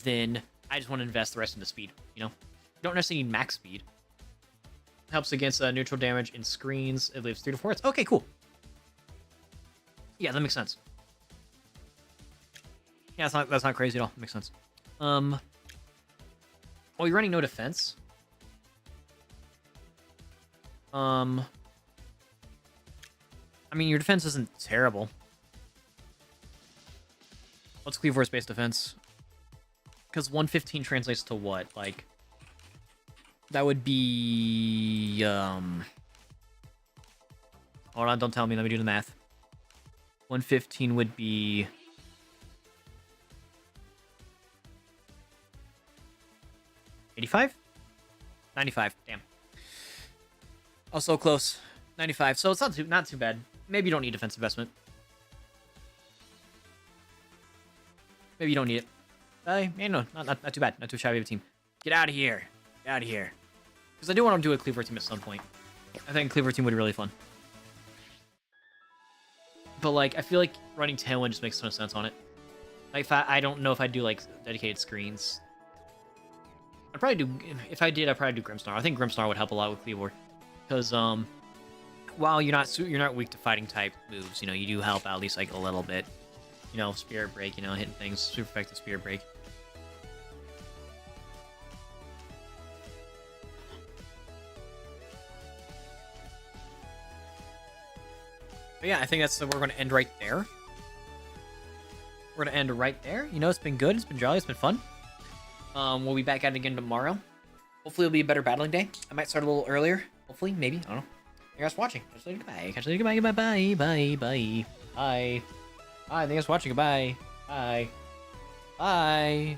then I just want to invest the rest into speed, you know? You don't necessarily need max speed. Helps against neutral damage in screens. It lives 3 to 4 hits. Okay, cool. Yeah, that makes sense. Yeah, that's not crazy at all. It makes sense. Well, you're running no defense. I mean, your defense isn't terrible. What's Cleavor's base defense? Because 115 translates to what? Like, that would be, hold on, don't tell me. Let me do the math. 115 would be 85? 95. Damn. Oh, so close. 95. So it's not too bad. Maybe you don't need defense investment. Maybe you don't need it. Yeah, no, not too bad. Not too shabby of a team. Get out of here. Get out of here. Because I do want to do a Cleaver team at some point. I think Cleaver team would be really fun. But, like, I feel like running Tailwind just makes a ton of sense on it. Like, I don't know if I'd do, like, dedicated screens. I'd probably do... If I did, I'd probably do Grimmsnarl. I think Grimmsnarl would help a lot with Cleavor. Because, while you're not weak to fighting type moves, you know, you do help out at least, like, a little bit. You know, Spirit Break, you know, hitting things. Super effective Spirit Break. But yeah, I think we're going to end right there. We're going to end right there. You know, it's been good. It's been jolly. It's been fun. We'll be back at it again tomorrow. Hopefully it'll be a better battling day. I might start a little earlier. Hopefully, maybe. I don't know. Thank you guys for watching. Catch you later. Goodbye. Catch you later. Goodbye. Goodbye. Bye. Bye. Bye. Bye. Bye. Thank you guys for watching. Goodbye. Bye. Bye.